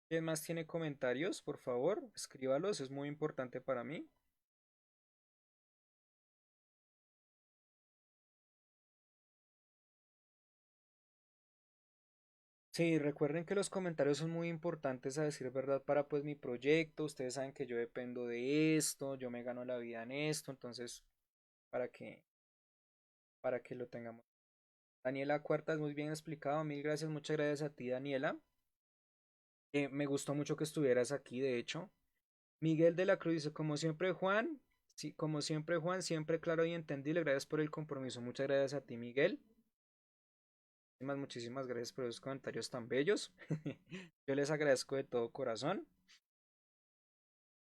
¿Quién más tiene comentarios? Por favor, escríbalos, es muy importante para mí. Sí, recuerden que los comentarios son muy importantes a decir verdad para pues mi proyecto. Ustedes saben que yo dependo de esto, yo me gano la vida en esto, entonces para para que lo tengamos. Daniela Cuartas, muy bien explicado. Mil gracias, muchas gracias a ti, Daniela. Me gustó mucho que estuvieras aquí, de hecho. Miguel de la Cruz dice, como siempre, Juan, sí, como siempre, Juan, siempre claro y entendible. Gracias por el compromiso. Muchas gracias a ti, Miguel. Muchísimas gracias por esos comentarios tan bellos. Yo les agradezco de todo corazón.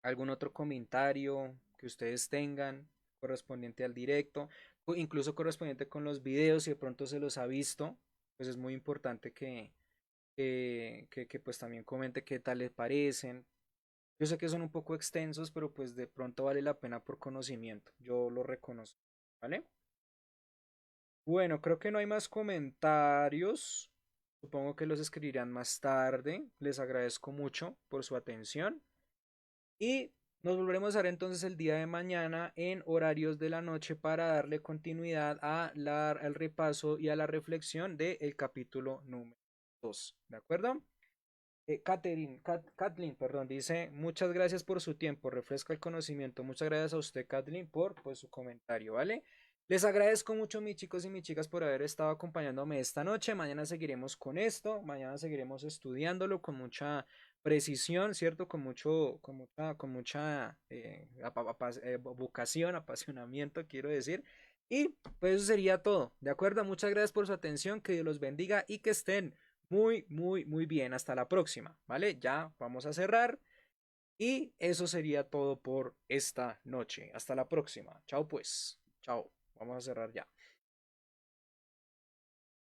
¿Algún otro comentario que ustedes tengan correspondiente al directo, o incluso correspondiente con los videos, si de pronto se los ha visto? Pues es muy importante que pues también comente qué tal les parecen. Yo sé que son un poco extensos, pero pues de pronto vale la pena por conocimiento. Yo lo reconozco, ¿vale? Bueno, creo que no hay más comentarios. Supongo que los escribirán más tarde. Les agradezco mucho por su atención. Y nos volveremos a ver entonces el día de mañana en horarios de la noche para darle continuidad al repaso y a la reflexión del capítulo número 2. ¿De acuerdo? Kathleen, perdón, dice, muchas gracias por su tiempo, refresca el conocimiento. Muchas gracias a usted, Kathleen, por pues, su comentario, ¿vale? Les agradezco mucho, mis chicos y mis chicas, por haber estado acompañándome esta noche. Mañana seguiremos con esto, mañana seguiremos estudiándolo con precisión, ¿cierto? Con mucha vocación, apasionamiento, quiero decir. Y pues eso sería todo, ¿de acuerdo? Muchas gracias por su atención, que Dios los bendiga y que estén muy, muy, muy bien. Hasta la próxima, ¿vale? Ya vamos a cerrar y eso sería todo por esta noche. Hasta la próxima. Chao pues. Chao. Vamos a cerrar ya.